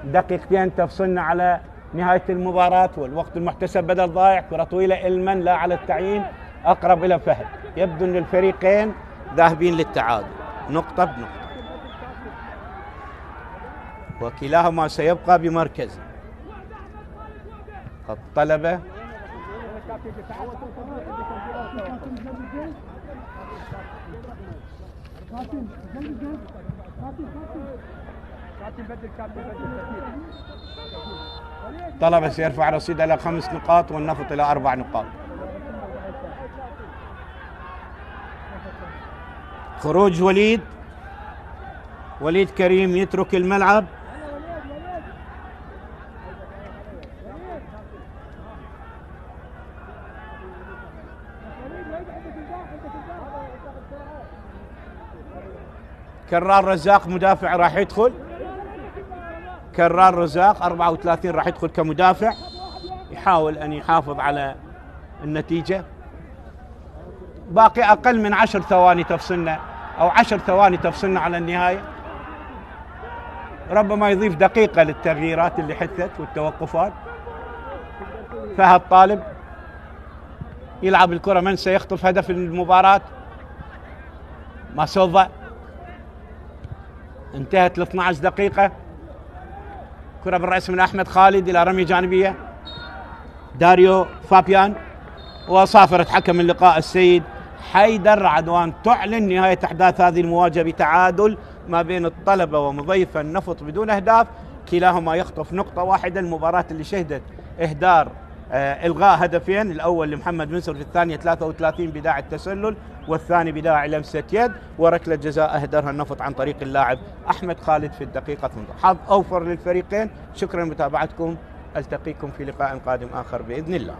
دقيقتين تفصلنا على نهاية المباراة والوقت المحتسب بدل ضايع. كرة طويلة إلمن لا على التعيين، أقرب إلى فهد. يبدو أن الفريقين ذاهبين للتعادل نقطة بنقطة، وكلاهما سيبقى بمركزه. الطلبة طلبة سيرفع رصيد إلى 5 نقاط والنفط إلى 4 نقاط. خروج وليد كريم يترك الملعب. كرار رزاق مدافع راح يدخل، كرار رزاق 34 راح يدخل كمدافع، يحاول أن يحافظ على النتيجة. باقي أقل من 10 ثواني تفصلنا، أو 10 ثواني تفصلنا على النهاية. ربما يضيف دقيقة للتغييرات اللي حدثت والتوقفات. فهد طالب يلعب الكرة، من سيخطف هدف المباراة؟ ماسوفا. انتهت ال 12 دقيقة. كرة بالرأس من أحمد خالد إلى رمية جانبية. داريو فابيان، وصافرة حكم اللقاء السيد حيدر عدوان تعلن نهاية أحداث هذه المواجهة بتعادل ما بين الطلبة ومضيف النفط بدون أهداف، كلاهما يخطف نقطة واحدة. المباراة اللي شهدت إهدار إلغاء هدفين، الأول لمحمد منصر في الثانية 33 بداعي التسلل، والثاني بداعي لمسة يد، وركلة جزاء أهدرها النفط عن طريق اللاعب أحمد خالد في الدقيقة 18. حظ أوفر للفريقين. شكرا لمتابعتكم، ألتقيكم في لقاء قادم آخر بإذن الله.